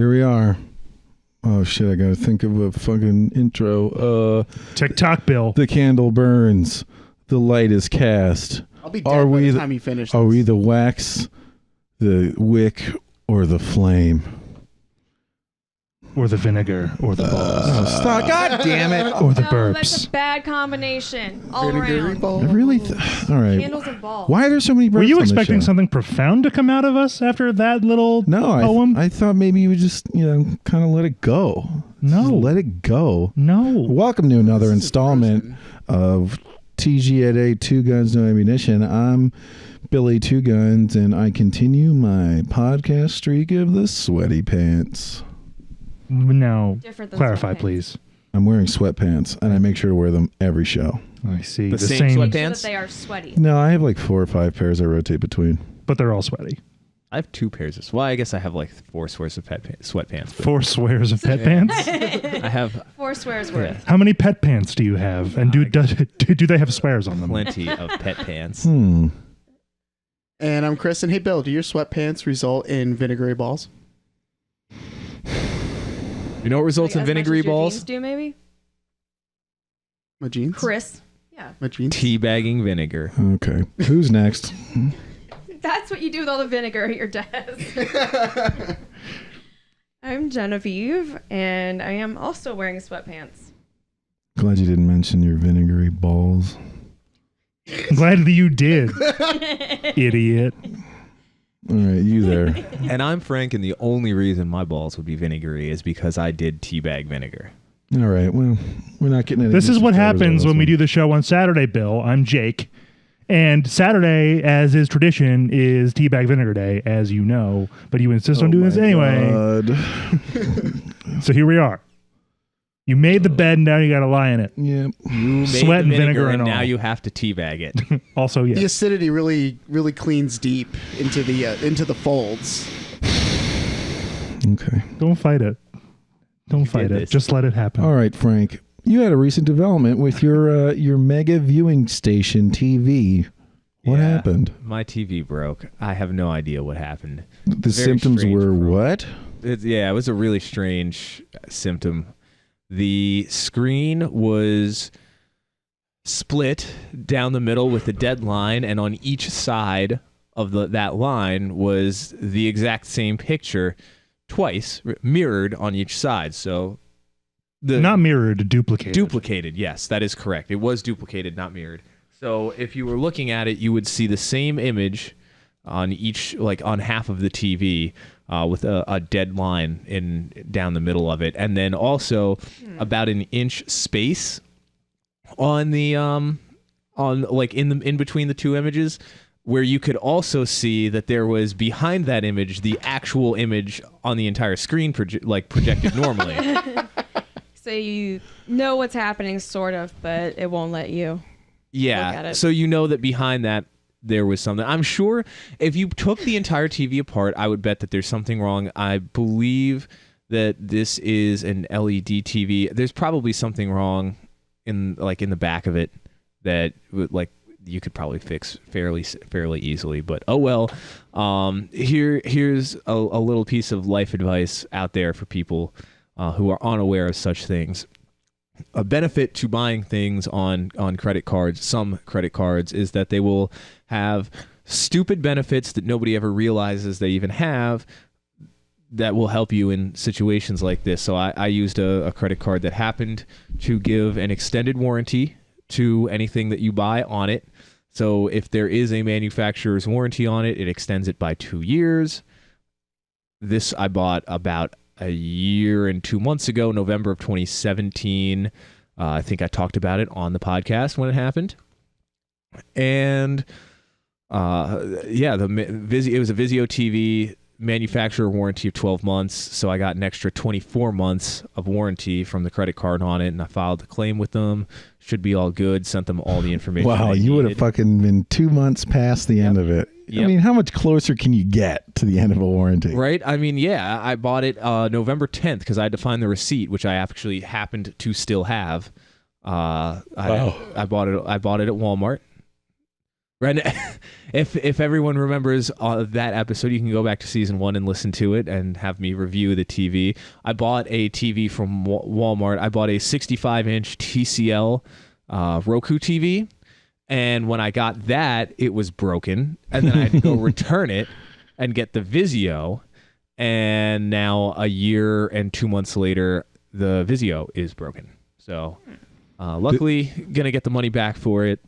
Here we are. Oh shit, I gotta think of a fucking intro. TikTok Bill. The candle burns. The light is cast. I'll be dead by the time you finish Are this. we the wax, the wick, or the flame? Or the vinegar, or the balls. Oh, stop. God damn it. Or the No, burps. that's a bad combination. All Vinegar around. balls. I really... All right. Candles and balls. Why are there so many burps Were you on this expecting show? something profound to come out of us after that little No, poem? I thought maybe you would just, kind of let it go. No. Just let it go. No. Welcome to another installment of TGNA Two Guns No Ammunition. I'm Billy Two Guns, and I continue my podcast streak of the sweaty pants. Now, Different than clarify, sweatpants. please. I'm wearing sweatpants, and I make sure to wear them every show. I see. The same Make sure sweatpants? that they are sweaty. No, I have like 4 or 5 pairs I rotate between. But they're all sweaty. I have 2 pairs of... Well, I guess I have like 4 swears of sweatpants. But 4 swears of pet pants? I have 4 swears worth. How many pet pants do you have? And do they have swears on them? plenty of pet pants. Hmm. And I'm Chris, and hey, Bill, do your sweatpants result in vinegary balls? You know what results Like, in as much vinegary as your balls? jeans do maybe? My jeans? Chris. Yeah. My jeans? Teabagging vinegar. Okay. Who's next? That's what you do with all the vinegar at your desk. I'm Genevieve, and I am also wearing sweatpants. Glad you didn't mention your vinegary balls. I'm glad that you did, idiot. All right, you there. And I'm Frank, and the only reason my balls would be vinegary is because I did teabag vinegar. All right, well, we're not getting any... This is what photos of happens this when we one. do the show on Saturday, Bill. I'm Jake. And Saturday, as is tradition, is Teabag Vinegar Day, as you know. But you insist on doing this my anyway. God. So here we are. You made the bed, and now you got to lie in it. Yep. You made Sweat the and vinegar and now all. you have to teabag it. Also, The yes. acidity really cleans deep into the folds. Okay. Don't fight it. Don't fight did it. this. Just let it happen. All right, Frank. You had a recent development with your mega viewing station TV. What Yeah, happened? My TV broke. I have no idea what happened. The Very symptoms strange were problem. what? It was a really strange symptom. The screen was split down the middle with a dead line, and on each side of that line was the exact same picture twice, mirrored on each side. So Not mirrored, duplicated. duplicated. Yes, that is correct. It was duplicated, not mirrored. So if you were looking at it, you would see the same image on each, like on half of the TV, with a dead line down the middle of it, and then also about an inch space on the in between the two images, where you could also see that there was behind that image the actual image on the entire screen projected normally. So you know what's happening, sort of, but it won't let you. Look at Yeah, it. so you know that behind that there was something. I'm sure if you took the entire TV apart, I would bet that there's something wrong. I believe that this is an LED TV. There's probably something wrong in the back of it that you could probably fix fairly easily. But oh well. Here's a little piece of life advice out there for people who are unaware of such things. A benefit to buying things on credit cards, some credit cards, is that they will have stupid benefits that nobody ever realizes they even have that will help you in situations like this. So I used a credit card that happened to give an extended warranty to anything that you buy on it. So if there is a manufacturer's warranty on it, it extends it by 2 years. This I bought about a year and 2 months ago, November of 2017. I think I talked about it on the podcast when it happened. And it was a Vizio TV manufacturer warranty of 12 months. So I got an extra 24 months of warranty from the credit card on it, and I filed the claim with them. Should be all good. Sent them all the information. Wow, they you would have needed. fucking been 2 months past the end of it. I Yep. mean, how much closer can you get to the end of a warranty? Right? I mean, yeah, I bought it November 10th because I had to find the receipt, which I actually happened to still have. I bought it at Walmart. Right. If everyone remembers that episode, you can go back to season 1 and listen to it and have me review the TV. I bought a TV from Walmart. I bought a 65-inch TCL Roku TV. And when I got that, it was broken. And then I had to go return it and get the Vizio. And now a year and 2 months later, the Vizio is broken. So luckily, going to get the money back for it.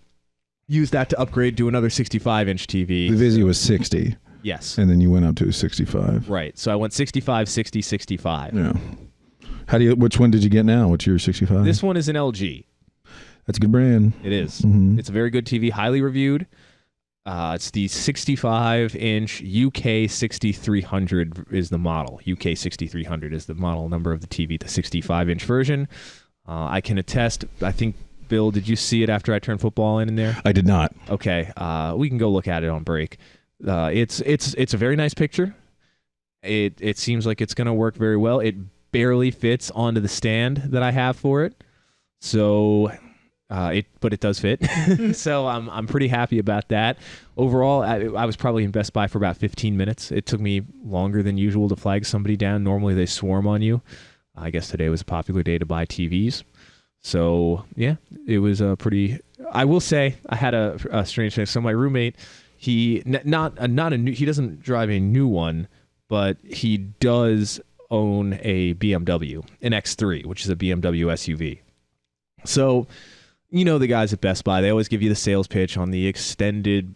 Use that to upgrade to another 65-inch TV. The Vizio was 60. Yes. And then you went up to a 65. Right. So I went 65, 60, 65. Yeah. Which one did you get now? What's your 65? This one is an LG. That's a good brand. It is. Mm-hmm. It's a very good TV, highly reviewed. It's the 65-inch UK 6300 is the model. UK 6300 is the model number of the TV, the 65-inch version. I can attest, I think, Bill, did you see it after I turned football in there? I did not. Okay. We can go look at it on break. It's a very nice picture. It seems like it's going to work very well. It barely fits onto the stand that I have for it. So... but it does fit. So I'm pretty happy about that. Overall, I was probably in Best Buy for about 15 minutes. It took me longer than usual to flag somebody down. Normally they swarm on you. I guess today was a popular day to buy TVs. So yeah, it was a pretty. I will say I had a strange thing. So my roommate, he he doesn't drive a new one, but he does own a BMW, an X3, which is a BMW SUV. So. You know the guys at Best Buy, they always give you the sales pitch on the extended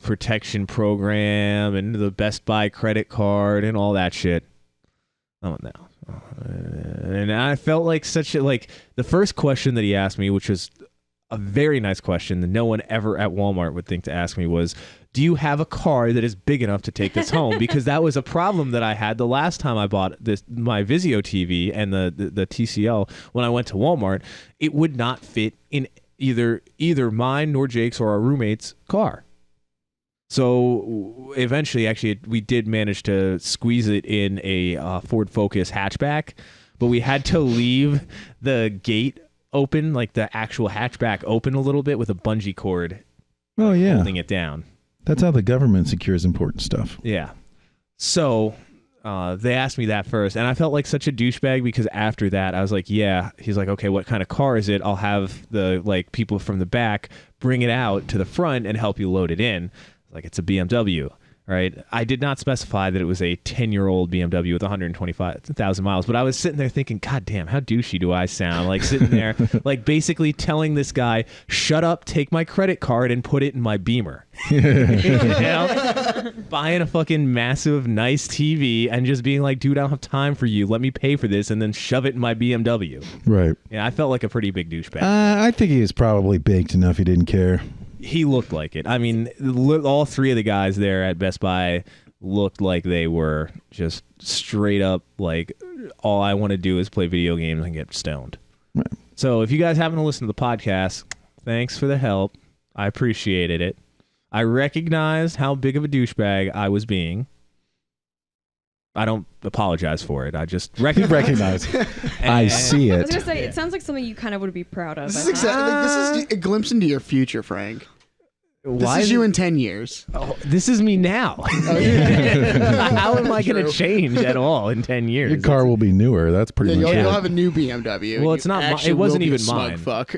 protection program and the Best Buy credit card and all that shit. Oh, no. And I felt like the first question that he asked me, which was a very nice question that no one ever at Walmart would think to ask me, was, do you have a car that is big enough to take this home? Because that was a problem that I had the last time I bought my Vizio TV and the TCL. When I went to Walmart, it would not fit in either mine nor Jake's or our roommate's car. So eventually, actually, we did manage to squeeze it in a Ford Focus hatchback, but we had to leave the gate open, like the actual hatchback open a little bit with a bungee cord holding it down. That's how the government secures important stuff. Yeah. So they asked me that first, and I felt like such a douchebag because after that, I was like, yeah. He's like, okay, what kind of car is it? I'll have the people from the back bring it out to the front and help you load it in. Like, it's a BMW, right? I did not specify that it was a 10-year-old BMW with 125,000 miles, but I was sitting there thinking, God damn, how douchey do I sound? Like, sitting there, like, basically telling this guy, shut up, take my credit card and put it in my Beamer. You know? Buying a fucking massive, nice TV and just being like, dude, I don't have time for you. Let me pay for this, and then shove it in my BMW. Right. Yeah, I felt like a pretty big douchebag. I think he was probably baked enough he didn't care. He looked like it. I mean, all three of the guys there at Best Buy looked like they were just straight up like, all I want to do is play video games and get stoned. Right. So if you guys haven't listened to the podcast, thanks for the help. I appreciated it. I recognized how big of a douchebag I was being. I don't apologize for it. I just recognize it. I see I it. was gonna say, it sounds like something you kind of would be proud of. This is this is a glimpse into your future, Frank. Why This is you in 10 years. Oh, this is me now. How am I going to change at all in 10 years? Your car will be newer. That's pretty much You'll it. have a new BMW. Well, it's not. It wasn't even mine. Fuck.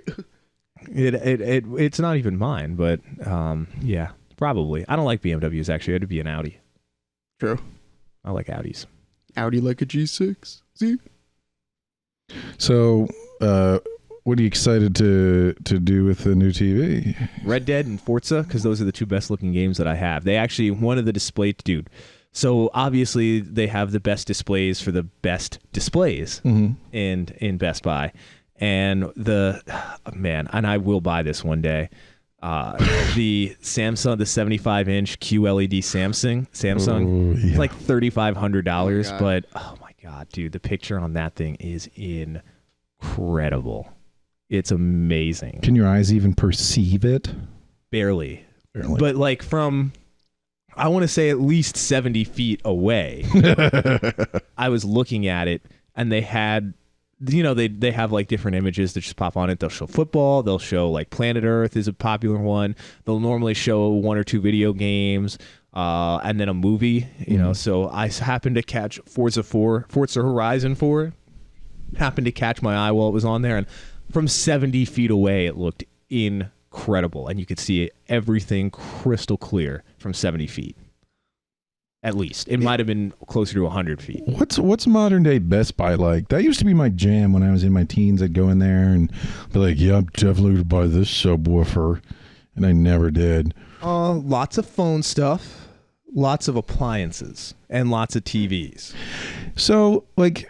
It's not even mine. But yeah, probably. I don't like BMWs. Actually, it'd be an Audi. True. I like Audis. Audi like a G6. See? So, what are you excited to do with the new TV? Red Dead and Forza, because those are the two best looking games that I have. They actually, one of the display, dude. So obviously they have the best displays for the best displays in Best Buy, and and I will buy this one day. The Samsung, the 75-inch QLED Samsung, yeah. it's like $3,500, Oh but oh my god, dude, the picture on that thing is incredible. It's amazing. Can your eyes even perceive it? Barely. But like from, I want to say at least 70 feet away, I was looking at it, and they had they have like different images that just pop on it. They'll show football. They'll show like Planet Earth is a popular one. They'll normally show 1 or 2 video games. And then a movie, so I happened to catch Forza Horizon 4, happened to catch my eye while it was on there, and from 70 feet away, it looked incredible, and you could see everything crystal clear from 70 feet. At least. It might have been closer to 100 feet. What's modern day Best Buy like? That used to be my jam when I was in my teens. I'd go in there and be like, yeah, I'm definitely going to buy this subwoofer, and I never did. Lots of phone stuff. Lots of appliances and lots of TVs. So, like,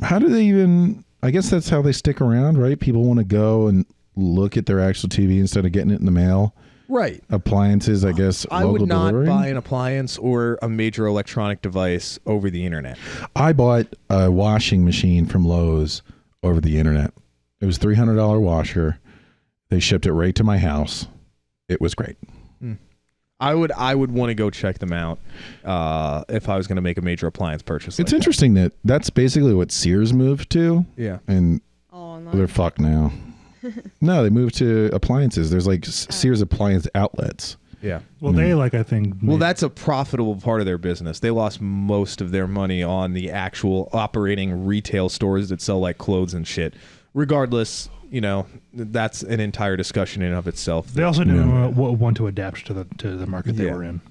how do they even... I guess that's how they stick around, right? People want to go and look at their actual TV instead of getting it in the mail. Right. Appliances, I guess, I would not delivery. buy an appliance or a major electronic device over the internet. I bought a washing machine from Lowe's over the internet. It was a $300 washer. They shipped it right to my house. It was great. I would want to go check them out if I was going to make a major appliance purchase. It's interesting that that's basically what Sears moved to. Yeah. And no. they're fucked now. No, they moved to appliances. There's like Sears appliance outlets. Yeah. Well, they I think. Well, that's a profitable part of their business. They lost most of their money on the actual operating retail stores that sell like clothes and shit. Regardless, that's an entire discussion in and of itself. They also didn't want to adapt to the market they were in.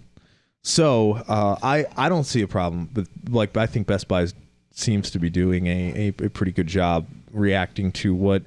So I don't see a problem, but I think Best Buy seems to be doing a pretty good job reacting to what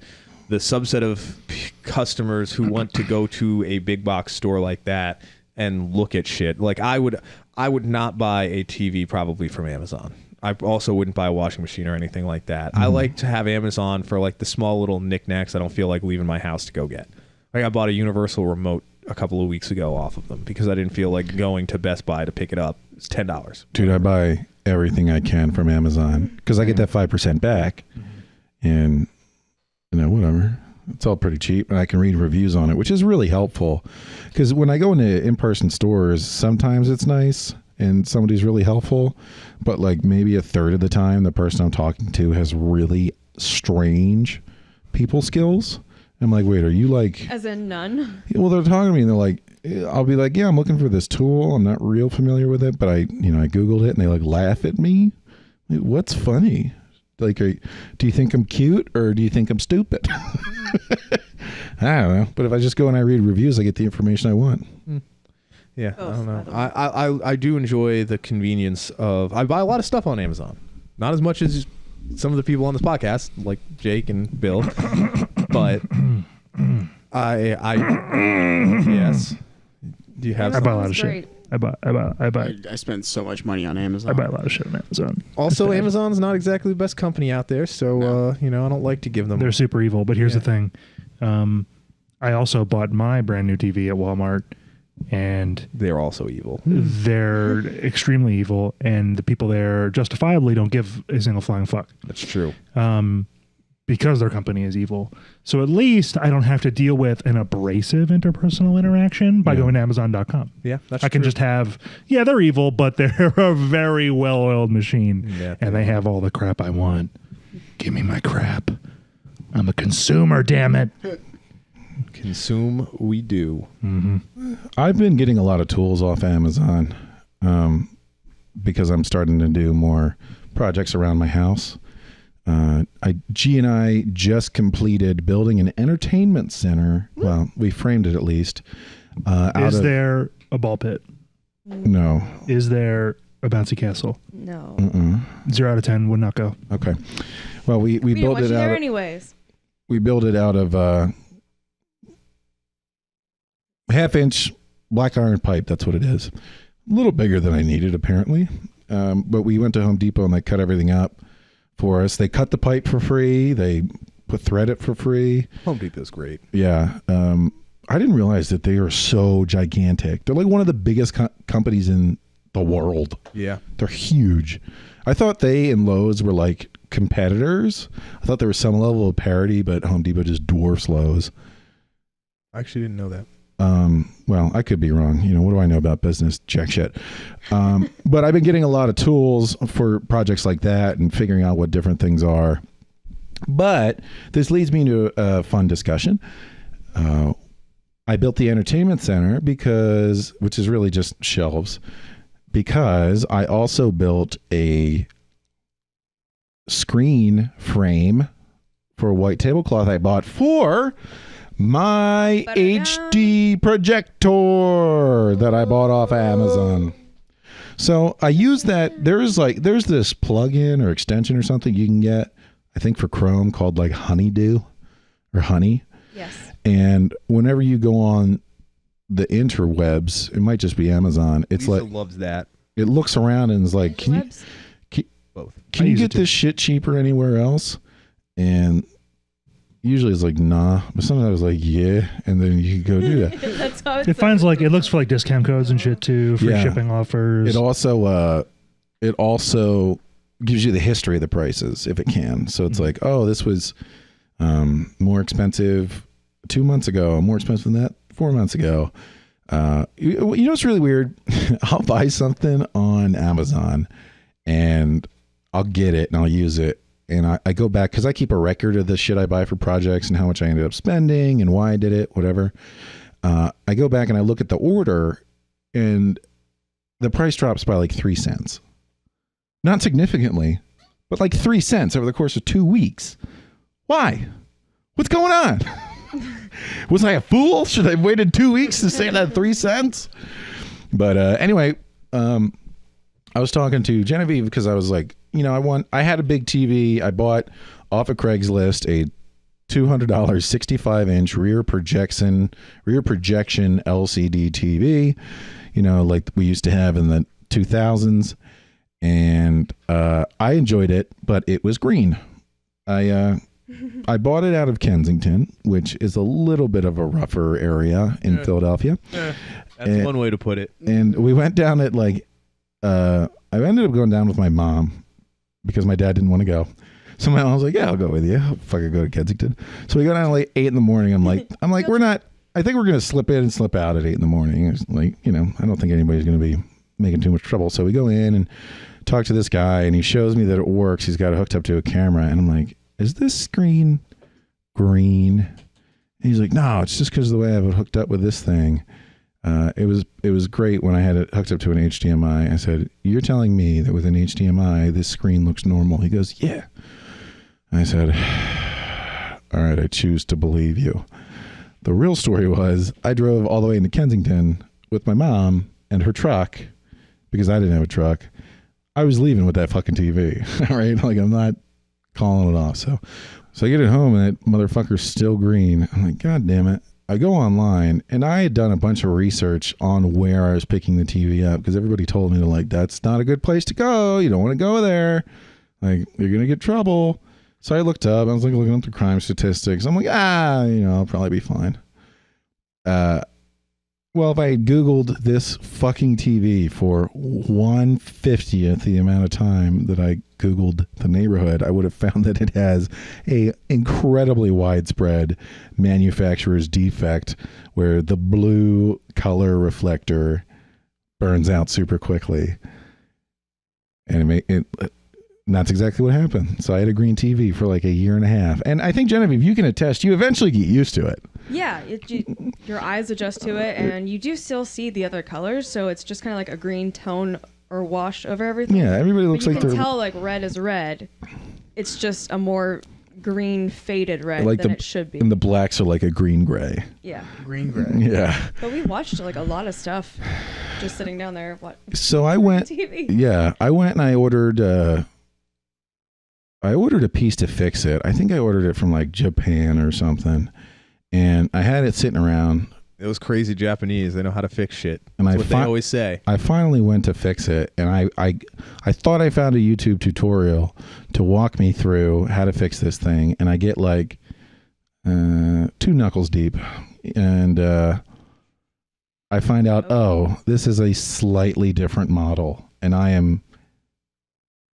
the subset of customers who want to go to a big box store like that and look at shit. Like I would not buy a TV probably from Amazon. I also wouldn't buy a washing machine or anything like that. I like to have Amazon for like the small little knickknacks I don't feel like leaving my house to go get. Like I bought a universal remote a couple of weeks ago off of them because I didn't feel like going to Best Buy to pick it up. It's $10. Dude, I buy everything I can from Amazon because I get that 5% back. And, whatever. It's all pretty cheap, and I can read reviews on it, which is really helpful. Because when I go into in-person stores, sometimes it's nice and somebody's really helpful, but like maybe a third of the time, the person I'm talking to has really strange people skills. I'm like, wait, are you like... As in none? Well, they're talking to me, and they're like, I'll be like, yeah, I'm looking for this tool. I'm not real familiar with it, but I Googled it, and they like laugh at me. Like, what's funny? Like, do you think I'm cute or do you think I'm stupid? I don't know. But if I just go and I read reviews, I get the information I want. Yeah, I don't know. I do enjoy the convenience of... I buy a lot of stuff on Amazon. Not as much as some of the people on this podcast, like Jake and Bill. But yes. Do you have... I buy a lot of shit. I spend so much money on Amazon. I buy a lot of shit on Amazon. Also, Amazon's not exactly the best company out there, so I don't like to give them... They're super evil, but here's the thing. I also bought my brand new TV at Walmart, and... They're also evil. They're extremely evil, and the people there justifiably don't give a single flying fuck. That's true. Because their company is evil. So at least I don't have to deal with an abrasive interpersonal interaction by going to Amazon.com. Yeah, that's I can just have, they're evil, but they're a very well-oiled machine. Yeah, and they have all the crap I want. Give me my crap. I'm a consumer, damn it. Consume we do. Mm-hmm. I've been getting a lot of tools off Amazon because I'm starting to do more projects around my house. GNI just completed building an entertainment center. Well, we framed it at least. Is there a ball pit? No. Is there a bouncy castle? No. 0 out of 10 would not go. Okay. Well, we built it out. Anyways. We built it out of half-inch black iron pipe. That's what it is. A little bigger than I needed, apparently. But we went to Home Depot and they cut everything up for us. They cut the pipe for free. They thread it for free. Home Depot's great. Yeah. I didn't realize that they are so gigantic. They're like one of the biggest companies in the world. Yeah. They're huge. I thought they and Lowe's were like competitors. I thought there was some level of parity, but Home Depot just dwarfs Lowe's. I actually didn't know that. Well, I could be wrong. What do I know about business? Jack shit. But I've been getting a lot of tools for projects like that and figuring out what different things are. But this leads me to a fun discussion. I built the entertainment center which is really just shelves, because I also built a screen frame for a white tablecloth I bought for my HD projector that I bought off Amazon. So I use that. There's this plug-in or extension or something you can get, I think for Chrome, called like Honeydew or Honey. Yes. And whenever you go on the interwebs, it might just be Amazon. It's Lisa like loves that. It looks around and is like, can you get this shit cheaper anywhere else? And usually it's like, nah. But sometimes I was like, yeah. And then you can go do that. That's how it finds like, it looks for like discount codes and shit too, free shipping offers. It also gives you the history of the prices if it can. So it's like, oh, this was more expensive 2 months ago, more expensive than that 4 months ago. You know what's really weird? I'll buy something on Amazon and I'll get it and I'll use it. And I go back because I keep a record of the shit I buy for projects and how much I ended up spending and why I did it, whatever. I go back and I look at the order and the price drops by like 3 cents. Not significantly, but like 3 cents over the course of 2 weeks. Why? What's going on? Was I a fool? Should I have waited 2 weeks to save that 3 cents? But anyway, I was talking to Genevieve because I was like, I had a big TV. I bought off of Craigslist a $200 65-inch rear projection LCD TV, like we used to have in the 2000s. And I enjoyed it, but it was green. I bought it out of Kensington, which is a little bit of a rougher area in Philadelphia. That's one way to put it. And we went down at like, I ended up going down with my mom because my dad didn't want to go. So my mom was like, yeah, I'll go with you. I'll fucking go to Kensington. So we go down at like 8 in the morning. I'm like, I think we're going to slip in and slip out at 8 in the morning. It's like, I don't think anybody's going to be making too much trouble. So we go in and talk to this guy and he shows me that it works. He's got it hooked up to a camera. And I'm like, is this screen green? And he's like, no, it's just because of the way I have it hooked up with this thing. It was great when I had it hooked up to an HDMI. I said, you're telling me that with an HDMI, this screen looks normal? He goes, yeah. I said, all right, I choose to believe you. The real story was I drove all the way into Kensington with my mom and her truck because I didn't have a truck. I was leaving with that fucking TV, all right? Like, I'm not calling it off. So I get it home and that motherfucker's still green. I'm like, God damn it. I go online and I had done a bunch of research on where I was picking the TV up because everybody told me that's not a good place to go. You don't want to go there. Like, you're going to get trouble. So I looked up. I was like looking up the crime statistics. I'm like, I'll probably be fine. Well, if I had Googled this fucking TV for 1/50th the amount of time that I Googled the neighborhood, I would have found that it has a incredibly widespread manufacturer's defect where the blue color reflector burns out super quickly. And that's exactly what happened. So I had a green TV for like a year and a half. And I think, Genevieve, you can attest, you eventually get used to it. Yeah, your eyes adjust to it, and you do still see the other colors, so it's just kind of like a green tone or wash over everything. Yeah, everybody looks like they're... You can tell, like, red is red. It's just a more green faded red than it should be. And the blacks are like a green-gray. Yeah. Green-gray. Yeah. But we watched, like, a lot of stuff just sitting down there. So I went... TV. Yeah, I went and I ordered a piece to fix it. I think I ordered it from, like, Japan or something. And I had it sitting around. Those crazy Japanese, they know how to fix shit. And That's what they always say. I finally went to fix it, and I thought I found a YouTube tutorial to walk me through how to fix this thing, and I get like 2 knuckles deep, and I find out, this is a slightly different model, and I'm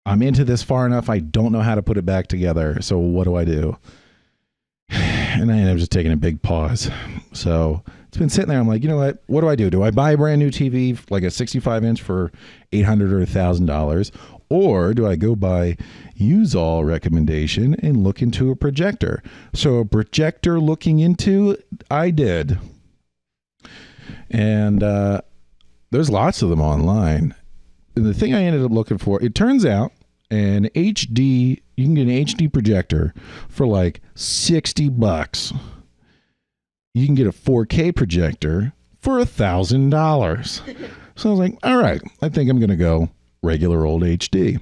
into this far enough, I don't know how to put it back together, so what do I do? And I ended up just taking a big pause. So it's been sitting there. I'm like, you know what do I do? Do I buy a brand new TV, like a 65-inch for $800 or $1,000? or do I go by use all recommendation and look into a projector? So a projector looking into, I did. And there's lots of them online. And the thing I ended up looking for, it turns out an HD, you can get an HD projector for like $60. You can get a 4K projector for $1,000. So I was like, all right, I think I'm going to go regular old HD.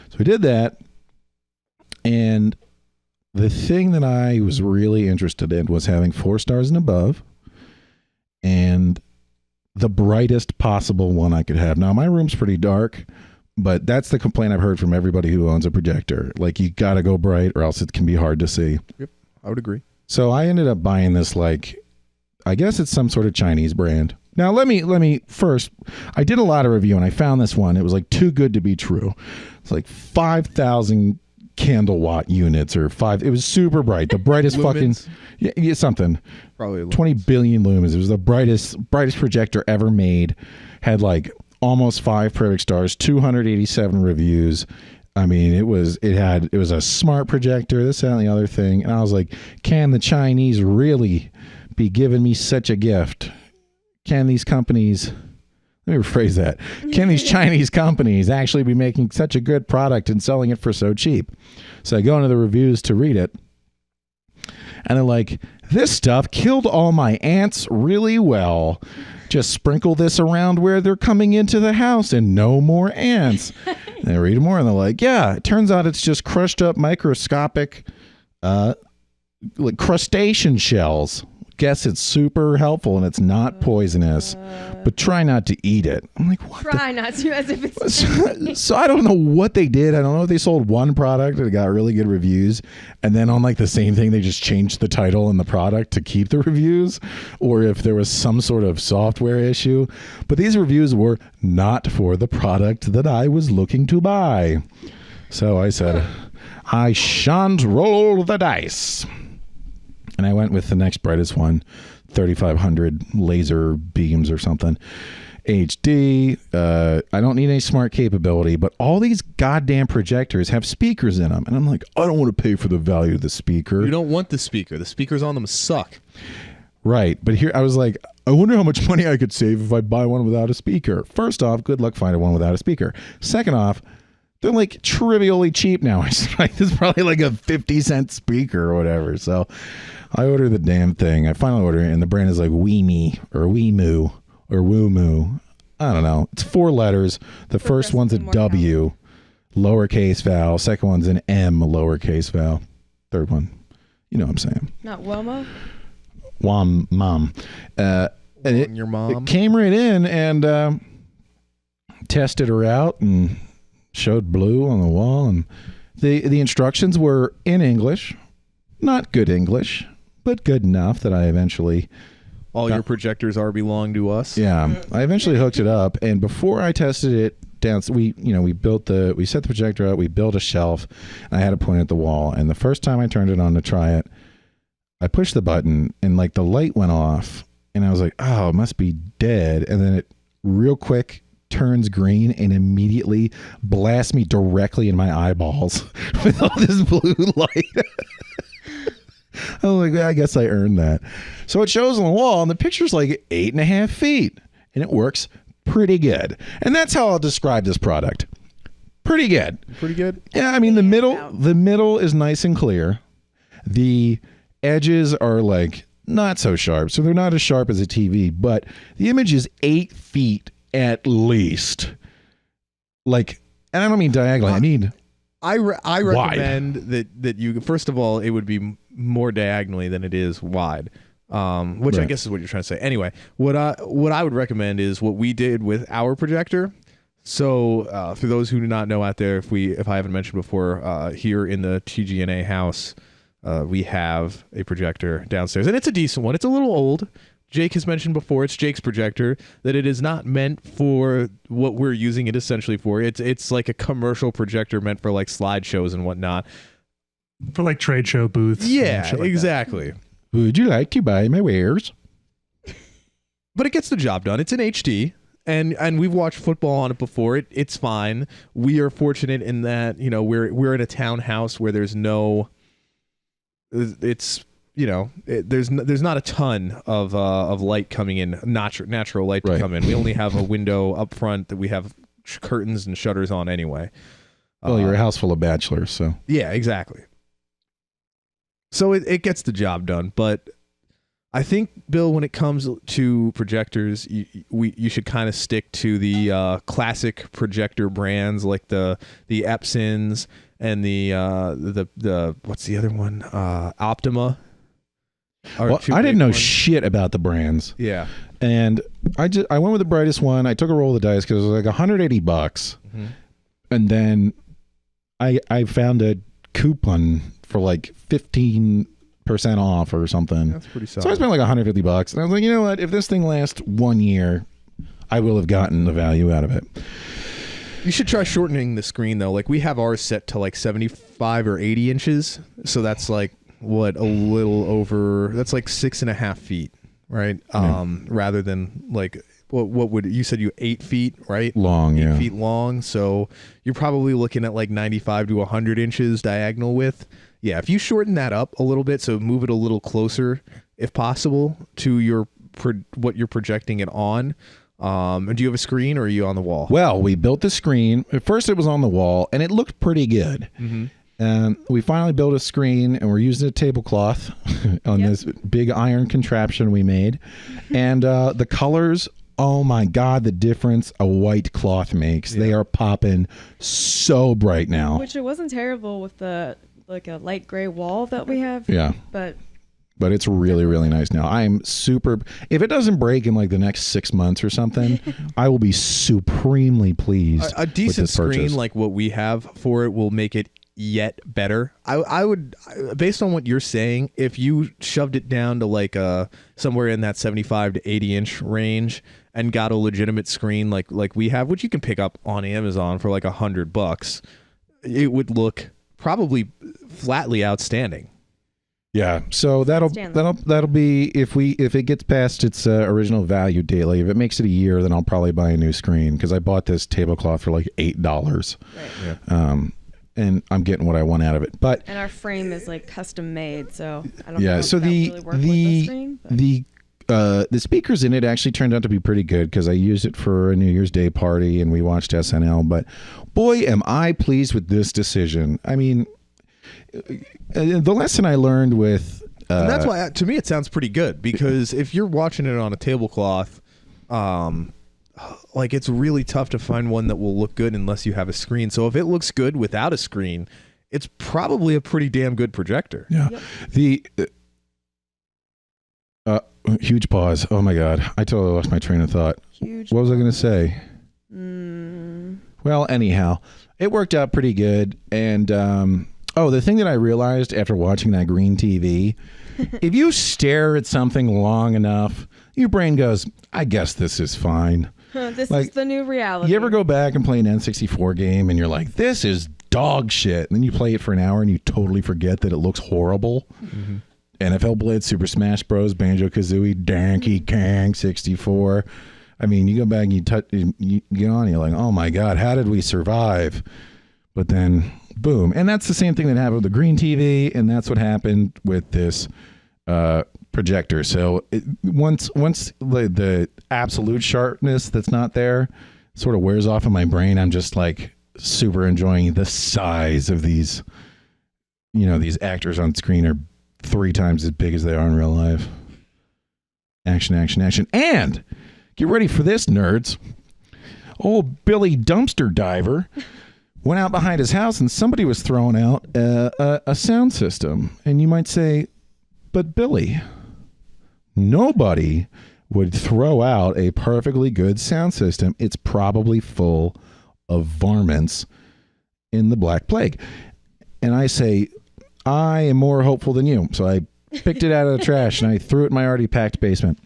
So we did that. And the thing that I was really interested in was having 4 stars and above and the brightest possible one I could have. Now, my room's pretty dark, but that's the complaint I've heard from everybody who owns a projector. Like, you got to go bright or else it can be hard to see. Yep, I would agree. So I ended up buying this, like, I guess it's some sort of Chinese brand. Now, let me first, I did a lot of review and I found this one. It was like too good to be true. It's like 5,000 candle watt units or 5. It was super bright. The brightest fucking, yeah, something. Probably 20 billion lumens. It was the brightest projector ever made. Had like almost 5 perfect stars, 287 reviews. I mean, it was a smart projector, this, that, and the other thing. And I was like, can the Chinese really be giving me such a gift? Can these companies, let me rephrase that. Can these Chinese companies actually be making such a good product and selling it for so cheap? So I go into the reviews to read it. And they're like, this stuff killed all my ants really well. Just sprinkle this around where they're coming into the house and no more ants. And they read more and they're like, yeah, it turns out it's just crushed up microscopic like crustacean shells. Guess it's super helpful and it's not poisonous, but try not to eat it. I'm like, what? Try not to, as if it's so I don't know what they did. I don't know if they sold one product that got really good reviews, and then on like the same thing they just changed the title and the product to keep the reviews, or if there was some sort of software issue. But these reviews were not for the product that I was looking to buy. So I said, I shan't roll the dice. And I went with the next brightest one, 3,500 laser beams or something. HD. I don't need any smart capability, but all these goddamn projectors have speakers in them. And I'm like, I don't want to pay for the value of the speaker. You don't want the speaker. The speakers on them suck. Right. But here I was like, I wonder how much money I could save if I buy one without a speaker. First off, good luck finding one without a speaker. Second off, they're like trivially cheap now. It's probably like a 50-cent speaker or whatever. So I ordered the damn thing. I finally ordered it, and the brand is like Weeme or Weemoo or Woomoo. I don't know. It's 4 letters. The first one's a W, lowercase vowel. Second one's an M, lowercase vowel. Third one, you know what I'm saying. not Woma. Wom, mom. Your mom. It came right in and tested her out and showed blue on the wall, and the instructions were in English, not good English, but good enough that I eventually All your projectors belong to us. Yeah, I eventually hooked it up, and before I tested it down, we set the projector up, we built a shelf, and I had it point at the wall. And the first time I turned it on to try it, I pushed the button, and like the light went off, and I was like, oh, it must be dead. And then it real quick turns green and immediately blasts me directly in my eyeballs with all this blue light. I'm like, I guess I earned that. So it shows on the wall, and the picture's like 8.5 feet, and it works pretty good. And that's how I'll describe this product. Pretty good. Pretty good. Yeah, I mean the middle is nice and clear. The edges are like not so sharp, so they're not as sharp as a TV, but the image is 8 feet at least. Like, and I don't mean diagonally. I mean I recommend that you, first of all, it would be more diagonally than it is wide, which Right. I guess is what you're trying to say. Anyway, what I would recommend is what we did with our projector. So for those who do not know out there, if I haven't mentioned before, here in the TGNA house, we have a projector downstairs, and it's a decent one. It's a little old. Jake has mentioned before, it's Jake's projector, that it is not meant for what we're using it essentially for. It's like a commercial projector meant for like slideshows and whatnot. For like trade show booths. and Yeah, shit like exactly. would you like to buy my wares? But it gets the job done. It's in HD, And we've watched football on it before. It's fine. We are fortunate in that, you know, we're in a townhouse where there's no, it's, you know, there's not a ton of light coming in, natural light to come in. We only have a window up front that we have curtains and shutters on anyway. Well, you're a house full of bachelors, so. Yeah, exactly. So it gets the job done, but I think, Bill, when it comes to projectors, you should kind of stick to the classic projector brands like the Epsons and the what's the other one? Optima. Well, I didn't know shit about the brands. Yeah. And I went with the brightest one. I took a roll of the dice because it was like $180. Mm-hmm. And then I found a coupon for like 15% off or something. That's pretty solid. So I spent like $150. And I was like, you know what? If this thing lasts 1 year, I will have gotten the value out of it. You should try shortening the screen, though. Like, we have ours set to like 75 or 80 inches. So that's like, what, a little over, that's like 6.5 feet, right? Rather than like, what would, you said you 8 feet, right? Long, 8 feet long. So you're probably looking at like 95 to 100 inches diagonal width. Yeah, if you shorten that up a little bit, so move it a little closer, if possible, to your what you're projecting it on. Do you have a screen or are you on the wall? Well, we built the screen. At first, it was on the wall, and it looked pretty good. Mm-hmm. And we finally built a screen, and we're using a tablecloth on this big iron contraption we made. And the colors, oh my God, the difference a white cloth makes. Yeah. They are popping so bright now. Which it wasn't terrible with the like a light gray wall that we have. Yeah. But it's really, really nice now. I'm super, if it doesn't break in like the next 6 months or something, I will be supremely pleased. A decent with this screen purchase. like what we have for it will make it yet better. I would, based on what you're saying, if you shoved it down to like somewhere in that 75 to 80 inch range and got a legitimate screen like we have, which you can pick up on Amazon for like $100, it would look probably flatly outstanding. Yeah, so that'll be if it gets past its original value date. Like if it makes it a year, then I'll probably buy a new screen because I bought this tablecloth for like $8. Right. Yeah. And I'm getting what I want out of it. And our frame is like custom made, so I don't know. Yeah, so the speakers in it actually turned out to be pretty good because I used it for a New Year's Day party and we watched SNL. But boy, am I pleased with this decision. I mean, the lesson I learned with and that's why to me it sounds pretty good because if you're watching it on a tablecloth, like it's really tough to find one that will look good unless you have a screen. So if it looks good without a screen, it's probably a pretty damn good projector. Yeah. Yep. The huge pause. Oh my God, I totally lost my train of thought. What was I going to say? Well, anyhow, it worked out pretty good. And the thing that I realized after watching that green TV, if you stare at something long enough, your brain goes, I guess this is fine. This is the new reality. You ever go back and play an N64 game and you're like, this is dog shit. And then you play it for an hour and you totally forget that it looks horrible. Mm-hmm. NFL Blitz, Super Smash Bros, Banjo-Kazooie, Donkey Kong 64. I mean, you go back and you get on, you're like, oh my God, how did we survive? But then, boom. And that's the same thing that happened with the green TV, and that's what happened with this projector. So once the absolute sharpness that's not there sort of wears off in my brain, I'm just like super enjoying the size of these, these actors on screen are 3 times as big as they are in real life. Action, action, action. And get ready for this, nerds. Old Billy Dumpster Diver went out behind his house and somebody was throwing out a sound system. And you might say, but Billy, nobody would throw out a perfectly good sound system. It's probably full of varmints in the Black Plague. And I say, I am more hopeful than you. So I picked it out of the trash and I threw it in my already packed basement.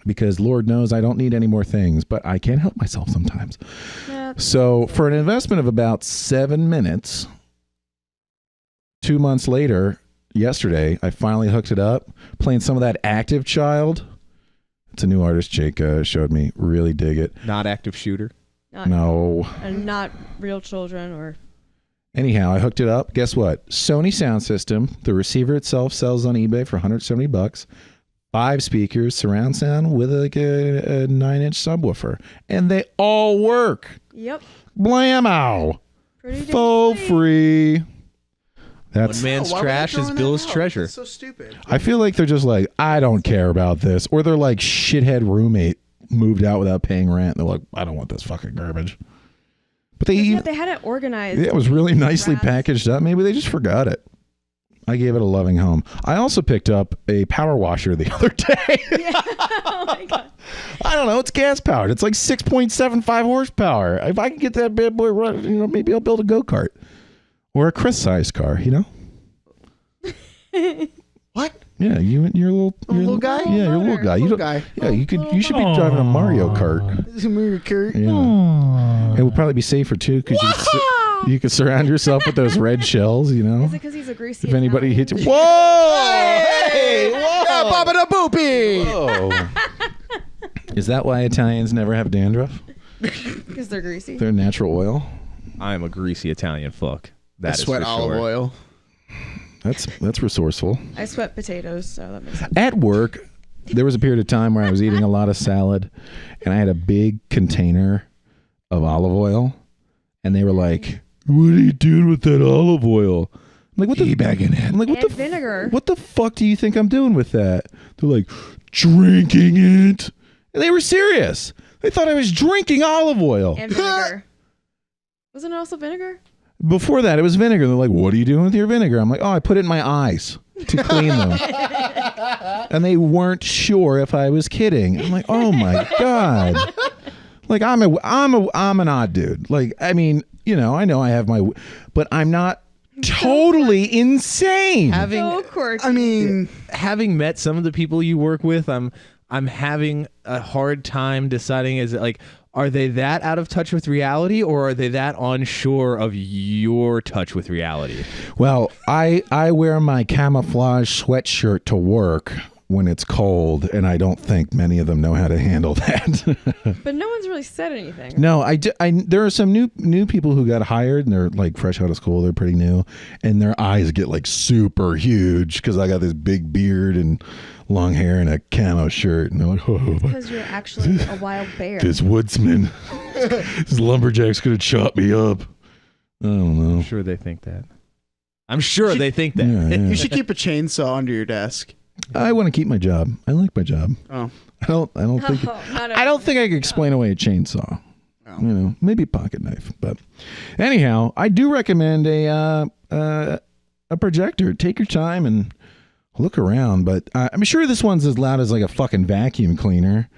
Because Lord knows I don't need any more things, but I can't help myself sometimes. So for an investment of about 7 minutes, 2 months later, yesterday, I finally hooked it up, playing some of that Active Child. It's a new artist Jake showed me. Really dig it. Not active shooter. No. And not real children or. Anyhow, I hooked it up. Guess what? Sony sound system. The receiver itself sells on eBay for $170. 5 speakers, surround sound with like a 9-inch subwoofer, and they all work. Yep. Blammo! Pretty For free. That's. One man's why were they trash is throwing that Bill's out? treasure. That's so stupid. I feel like they're just like, I don't care about this, or they're like shithead roommate moved out without paying rent. They're like, I don't want this fucking garbage. But they had it organized. Yeah, it was really nicely Rats. packaged up. Maybe they just forgot it. I gave it a loving home. I also picked up a power washer the other day. Yeah. Oh my god. I don't know. It's gas powered. It's like 6.75 horsepower. If I can get that bad boy running, maybe I'll build a go-kart or a Chris-sized car. What? Yeah, you and your little guy? Yeah, your little guy. Little guy. Yeah, you should be driving a Mario Kart. This is Mario Kart. Yeah. It would probably be safer too because you could surround yourself with those red shells. Is it because he's a greasy? If anybody Italian? hits you, whoa! Hey, whoa! Baba da boopy. Whoa. Is that why Italians never have dandruff? Because they're greasy. They're natural oil. I am a greasy Italian fuck. That I is sweat for olive sure. oil. That's resourceful. I sweat potatoes, so that makes sense. At work, there was a period of time where I was eating a lot of salad, and I had a big container of olive oil, and they were like, "What are you doing with that olive oil?" I'm like, "What the bagging it?" I'm like, "What And the vinegar. What the fuck do you think I'm doing with that?" They're like, "Drinking it," and they were serious. They thought I was drinking olive oil. And vinegar. Wasn't it also vinegar? Before that, it was vinegar. They're like, "What are you doing with your vinegar?" I'm like, "Oh, I put it in my eyes to clean them." And they weren't sure if I was kidding. I'm like, "Oh my god!" Like I'm an odd dude. Like I mean, I know I have but I'm not totally insane. So quirky. I mean, Having met some of the people you work with, I'm having a hard time deciding, is it like, are they that out of touch with reality, or are they that unsure of your touch with reality? Well, I wear my camouflage sweatshirt to work when it's cold, and I don't think many of them know how to handle that. But no one's really said anything. No, there are some new people who got hired, and they're like fresh out of school. They're pretty new, and their eyes get like super huge because I got this big beard and long hair and a camo shirt, and they're like, "Oh, Because you're actually a wild bear. this woodsman, this lumberjack's gonna chop me up." I don't know. I'm sure they think that. I'm sure they think that. Yeah, yeah. you should keep a chainsaw under your desk. I want to keep my job. I like my job. Oh. I don't think I don't think I could explain away a chainsaw. Oh. Maybe a pocket knife. But anyhow, I do recommend a projector. Take your time and look around. But I'm sure this one's as loud as like a fucking vacuum cleaner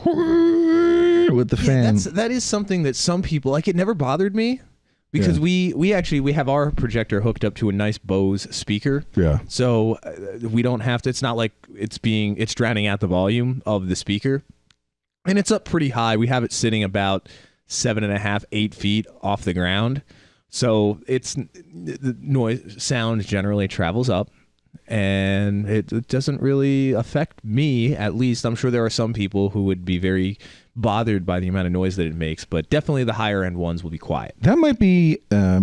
with the fan. That is something that some people like. It never bothered me because we have our projector hooked up to a nice Bose speaker. Yeah. So we don't have to. It's not like it's drowning out the volume of the speaker, and it's up pretty high. We have it sitting about 7.5, 8 feet off the ground. So the sound generally travels up, and it doesn't really affect me. At least I'm sure there are some people who would be very bothered by the amount of noise that it makes, but definitely the higher end ones will be quiet. That might be a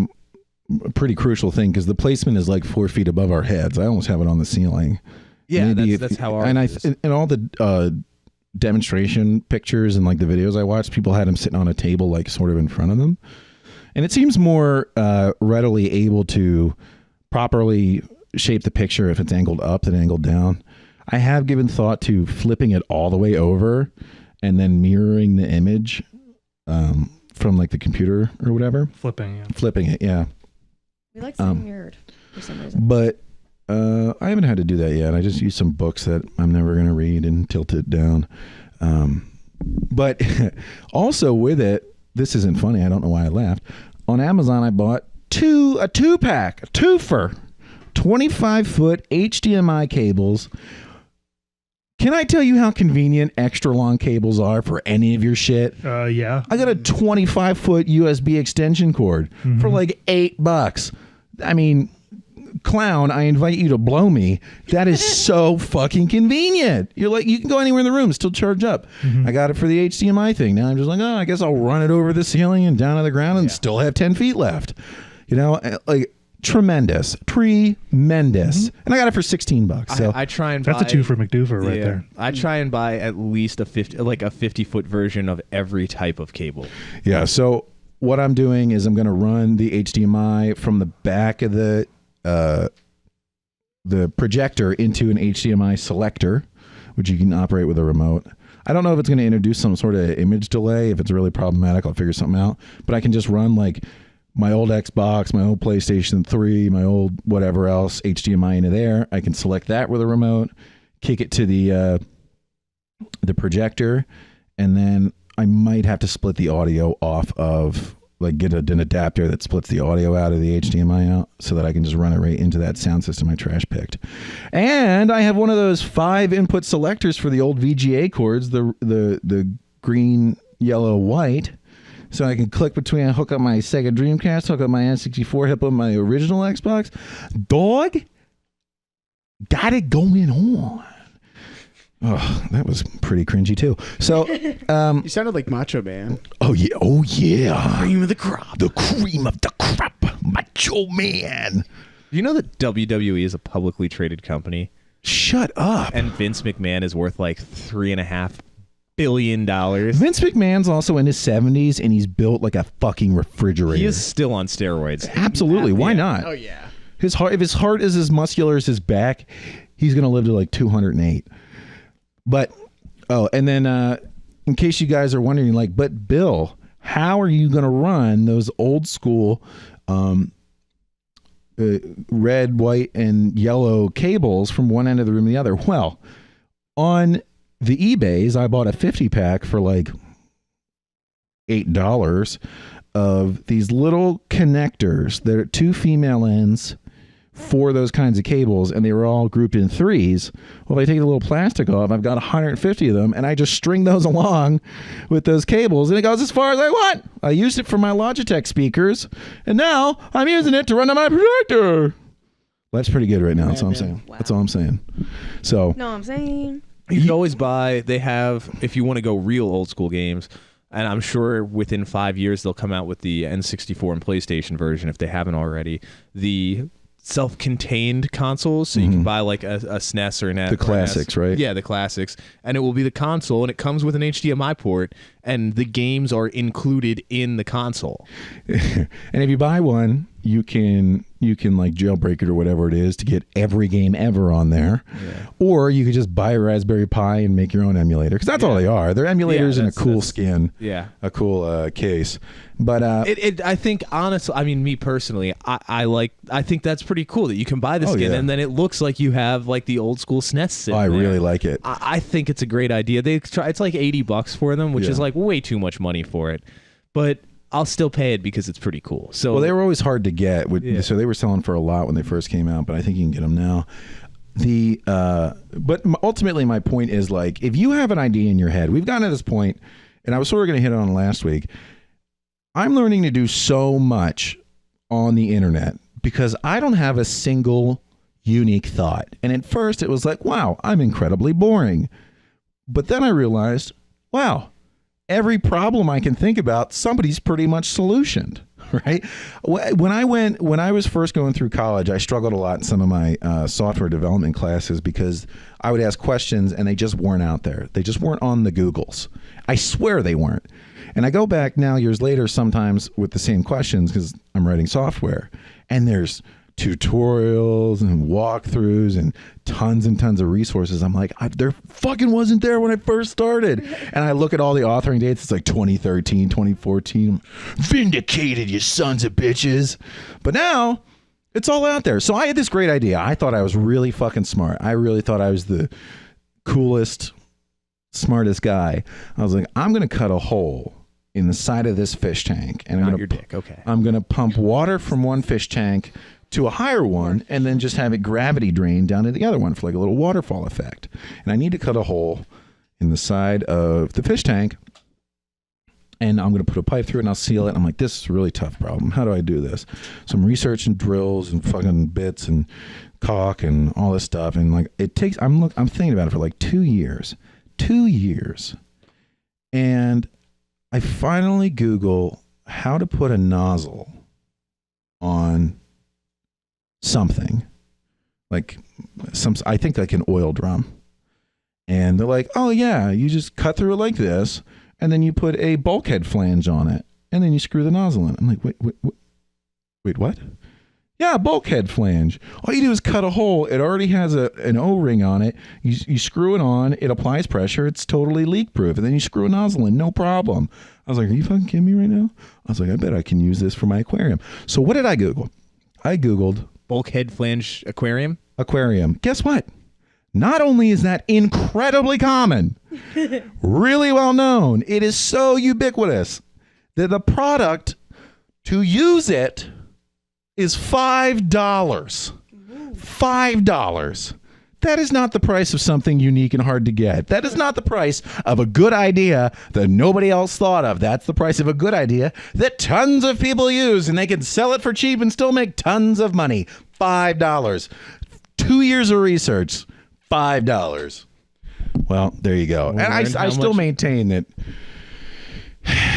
pretty crucial thing because the placement is like 4 feet above our heads. I almost have it on the ceiling. Yeah, Maybe that's how ours and is. and all the demonstration pictures and like the videos I watched, people had them sitting on a table like sort of in front of them, and it seems more readily able to properly shape the picture if it's angled up than angled down. I have given thought to flipping it all the way over and then mirroring the image from like the computer or whatever. Flipping it. Yeah. We like seeing mirrored for some reason. But I haven't had to do that yet. I just use some books that I'm never going to read and tilt it down. But also with it, this isn't funny. I don't know why I laughed. On Amazon, I bought a twofer, 25-foot HDMI cables. Can I tell you how convenient extra long cables are for any of your shit? Yeah. I got a 25-foot USB extension cord for like $8. I mean, clown, I invite you to blow me. That is so fucking convenient. You're like, you can go anywhere in the room, still charge up. I got it for the HDMI thing. Now I'm just like, oh, I guess I'll run it over the ceiling and down to the ground and still have 10 feet left. You know, like tremendous. And I got it for $16. So I try and buy, That's a two for McDoofer right there. I try and buy at least a 50-foot version of every type of cable. yeah, so what I'm doing is I'm going to run the HDMI from the back of the projector into an HDMI selector, which you can operate with a remote. I don't know if it's going to introduce some sort of image delay. If it's really problematic, I'll figure something out. But I can just run like my old Xbox, my old PlayStation 3, my old whatever else, HDMI into there. I can select that with a remote, kick it to the projector, and then I might have to split the audio off of, like get an adapter that splits the audio out of the HDMI out so that I can just run it right into that sound system I trash picked. And I have one of those 5 input selectors for the old VGA cords, the green, yellow, white. So I can click between, hook up my Sega Dreamcast, hook up my N64, hook up my original Xbox. Dog, got it going on. Oh, that was pretty cringy too. So, You sounded like Macho Man. oh yeah, Cream of the crop. the cream of the crop, Macho Man. You know that WWE is a publicly traded company, Shut up. and Vince McMahon is worth like $3.5 billion. Vince McMahon's also in his 70s, and he's built like a fucking refrigerator. He is still on steroids. Absolutely. Why not? Oh yeah. His heart, if his heart is as muscular as his back, he's going to live to like 208. But, and then in case you guys are wondering, like, but Bill, how are you going to run those old school red, white, and yellow cables from one end of the room to the other? Well, on the eBays, I bought a 50-pack for like $8 of these little connectors that are 2 female ends for those kinds of cables, and they were all grouped in 3s. Well, if I take the little plastic off, I've got 150 of them, and I just string those along with those cables, and it goes as far as I want. I used it for my Logitech speakers, and now I'm using it to run on my projector. Life's pretty good right now. That's all I'm saying. Wow. That's all I'm saying. So, No, I'm saying. You can always buy, they have, if you want to go real old school games, and I'm sure within 5 years they'll come out with the N64 and PlayStation version if they haven't already, the self-contained consoles, so you can buy like a SNES or an the classics, right? Yeah, the classics, and it will be the console, and it comes with an HDMI port, and the games are included in the console. And if you buy one, you can like jailbreak it or whatever it is to get every game ever on there. Yeah. Or you could just buy a Raspberry Pi and make your own emulator, because that's all they are. They're emulators in a cool skin, a cool case. But I think honestly, I mean, me personally, I think that's pretty cool that you can buy the skin and then it looks like you have like the old school SNES sitting there. really like it. I think it's a great idea. It's like $80 for them, which is like way too much money for it, but I'll still pay it because it's pretty cool. So, well, they were always hard to get, so they were selling for a lot when they first came out. But I think you can get them now. But ultimately, my point is, like, if you have an idea in your head, we've gotten to this point, and I was sort of going to hit it on last week. I'm learning to do so much on the internet because I don't have a single unique thought. And at first, it was like, wow, I'm incredibly boring. But then I realized, wow, every problem I can think about, somebody's pretty much solutioned, right? When I was first going through college, I struggled a lot in some of my software development classes because I would ask questions and they just weren't out there. They just weren't on the Googles. I swear they weren't. And I go back now years later sometimes with the same questions because I'm writing software, and there's tutorials and walkthroughs and tons of resources. I'm like, there fucking wasn't there when I first started. And I look at all the authoring dates. It's like 2013, 2014. Vindicated, you sons of bitches. But now it's all out there. So I had this great idea. I thought I was really fucking smart. I really thought I was the coolest, smartest guy. I was like, I'm going to cut a hole in the side of this fish tank. And not your dick. Okay. I'm going to pump water from one fish tank to a higher one, and then just have it gravity drain down to the other one for like a little waterfall effect. And I need to cut a hole in the side of the fish tank And I'm going to put a pipe through it and I'll seal it. And I'm like, this is a really tough problem. How do I do this? So I'm researching drills and fucking bits and caulk and all this stuff. And like, it takes, I'm thinking about it for like 2 years. 2 years. And I finally Google how to put a nozzle on something. Like I think like an oil drum. And they're like, oh yeah, you just cut through it like this. And then you put a bulkhead flange on it, and then you screw the nozzle in. I'm like, wait, what? Yeah, bulkhead flange. All you do is cut a hole. It already has an O-ring on it. You screw it on. It applies pressure. It's totally leak-proof. And then you screw a nozzle in, no problem. I was like, are you fucking kidding me right now? I was like, I bet I can use this for my aquarium. So what did I Google? I Googled bulkhead flange aquarium. Guess what? Not only is that incredibly common, really well known, it is so ubiquitous that the product to use it is $5. $5. That is not the price of something unique and hard to get. That is not the price of a good idea that nobody else thought of. That's the price of a good idea that tons of people use, and they can sell it for cheap and still make tons of money. $5. 2 years of research. $5. Well, there you go. And I still maintain that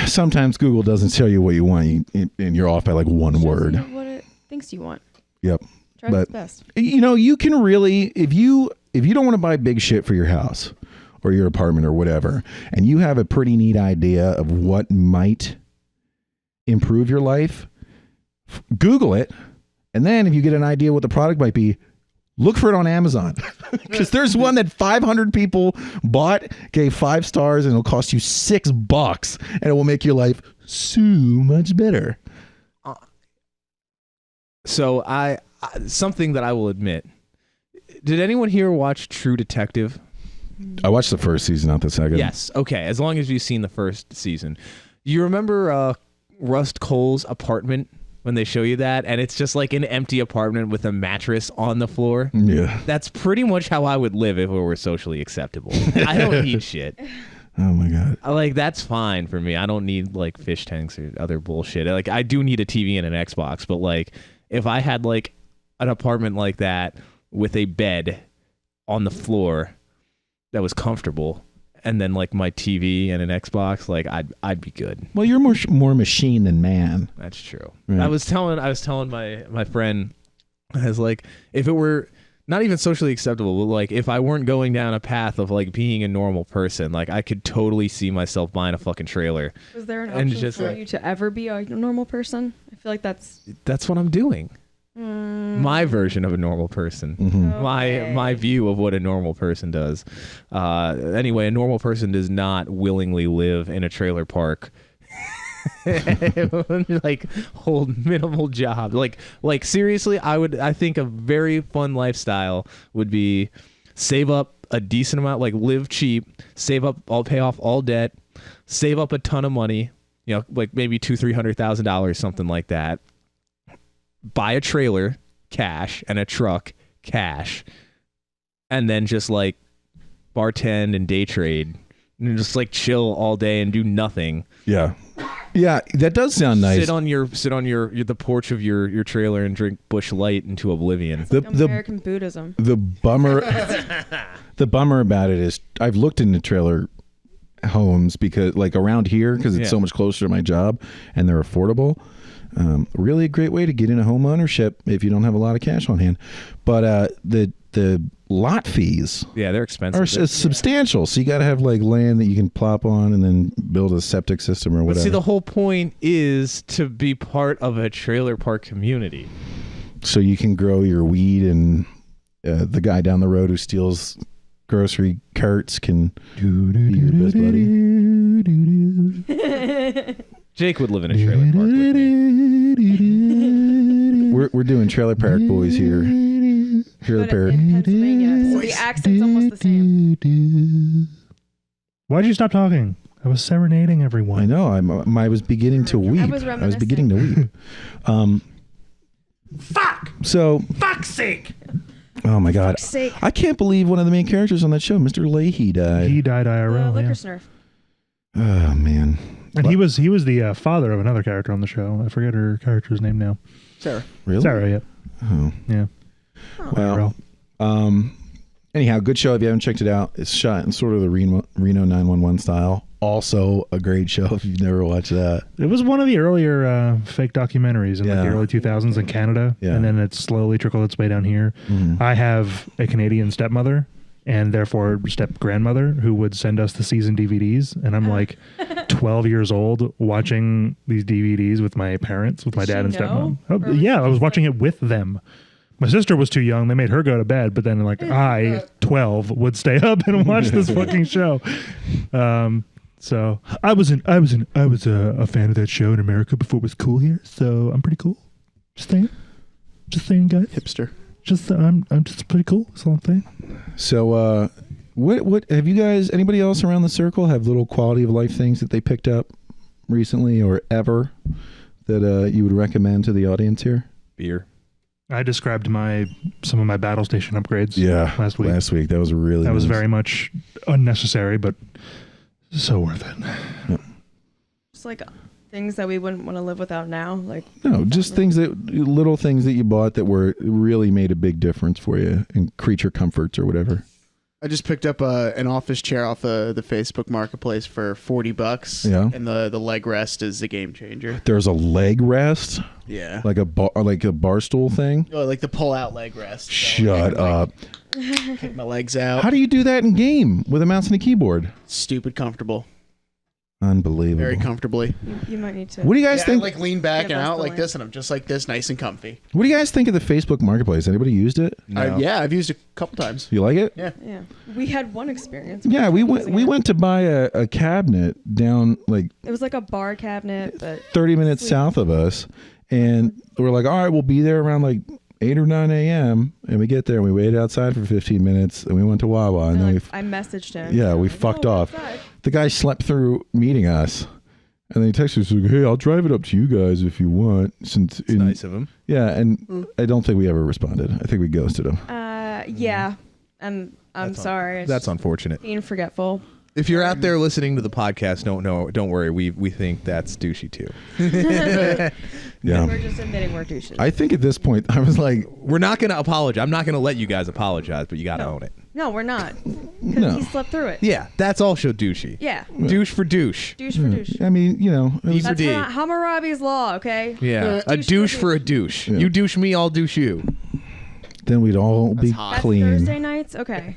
sometimes Google doesn't tell you what you want, and you're off by like one word. What it thinks you want. Yep. Try its best. You know, you can really, if you don't want to buy big shit for your house or your apartment or whatever, and you have a pretty neat idea of what might improve your life, Google it, and then if you get an idea what the product might be, look for it on Amazon, because there's one that 500 people bought, gave 5 stars, and it'll cost you $6, and it will make your life so much better. So something that I will admit. Did anyone here watch True Detective? I watched the first season, not the second. Yes. Okay. As long as you've seen the first season, you remember Rust Cole's apartment? When they show you that, and it's just like an empty apartment with a mattress on the floor. Yeah. That's pretty much how I would live if it were socially acceptable. I don't need shit. Oh my God. Like, that's fine for me. I don't need like fish tanks or other bullshit. Like, I do need a TV and an Xbox, but like if I had like an apartment like that with a bed on the floor that was comfortable, and then like my TV and an Xbox, like I'd be good. Well, you're more machine than man. That's true. Right. I was telling my friend, I was like, if it were not even socially acceptable, but like if I weren't going down a path of like being a normal person, like I could totally see myself buying a fucking trailer. Was there an option for you to ever be a normal person? I feel like that's what I'm doing. My version of a normal person. Mm-hmm. Okay. My view of what a normal person does. Anyway, a normal person does not willingly live in a trailer park. Like hold minimal job. Like seriously, I think a very fun lifestyle would be save up a decent amount, like live cheap, save up, I'll pay off all debt, save up a ton of money, you know, like maybe $200,000-$300,000, something like that. Buy a trailer, cash, and a truck, cash, and then just like bartend and day trade and just like chill all day and do nothing. Yeah. Yeah, that does sound nice. Sit on the porch of your trailer and drink Busch Light into oblivion. American Buddhism. The bummer about it is I've looked into trailer homes because like around here, because it's so much closer to my job and they're affordable. Really a great way to get into home ownership if you don't have a lot of cash on hand. But the lot fees, they're expensive. are substantial. So you got to have like land that you can plop on and then build a septic system or whatever. But see, the whole point is to be part of a trailer park community. So you can grow your weed, and the guy down the road who steals grocery carts can be your best buddy. Jake would live in a trailer park with me. We're doing Trailer Park Boys here. Trailer But Park. in Pennsylvania, so the accent's almost the same. Why'd you stop talking? I was serenading everyone. I know. I was beginning to weep. was I was beginning to weep. Fuck! So. Fuck's sake! Oh my God! Sake. I can't believe one of the main characters on that show, Mr. Leahy, died. He died IRL. Liquor Yeah. snurf. Oh man. And he was the father of another character on the show. I forget her character's name now. Sarah. Really? Sarah, yeah. Oh. Yeah. Well, anyhow, good show. If you haven't checked it out, it's shot in sort of the Reno 911 style. Also a great show if you've never watched that. It was one of the earlier fake documentaries in like the Yeah. early 2000s in Canada. Yeah. And then it slowly trickled its way down here. I have a Canadian stepmother and therefore step-grandmother who would send us the season DVDs. And I'm like 12 years old watching these DVDs with my parents, with my Did dad and she know? stepmom. Or Oh, yeah, was I was she watching it with them. My sister was too young. They made her go to bed, but then like I, 12, would stay up and watch this fucking show. So I was a fan of that show in America before it was cool here. So I'm pretty cool. Just saying, guys. Hipster. I'm just pretty cool. That's all I'm saying. So, what have you guys? Anybody else around the circle have little quality of life things that they picked up recently or ever that you would recommend to the audience here? Beer. I described some of my battle station upgrades. Last week. That was really. That was nice. very much unnecessary, but so worth it. Just like things that we wouldn't want to live without now. Like No, just little things that you bought that were really made a big difference for you in creature comforts or whatever. I just picked up an office chair off the Facebook Marketplace for $40. Yeah. And the leg rest is a game changer. There's a leg rest, Yeah. like a bar stool thing. Oh, like the pull out leg rest. So Shut up. Kick my legs out. How do you do that in game with a mouse and a keyboard? Stupid comfortable. Unbelievable. Very comfortably. you might need to. What do you guys Yeah, think? I like lean back Yeah, and that's out the like line. this, and I'm just like this, nice and comfy. What do you guys think of the Facebook Marketplace? Anybody used it? No. Yeah, I've used it a couple times. You like it? Yeah. Yeah, we had one experience. Yeah, we using it. went to buy a cabinet down like It was like a bar cabinet, but 30 minutes south of us, and we're like, all right, we'll be there around like 8 or 9 a.m. And we get there and we waited outside for 15 minutes and we went to Wawa and then I messaged him. yeah, we Like, fucked "Oh, off. outside." The guy slept through meeting us. And then he texted us like, "Hey, I'll drive it up to you guys if you want." Since It's nice of him. yeah, and I don't think we ever responded. I think we ghosted him. Yeah, and I'm sorry. That's unfortunate. being forgetful. If you're out there listening to the podcast, don't worry. We think that's douchey too. Yeah, We're just admitting we're douches. I think at this point I was like, We're not going to apologize. I'm not going to let you guys apologize, but you got to own it. No, we're not. Because No. he slept through it. Yeah, that's also douchey. Yeah. Douche for douche. Douche for douche. I mean, you know, it was, for That's D. Hammurabi's law, okay? Yeah, a douche douche for for a douche. Yeah. You douche me, I'll douche you. then we'd all be hot. That's clean. Thursday nights? Okay.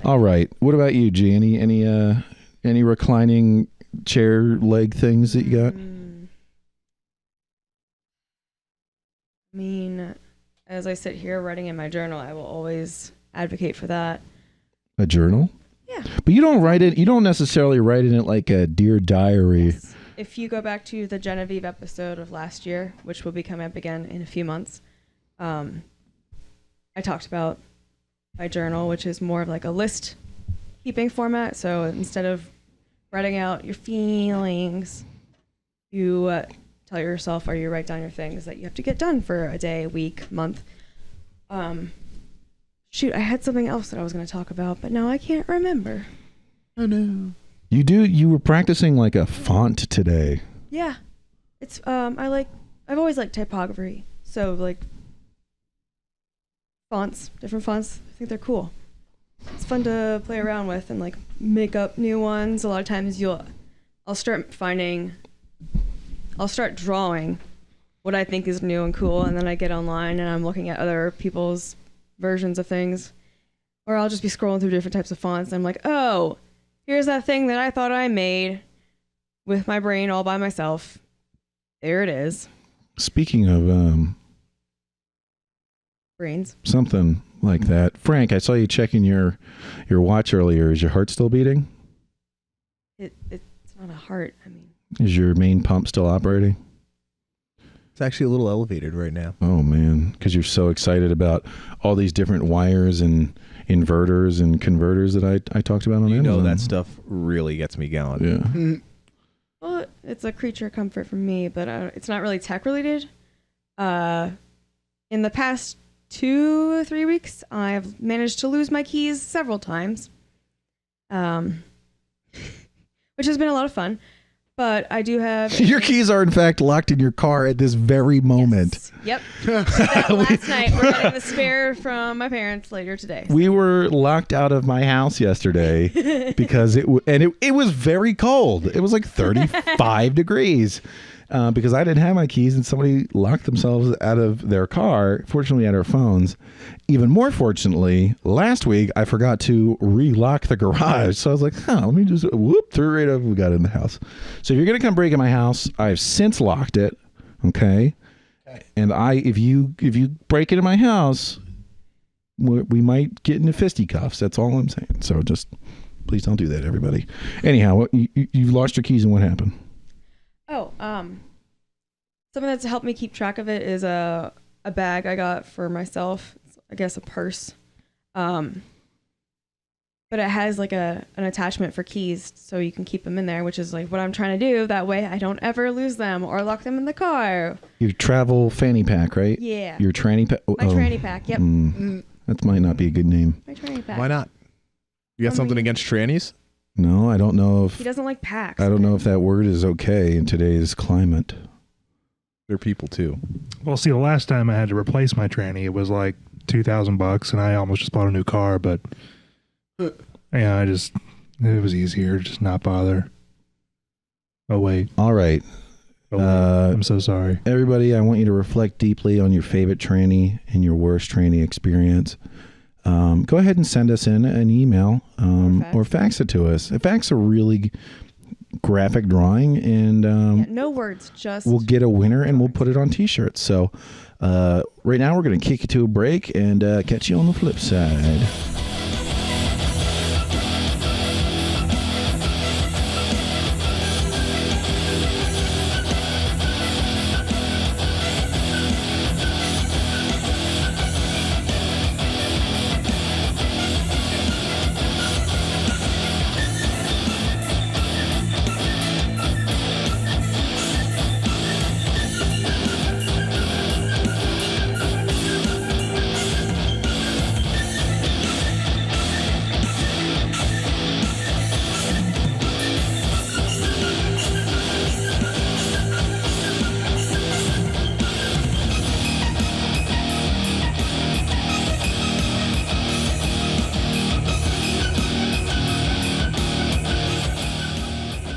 All right. What about you, G? Any reclining chair leg things that you got? I mean, as I sit here writing in my journal, I will always advocate for that. A journal? Yeah. But you don't write it. You don't necessarily write in it like a dear diary. Yes. If you go back to the Genevieve episode of last year, which will be coming up again in a few months, I talked about my journal, which is more of like a list keeping format. So instead of writing out your feelings, you tell yourself or you write down your things that you have to get done for a day, week, month. Shoot, I had something else that I was going to talk about, but now I can't remember. Oh no. You were practicing like a font today. Yeah, it's I've always liked typography, so like fonts, different fonts. I think they're cool. It's fun to play around with and like make up new ones. A lot of times I'll start drawing what I think is new and cool, and then I get online and I'm looking at other people's versions of things, or I'll just be scrolling through different types of fonts. And I'm like, oh, here's that thing that I thought I made with my brain all by myself. There it is. Speaking of Brains. something like that, Frank, I saw you checking your watch earlier. Is your heart still beating? It's not a heart. I mean, Is your main pump still operating? It's actually a little elevated right now. Oh man, because you're so excited about all these different wires and inverters and converters that I talked about on You know Amazon. that stuff really gets me going. Yeah. well, it's a creature comfort for me, but it's not really tech related. In the past 2 or 3 weeks, I've managed to lose my keys several times, which has been a lot of fun. But I do have Your keys are in fact locked in your car at this very moment. Yes. Yep. That last night. We're getting the spare from my parents later today. We were locked out of my house yesterday because it was very cold. It was like 35 degrees. Because I didn't have my keys and somebody locked themselves out of their car. Fortunately, had our phones. Even more fortunately, last week I forgot to relock the garage. So I was like, let me just threw it right over. We got in the house. So if you're gonna come break in my house, I've since locked it. Okay. And if you break into my house, we might get into fisticuffs. That's all I'm saying. So just please don't do that, everybody. Anyhow, you lost your keys and what happened? Oh, something that's helped me keep track of it is a bag I got for myself. It's, I guess, a purse. But it has like an attachment for keys, so you can keep them in there, which is like what I'm trying to do. That way I don't ever lose them or lock them in the car. Your travel fanny pack, right? Yeah. Your tranny pack? My tranny pack, yep. That might not be a good name. My tranny pack. Why not? You got something against trannies? No, I don't know if... He doesn't like packs. I don't know if that word is okay in today's climate. They're people too. Well, see, the last time I had to replace my tranny, it was like $2,000, and I almost just bought a new car. But yeah, it was easier, just not bother. Oh wait. All right. Oh, wait. I'm so sorry. Everybody, I want you to reflect deeply on your favorite tranny and your worst tranny experience. Go ahead and send us in an email or fax it to us. Fax a really graphic drawing, and no words, just we'll get a winner and we'll put it on t-shirts. So right now we're going to kick it to a break and catch you on the flip side.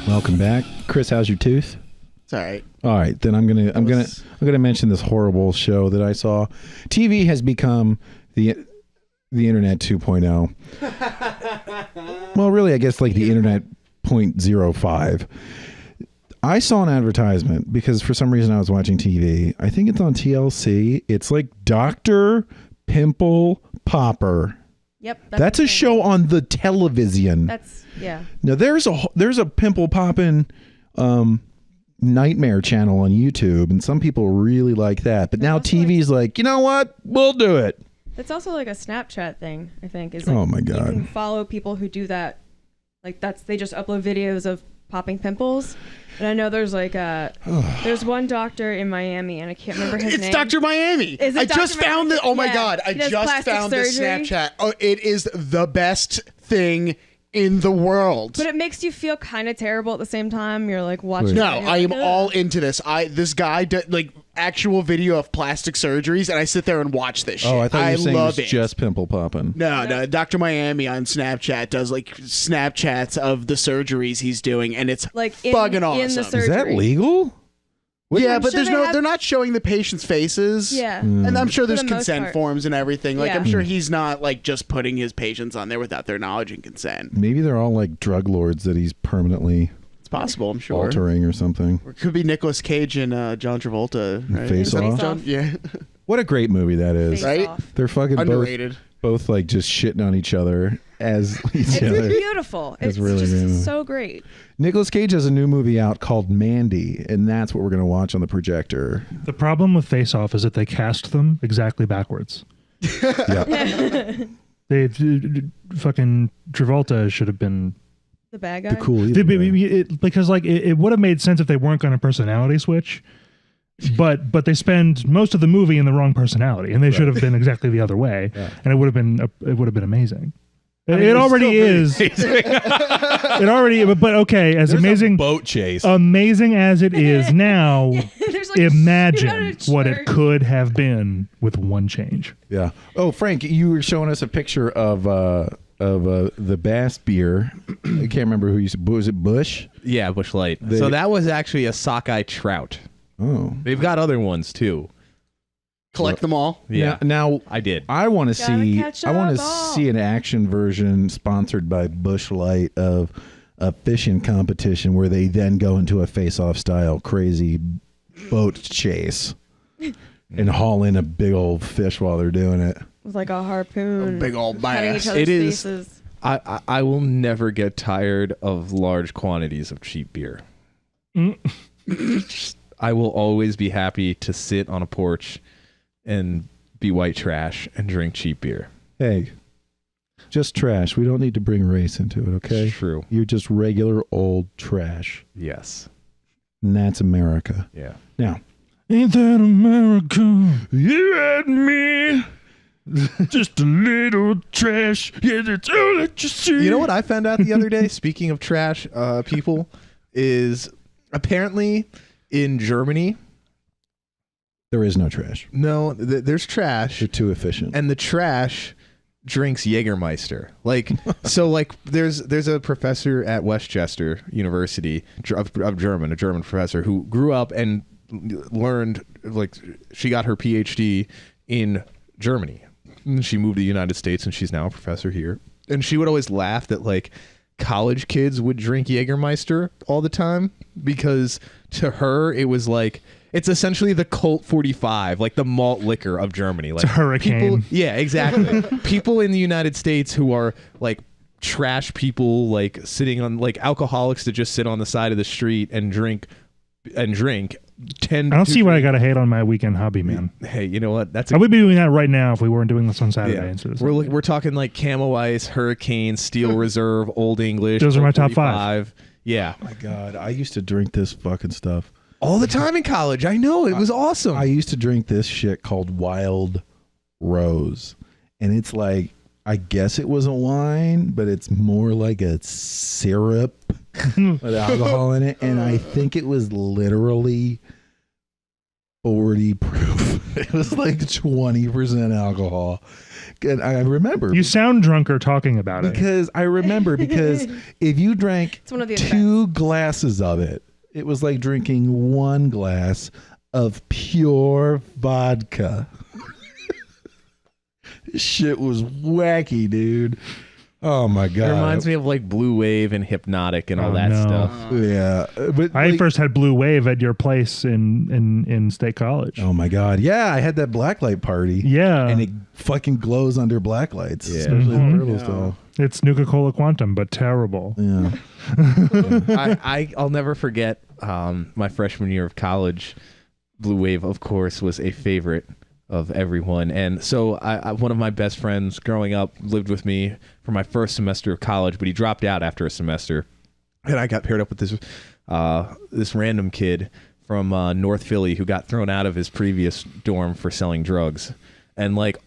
Welcome back, Chris. How's your tooth? It's all right. All right, then I'm gonna mention this horrible show that I saw. TV has become the internet 2.0. Well, really, I guess like the internet 0.05. I saw an advertisement because for some reason I was watching TV. I think it's on TLC. It's like Dr. Pimple Popper. Yep. That's a show on the television. That's yeah. Now there's a pimple popping nightmare channel on YouTube, and some people really like that. But now TV's like, you know what? We'll do it. It's also like a Snapchat thing, I think. Is Oh my God. You can follow people who do that. Like they just upload videos of popping pimples. And I know there's like there's one doctor in Miami, and I can't remember his name. It's Dr. Miami. Is it I Dr. just found it. Oh my Yeah. God. I He does just plastic found this surgery. Snapchat. Oh, it is the best thing in the world. But it makes you feel kind of terrible at the same time. You're like watching. No, it and you're I am like, all "Ugh." into this. This guy did like actual video of plastic surgeries, and I sit there and watch this shit. Oh, I thought you were saying it love was just pimple popping. No, Dr. Miami on Snapchat does like Snapchats of the surgeries he's doing, and it's Like fucking in the awesome. surgery. Is that legal? Yeah, I'm but sure they're not showing the patient's faces. Yeah. And I'm sure For there's the most consent part. forms and everything. Like, Yeah. I'm sure he's not like just putting his patients on there without their knowledge and consent. Maybe they're all like drug lords that he's permanently It's possible, I'm sure. altering or something. Or it could be Nicolas Cage and John Travolta. Right? Face Is that Off? John? Yeah. What a great movie that is. Face Right? off. They're fucking Underrated. both like just shitting on each other as each It's other. beautiful. It's It's really just good. so great. Nicolas Cage has a new movie out called Mandy, and that's what we're going to watch on the projector. The problem with Face Off is that they cast them exactly backwards. Yeah. Fucking Travolta should have been The bad guy. The cool evil guy. because like it would have made sense if they weren't going to personality switch, but they spend most of the movie in the wrong personality, and they should have been exactly the other way, Yeah. and it would have been amazing. It already is. It already, but okay. As There's amazing a boat chase. amazing as it is now, There's like a imagine shootout at what church. it could have been with one change. Yeah. Oh, Frank, you were showing us a picture of the Bass beer. I can't remember who you said. Was it Bush? Yeah, Bush Light. So that was actually a sockeye trout. Oh. They've got other ones too. Collect them all. Yeah, Now I did. I want to Gotta see. catch I want to up all. see an action version sponsored by Bush Light of a fishing competition where they then go into a face-off style crazy boat chase and haul in a big old fish while they're doing it. With like a harpoon. A big old cutting bass. each other's It is- faces. I will never get tired of large quantities of cheap beer. I will always be happy to sit on a porch and be white trash and drink cheap beer. Hey, just trash. We don't need to bring race into it, okay? True. You're just regular old trash. Yes. And that's America. Yeah. Now, Ain't that America? You and me. Just a little trash. Yeah, that's all that you see. You know what I found out the other day? Speaking of trash, people, is apparently in Germany. there is no trash. No, there's trash, You're too efficient. and the trash drinks Jägermeister. Like, so, like, there's a professor at Westchester University of German, a German professor who grew up and learned, like, she got her PhD in Germany. And she moved to the United States, and she's now a professor here. And she would always laugh that, like, college kids would drink Jägermeister all the time because to her it was like, it's essentially the Colt 45, like the malt liquor of Germany. Like It's a hurricane. People, yeah, exactly. People in the United States who are like trash people, like sitting on, like alcoholics that just sit on the side of the street and drink tend I don't to see why I drink- got to hate on my weekend hobby, man. Hey, you know what? That's I would be doing that right now if we weren't doing this on Saturday. yeah. instead of We're talking like Camo Ice, Hurricane, Steel Reserve, Old English. Those are my top 45. Yeah. Oh my God, I used to drink this fucking stuff. All the time in college. I know. It was awesome. I used to drink this shit called Wild Rose. And it's like, I guess it was a wine, but it's more like a syrup with alcohol in it. And I think it was literally 40 proof. It was like 20% alcohol. And I remember. You sound drunker talking about it. because if you drank It's one of the 2 glasses of it, it was like drinking 1 glass of pure vodka. This shit was wacky, dude. Oh my God. It reminds me of like Blue Wave and Hypnotic and all Oh, that no. stuff. Yeah. But I like- first had Blue Wave at your place in State College. Oh my God. Yeah, I had that blacklight party. Yeah. And it fucking glows under black lights, Yeah. especially Mhm. the purple Yeah. stuff. It's Nuka-Cola Quantum, but terrible. Yeah. I'll never forget my freshman year of college. Blue Wave, of course, was a favorite of everyone. And so I one of my best friends growing up lived with me for my first semester of college, but he dropped out after a semester. And I got paired up with this random kid from North Philly who got thrown out of his previous dorm for selling drugs. And like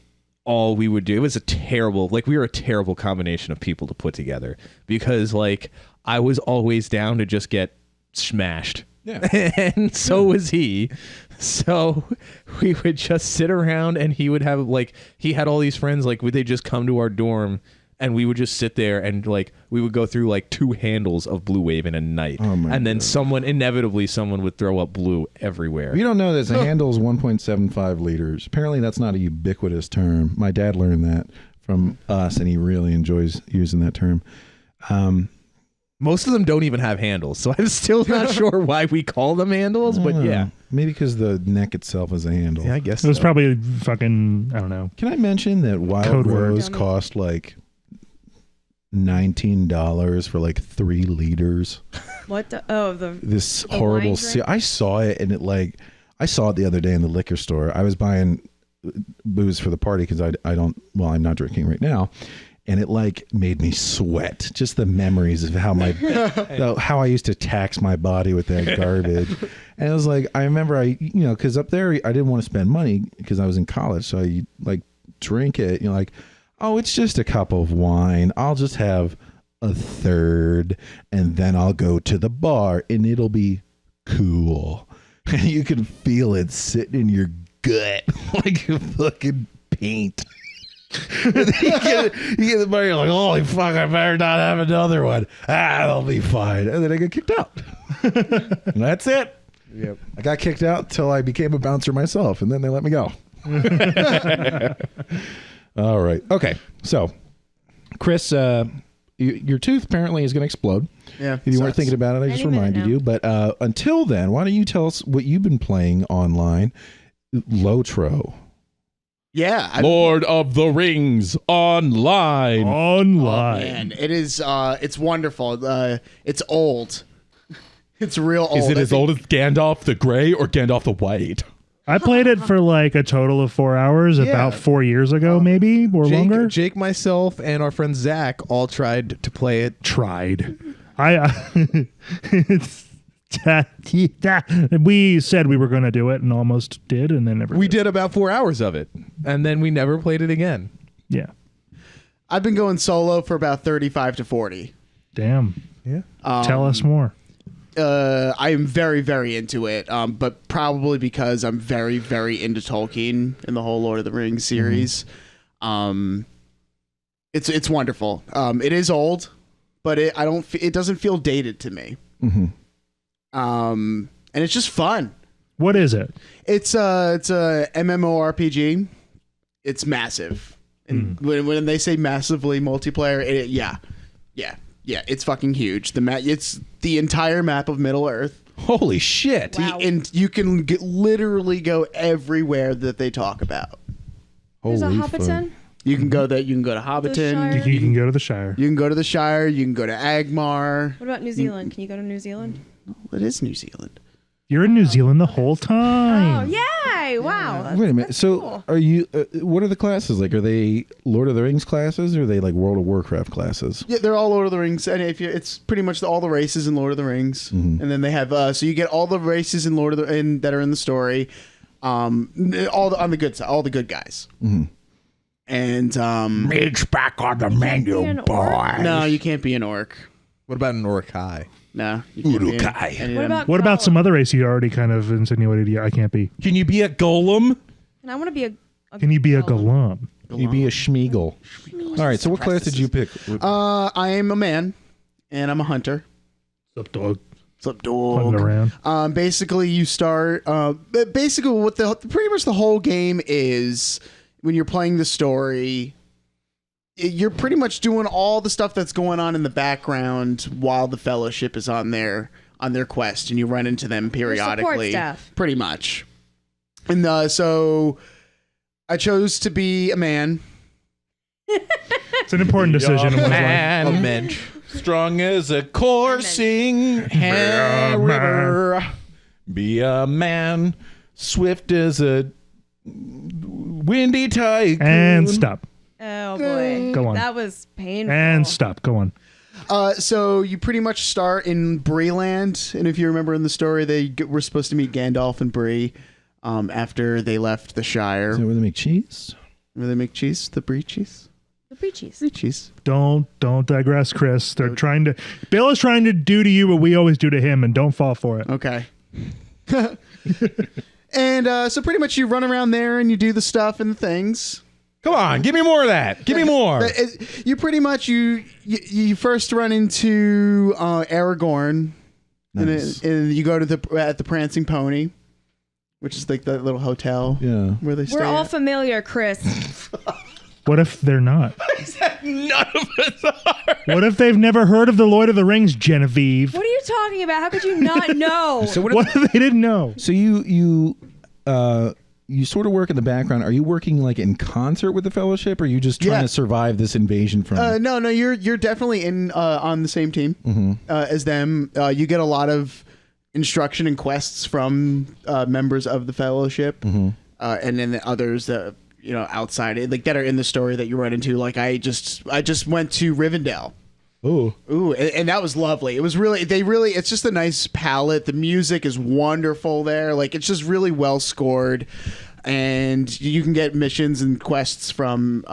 all we would do, it was a terrible, like we were a terrible combination of people to put together because like I was always down to just get smashed. Yeah. And so was he. So we would just sit around and he would have like, he had all these friends, like would they just come to our dorm and we would just sit there and like, we would go through like 2 handles of Blue Wave in a night. Oh my and then God. inevitably someone would throw up blue everywhere. If you don't know this, a handle is 1.75 liters. Apparently, that's not a ubiquitous term. My dad learned that from us, and he really enjoys using that term. Most of them don't even have handles, so I'm still not sure why we call them handles, I but don't know. yeah. Maybe because the neck itself is a handle. Yeah, I guess It was so. probably fucking, I don't know. Can I mention that Wild Code word. Rose cost like $19 for like 3 liters? What the? This The horrible. wine drink? I saw it, and I saw it the other day in the liquor store. I was buying booze for the party because I'm not drinking right now. And it like made me sweat. Just the memories of how how I used to tax my body with that garbage. And it was like, I remember because up there I didn't want to spend money because I was in college. So I like drink it. Like oh, it's just a cup of wine. I'll just have a third, and then I'll go to the bar, and it'll be cool. And you can feel it sitting in your gut like a fucking paint. And then you get the bar, you're like, holy fuck, I better not have another one. That'll be fine. And then I get kicked out. And that's it. Yep. I got kicked out until I became a bouncer myself, and then they let me go. All right. Okay. So, Chris, your tooth apparently is going to explode. Yeah. If you weren't thinking about it, I just Any minute reminded now. you. But until then, why don't you tell us what you've been playing online? LOTRO. Yeah. Lord of the Rings online. Online. Man, it is. It's wonderful. It's old. It's real old. Is it I as think- old as Gandalf the Grey or Gandalf the White? I played it for like a total of 4 hours about 4 years ago, maybe, or longer. Jake, myself, and our friend Zach all tried to play it. Tried. We said we were going to do it and almost did, and then never. We did about 4 hours of it, and then we never played it again. Yeah. I've been going solo for about 35 to 40. Damn. Yeah. Tell us more. I am very, very into it, but probably because I'm very, very into Tolkien and the whole Lord of the Rings series. It's wonderful. It is old, but it doesn't feel dated to me. Mm-hmm. And it's just fun. What is it? It's a MMORPG. It's massive, and when they say massively multiplayer, it's fucking huge. It's the entire map of Middle Earth. Holy shit. Wow. And you can literally go everywhere that they talk about. There's a Holy Hobbiton. You can go there. You can go to Hobbiton. Shire. You can go to the Shire. You can go to the Shire. You can go to Agmar. What about New Zealand? Can you go to New Zealand? It is New Zealand. You're in New Zealand the whole Oh, time. yay! Wow. Wait a minute. That's So, cool. are you? What are the classes like? Are they Lord of the Rings classes, or are they like World of Warcraft classes? Yeah, they're all Lord of the Rings, and it's pretty much all the races in Lord of the Rings. And then they have so you get all the races in Lord of the that are in the story, on the good side, all the good guys. And It's back on the Be an menu, orc? no, you can't be an orc. What about an Orkai? No, you can't be Urukai. any of What them. about What about Gollum? some other race you already kind of insinuated? Yeah, I can't be. Can you be a golem? And I want to be a Can you be a Galam? Can you be a Schmeagle? All right. So, what class did you pick? I am a man, and I'm a hunter. Up dog. What's up, Hunting dog? around. Basically, you start. Basically, what pretty much the whole game is when you're playing the story. You're pretty much doing all the stuff that's going on in the background while the Fellowship is on their quest, and you run into them periodically. staff. Pretty much. And so, I chose to be a man. It's an important decision in one's life. A mensch. Strong as a coursing river. Be a man. Swift as a windy tycoon. And stop. Oh boy. Go on. That was painful. And stop. Go on. So you pretty much start in Breeland, and if you remember in the story, they were supposed to meet Gandalf and Bree after they left the Shire. Is that where they make cheese? Where they make cheese, the Brie cheese, The breechies. Brie cheese. Don't digress, Chris. They're trying to. Bill is trying to do to you what we always do to him, and don't fall for it. Okay. And so pretty much you run around there and you do the stuff and the things. Come on, give me more of that. Give me more. But you pretty much you first run into Aragorn, Nice. and you go to the Prancing Pony, which is like that little hotel Yeah. where they stay. We're all at. familiar, Chris. What if they're not? None of us are. What if they've never heard of the Lord of the Rings, Genevieve? What are you talking about? How could you not know? So What if they didn't know? So you sort of work in the background. Are you working like in concert with the Fellowship, or are you just trying Yeah. to survive this invasion from? No, you're definitely in on the same team as them. You get a lot of instruction and quests from members of the Fellowship, and then the others that outside it, like that are in the story that you run into. Like I just went to Rivendell. Oh, Ooh, and that was lovely. It was it's just a nice palette. The music is wonderful there. Like it's just really well scored, and you can get missions and quests from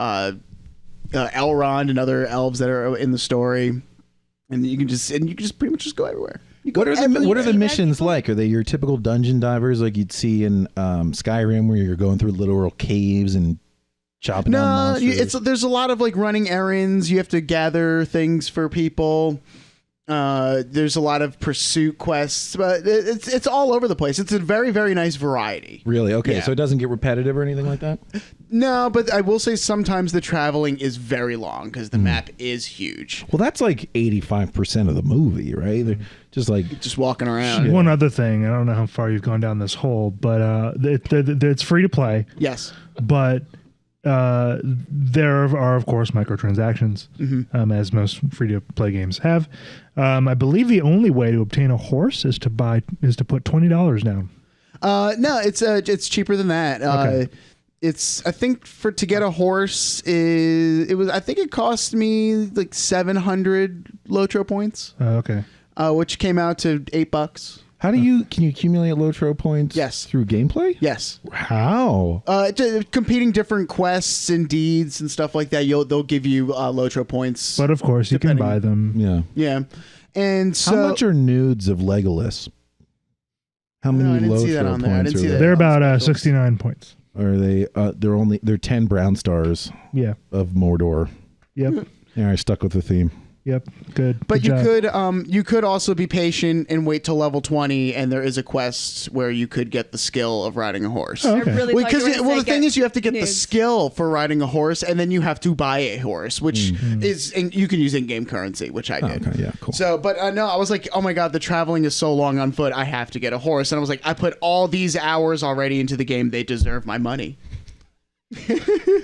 Elrond and other elves that are in the story, and you can just pretty much just go everywhere. What are the missions like? Are they your typical dungeon divers like you'd see in Skyrim, where you're going through literal caves and chopping down monsters? There's a lot of like running errands. You have to gather things for people. There's a lot of pursuit quests, but it's all over the place. It's a very, very nice variety. Really? Okay, Yeah. so it doesn't get repetitive or anything like that? No, but I will say sometimes the traveling is very long because the map is huge. Well, that's like 85% of the movie, right? They're just walking around. One other thing, I don't know how far you've gone down this hole, but it's free to play. Yes. But there are, of course, microtransactions, as most free-to-play games have. I believe the only way to obtain a horse is to put $20 down. No, it's cheaper than that. Okay. I think to get a horse I think it cost me like 700 LOTRO points. Okay. Which came out to $8. Can you accumulate LOTRO points? Yes. Through gameplay? Yes. How? Competing different quests and deeds and stuff like that. They'll give you LOTRO points. But of course, you can buy them. Yeah. Yeah. And so how much are nudes of Legolas? How many I didn't see that LOTRO on there. I points didn't are see there? that. They're about 69 points. Are they? They're 10 brown stars. Yeah. Of Mordor. Yep. Yeah, I stuck with the theme. Yep. Good. But Good job. you could also be patient and wait till level 20, and there is a quest where you could get the skill of riding a horse. Oh, okay. I really thought you were gonna the say thing get is, you have to get the nudes. skill for riding a horse, and then you have to buy a horse, which is and you can use in-game currency, which I did. Okay, yeah, cool. So, but no, I was like, oh my god, the traveling is so long on foot. I have to get a horse, and I was like, I put all these hours already into the game. They deserve my money.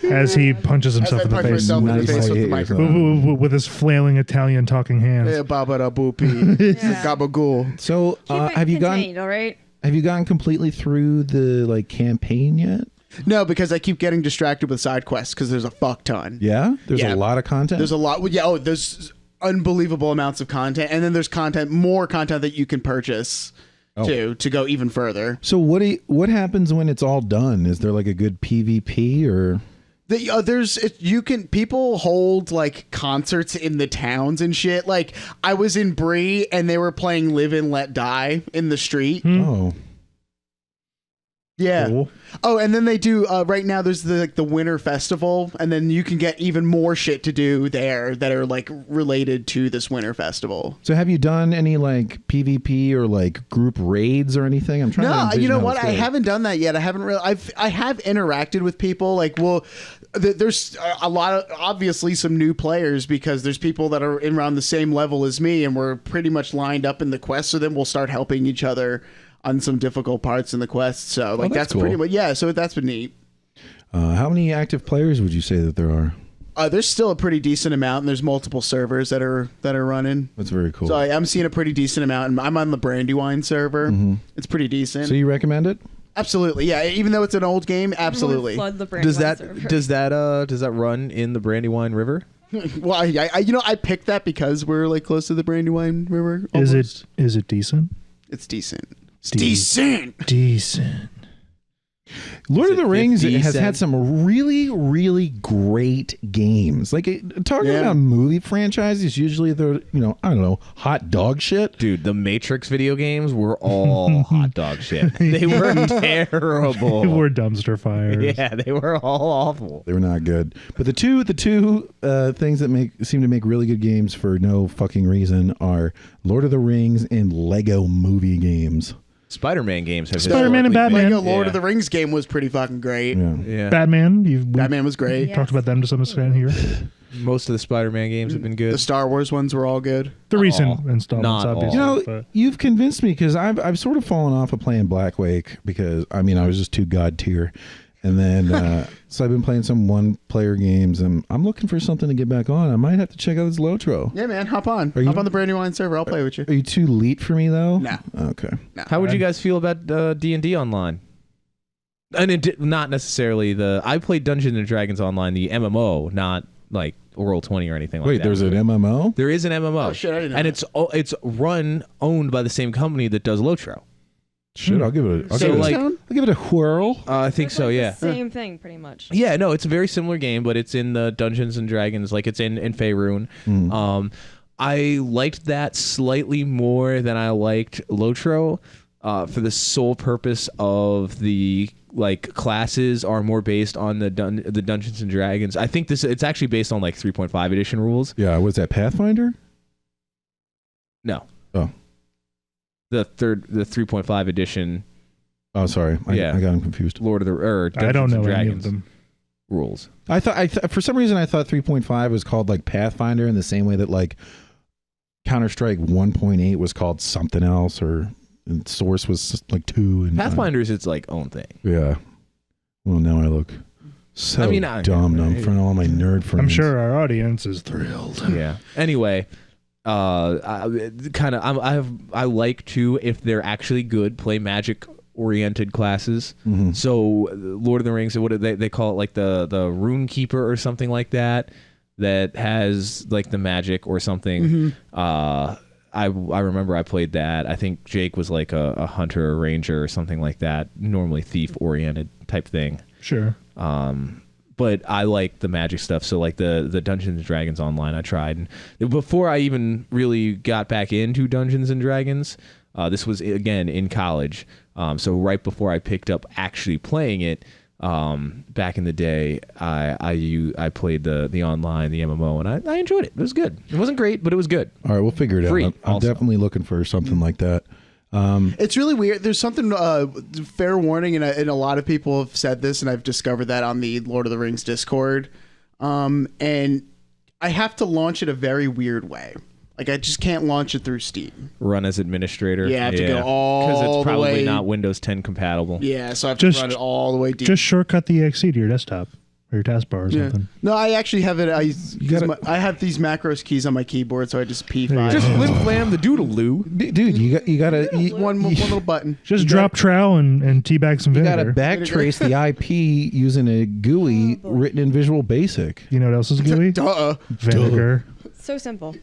As he punches himself in the punch face. myself in the Nice face way with the to hit microphone. With his flailing Italian talking hands. Yeah, baba da boopy, Yeah. gabagool. So, Keep it have you contained, all right? gotten completely through the campaign yet? No, because I keep getting distracted with side quests because there's a fuck ton. Yeah, there's Yeah. a lot of content. There's a lot. Yeah. Oh, there's unbelievable amounts of content, and then there's more content that you can purchase to go even further. So what happens when it's all done? Is there like a good PvP or? People hold like concerts in the towns and shit. Like I was in Bree and they were playing Live and Let Die in the street. Oh, Yeah. Cool. Oh, and then they do right now. There's the Winter Festival, and then you can get even more shit to do there that are like related to this Winter Festival. so have you done any like PvP or like group raids or anything? I'm trying to No, envision you know how what? it's I going. haven't done that yet. I haven't really. I have interacted with people. Like, well, there's a lot of obviously some new players because there's people that are around the same level as me, and we're pretty much lined up in the quest. So then we'll start helping each other on some difficult parts in the quest. So like that's that's pretty cool. much So that's been neat. How many active players would you say that there are? There's still a pretty decent amount, and there's multiple servers that are running. That's very cool. So I'm seeing a pretty decent amount, and I'm on the Brandywine server. It's pretty decent. So you recommend it? Absolutely, yeah. Even though it's an old game, absolutely. Flood the Does Brandywine that server. run in the Brandywine River? Well, I picked that because we're like close to the Brandywine River. Is almost. it decent? It's decent. It's decent. Decent. Lord of it the Rings 50 has had cents? some really, really great games. Like talking Yeah. about movie franchises, usually they're I don't know, hot dog shit. Dude, the Matrix video games were all hot dog shit. They were terrible. They were dumpster fires. Yeah, they were all awful. They were not good. But the two things that seem to make really good games for no fucking reason are Lord of the Rings and Lego movie games. Spider-Man games have Spider-Man and historically Batman. been- Like a Lord yeah. of the Rings game was pretty fucking great. Yeah. Yeah. Batman. We Batman was great. Yeah. talked about them to some extent here. Most of the Spider-Man games have been good. The Star Wars ones were all good. The recent all. installments, Not all. obviously. You know, you've convinced me because I've sort of fallen off of playing Black Wake because I was just too god tier, and then so I've been playing some one-player games, and I'm looking for something to get back on. I might have to check out this Lotro. Yeah, man, hop on. Are you- Hop on the Brandywine server. I'll play with you. Are you too elite for me though? No. Okay. How would you guys feel about D&D online? And not necessarily I played Dungeons and Dragons online, the MMO, not like Roll20 or anything like Wait, that. there's an MMO? There is an MMO. Oh, shit, I didn't know and that. it's owned by the same company that does Lotro. Shit, I'll give it. So, like- I'll give it a whirl. I think It's so. like Yeah. the same thing, pretty much. Yeah, no, it's a very similar game, but it's in the Dungeons and Dragons, like it's in Faerun. I liked that slightly more than I liked LOTRO, for the sole purpose of the like classes are more based on the Dungeons and Dragons. I think it's actually based on like 3.5 edition rules. Yeah, was that Pathfinder? No. Oh. The 3.5 edition Oh, sorry. I Yeah. got him confused. Lord of the I don't Dungeons know and any of Dragons them. rules. I thought for some reason I thought 3.5 was called like Pathfinder in the same way that like Counter-Strike 1.8 was called something else, or and Source was like 2. And Pathfinder is its like own thing. yeah. Well, now I look so I mean, dumb in front of all my nerd friends. I'm sure our audience is thrilled. Yeah. Anyway, I like to, if they're actually good, play magic oriented classes. Mm-hmm. So Lord of the Rings, what do they call it, like the Rune Keeper or something like that has like the magic or something. I remember I played that. I think Jake was like a hunter or ranger or something like that, normally thief oriented type thing. Sure. But I like the magic stuff. So like the Dungeons and Dragons Online I tried. And before I even really got back into Dungeons and Dragons, this was again in college. So right before I picked up actually playing it, back in the day, I played the online, the MMO, and I enjoyed it. It was good. It wasn't great, but it was good. All right, we'll figure it Free out. I'm also. definitely looking for something like that. It's really weird. There's something, fair warning, and a lot of people have said this, and I've discovered that on the Lord of the Rings Discord. And I have to launch it a very weird way. Like, I just can't launch it through Steam. Run as administrator. Yeah, I have to go all because it's the probably way- not Windows 10 compatible. Yeah, so I have to Just- run it all the way deep. Just shortcut the exe to your desktop or your taskbar or Yeah. something. No, I actually have it. gotta- I have these macros keys on my keyboard, so I just P5. Just flim flam the doodle loo. Dude, you gotta one little button. Just drop trowel and teabag some you gotta vinegar. backtrace the IP using a GUI written in Visual Basic. You know what else is gooey? Duh. Vinegar. So simple.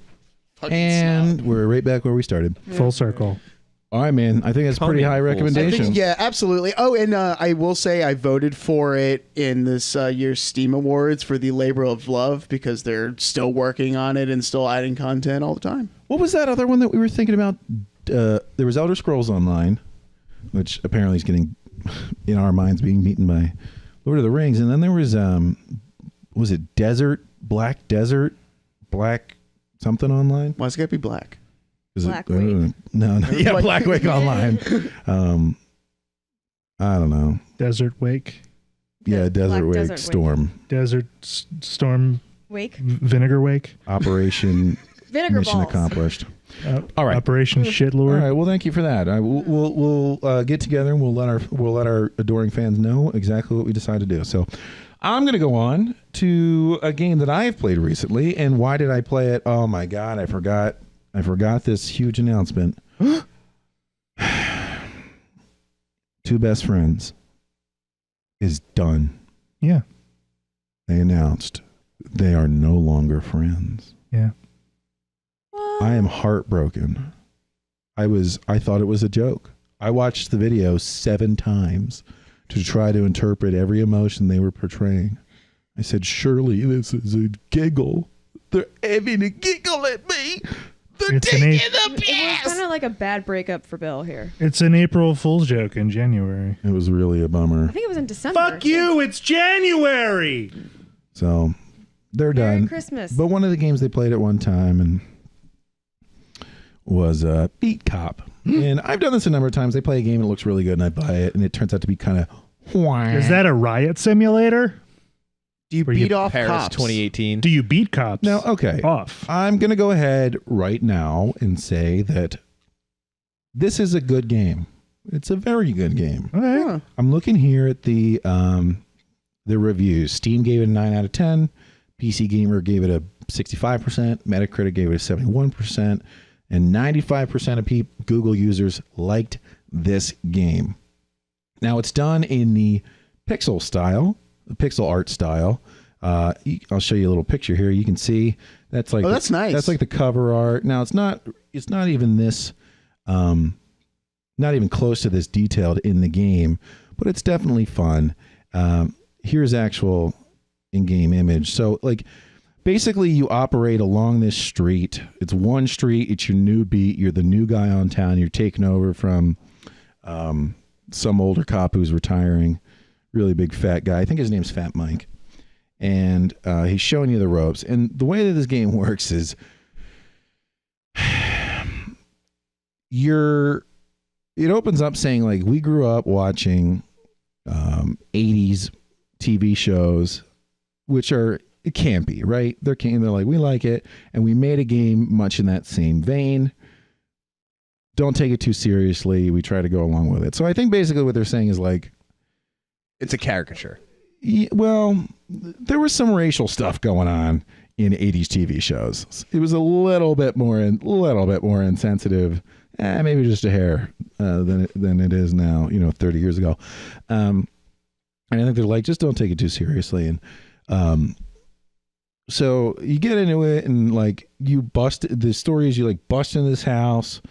Fucking And we're right back where we started. Full circle. All right, man. I think that's pretty Coming high full I recommendation. think, yeah, absolutely. Oh, and I will say I voted for it in this year's Steam Awards for the Labor of Love because they're still working on it and still adding content all the time. What was that other one that we were thinking about? There was Elder Scrolls Online, which apparently is getting, in our minds, being beaten by Lord of the Rings. And then there was it Black something online? Why's it got to be black? Is Black it, Wake. No. Yeah, Like- Black Wake Online. I don't know. Desert Wake. Yeah, Desert Black Wake Desert Wake. Storm. Storm Wake. Vinegar Wake. Operation Vinegar Mission balls. accomplished. All right. Operation Shit All Lord. right. Well, thank you for that. We'll get together and we'll let our adoring fans know exactly what we decide to do. So, I'm going to go on to a game that I have played recently. And why did I play it? Oh my God, I forgot this huge announcement. Two Best Friends is done. Yeah. They announced they are no longer friends. Yeah. I am heartbroken. I thought it was a joke. I watched the video 7 times to try to interpret every emotion they were portraying. I said, surely this is a giggle. They're having a giggle at me. They're It's an taking eight- the It was piss. kind of like a bad breakup for Bill here. It's an April Fool's joke in January. It was really a bummer. I think it was in December. Fuck you! It's January. So they're Merry done. Christmas. But one of the games they played at one time and was Beat Cop. And I've done this a number of times. They play a game and it looks really good and I buy it and it turns out to be kind of Is that a riot simulator? Do you Where you beat off Paris cops? 2018. Do you beat cops? No, okay. Off. I'm going to go ahead right now and say that this is a good game. It's a very good game. Okay. Huh. I'm looking here at the reviews. Steam gave it a 9 out of 10. PC Gamer gave it a 65%. Metacritic gave it a 71%. And 95% of Google users liked this game. Now, it's done in the pixel style, the pixel art style. I'll show you a little picture here. You can see that's like Oh, that's nice. That's like the cover art. Now, it's not even this not even close to this detailed in the game, but it's definitely fun. Here's actual in-game image. So like basically you operate along this street. It's one street. It's your new beat. You're the new guy on town. You're taking over from some older cop who's retiring. Really big fat guy. I think his name's Fat Mike. And he's showing you the ropes. And the way that this game works is it opens up saying like, we grew up watching 80s TV shows, which are campy, right? They're like, we like it. And we made a game much in that same vein. Don't take it too seriously. We try to go along with it. So I think basically what they're saying is like, it's a caricature. Well, there was some racial stuff going on in 80s TV shows. It was a little bit more insensitive, maybe just a hair than it is now, 30 years ago. And I think they're like, just don't take it too seriously. And so you get into it and like the story is you like bust into this house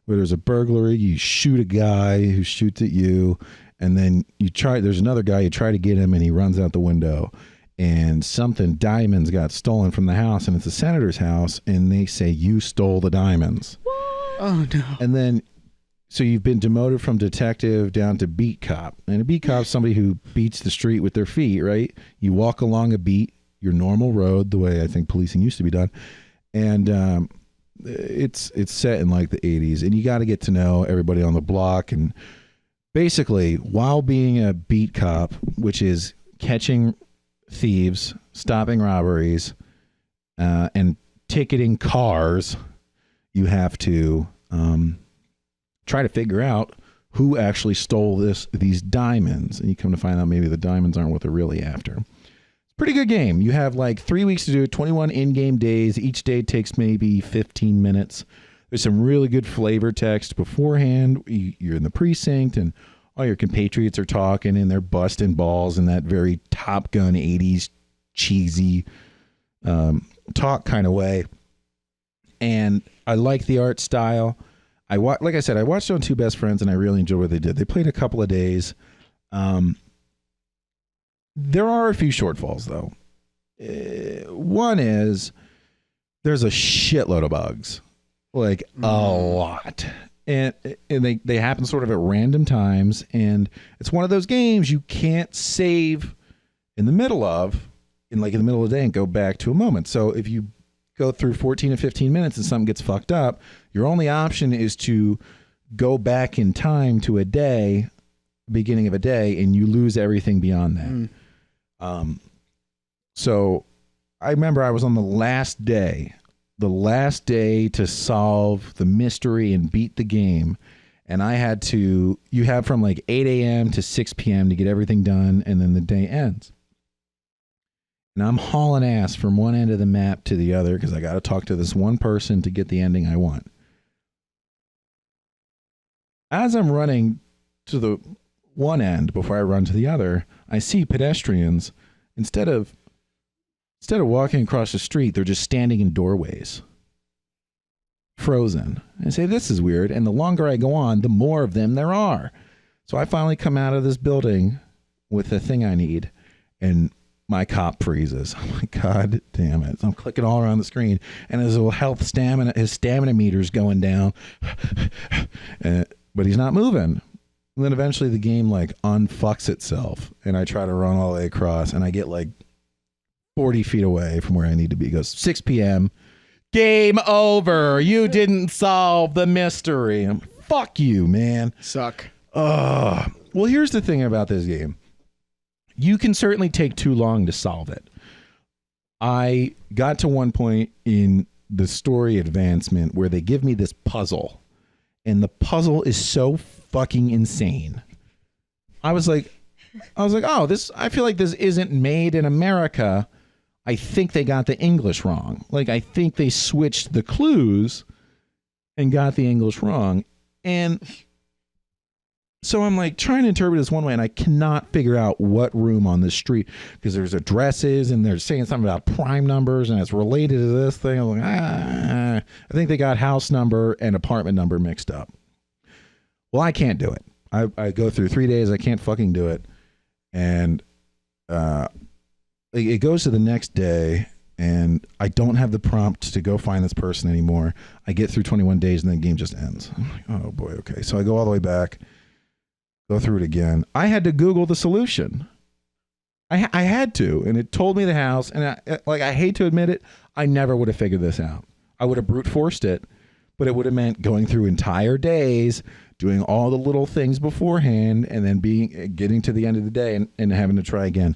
where there's a burglary, you shoot a guy who shoots at you, and then there's another guy, you try to get him and he runs out the window, and diamonds got stolen from the house, and it's the senator's house, and they say you stole the diamonds. What? Oh no. And then so you've been demoted from detective down to beat cop. And a beat cop is somebody who beats the street with their feet, right? You walk along a beat, your normal road, the way I think policing used to be done. And it's set in like the 80s, and you got to get to know everybody on the block. And basically, while being a beat cop, which is catching thieves, stopping robberies, and ticketing cars, you have to try to figure out who actually stole these diamonds. And you come to find out maybe the diamonds aren't what they're really after. Pretty good game. You have like 3 weeks to do it, 21 in-game days. Each day takes maybe 15 minutes. There's some really good flavor text beforehand. You're in the precinct and all your compatriots are talking and they're busting balls in that very Top Gun 80s cheesy talk kind of way. And I like the art style. Like I said, I watched it on Two Best Friends and I really enjoyed what they did. They played a couple of days. There are a few shortfalls, though. One is there's a shitload of bugs, like a lot. And they happen sort of at random times. And it's one of those games you can't save in the middle of the middle of the day and go back to a moment. So if you go through 14 to 15 minutes and something gets fucked up, your only option is to go back in time to beginning of a day, and you lose everything beyond that. So I remember I was on the last day to solve the mystery and beat the game. And you have from like 8 a.m. to 6 p.m. to get everything done. And then the day ends. And I'm hauling ass from one end of the map to the other because I got to talk to this one person to get the ending I want. As I'm running to the one end before I run to the other, I see pedestrians. Instead of walking across the street, they're just standing in doorways, frozen. I say, this is weird. And the longer I go on, the more of them there are. So I finally come out of this building with the thing I need, and my cop freezes. I'm like, God damn it. So I'm clicking all around the screen, and his little his stamina meter's going down, but he's not moving. And then eventually the game like unfucks itself, and I try to run all the way across, and I get like 40 feet away from where I need to be. It goes 6 p.m. Game over. You didn't solve the mystery. I'm, fuck you, man. Suck. Well, here's the thing about this game. You can certainly take too long to solve it. I got to one point in the story advancement where they give me this puzzle, and the puzzle is so fucking insane. I was like, oh, I feel like this isn't made in America. I think they got the English wrong. Like, I think they switched the clues and got the English wrong. And so I'm like trying to interpret this one way, and I cannot figure out what room on this street, because there's addresses and they're saying something about prime numbers and it's related to this thing. I'm like, I think they got house number and apartment number mixed up. Well, I can't do it. I go through 3 days. I can't fucking do it. And it goes to the next day, and I don't have the prompt to go find this person anymore. I get through 21 days, and then the game just ends. I'm like, oh, boy, okay. So I go all the way back, go through it again. I had to Google the solution. I had to, and it told me the house, and I hate to admit it, I never would have figured this out. I would have brute forced it, but it would have meant going through entire days, doing all the little things beforehand, and then getting to the end of the day and having to try again.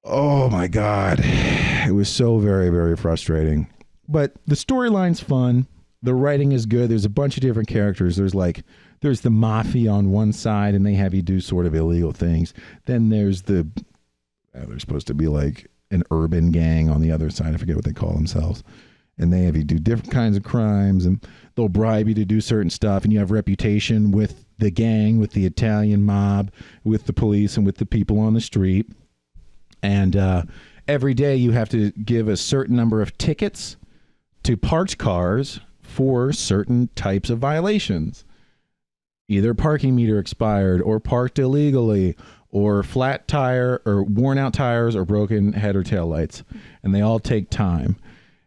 Oh my God. It was so very, very frustrating. But the storyline's fun. The writing is good. There's a bunch of different characters. There's the mafia on one side, and they have you do sort of illegal things. Then there's they're supposed to be like an urban gang on the other side. I forget what they call themselves. And they have you do different kinds of crimes, and they'll bribe you to do certain stuff. And you have reputation with the gang, with the Italian mob, with the police, and with the people on the street. And every day you have to give a certain number of tickets to parked cars for certain types of violations. Either parking meter expired, or parked illegally, or flat tire, or worn out tires, or broken head or tail lights. And they all take time.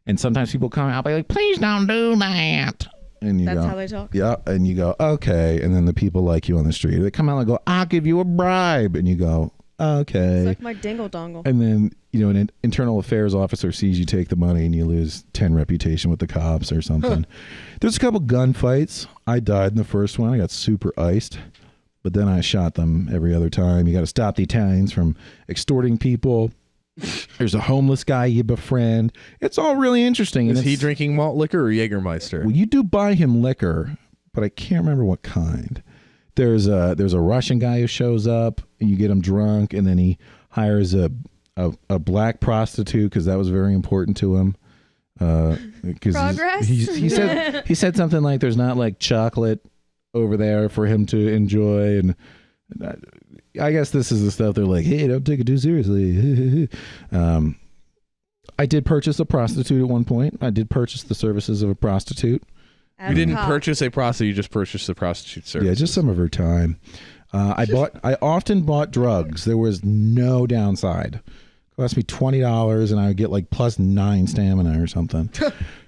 And sometimes people come out, be like, please don't do that. And That's how they talk? Yeah. And you go, okay. And then the people like you on the street, they come out and go, I'll give you a bribe. And you go, okay. It's like my dingle dongle. And then, an internal affairs officer sees you take the money and you lose 10 reputation with the cops or something. There's a couple gunfights. I died in the first one. I got super iced. But then I shot them every other time. You got to stop the Italians from extorting people. There's a homeless guy you befriend. It's all really interesting. Is he drinking malt liquor or Jägermeister? Well, you do buy him liquor, but I can't remember what kind. There's a Russian guy who shows up, and you get him drunk, and then he hires a black prostitute because that was very important to him. Progress. He said something like, "There's not like chocolate over there for him to enjoy," and I guess this is the stuff they're like, hey, don't take it too seriously. I did purchase a prostitute at one point. I did purchase the services of a prostitute. You didn't purchase a prostitute, you just purchased the prostitute service. Yeah, just some of her time. I often bought drugs. There was no downside. It cost me $20 and I would get like +9 stamina or something.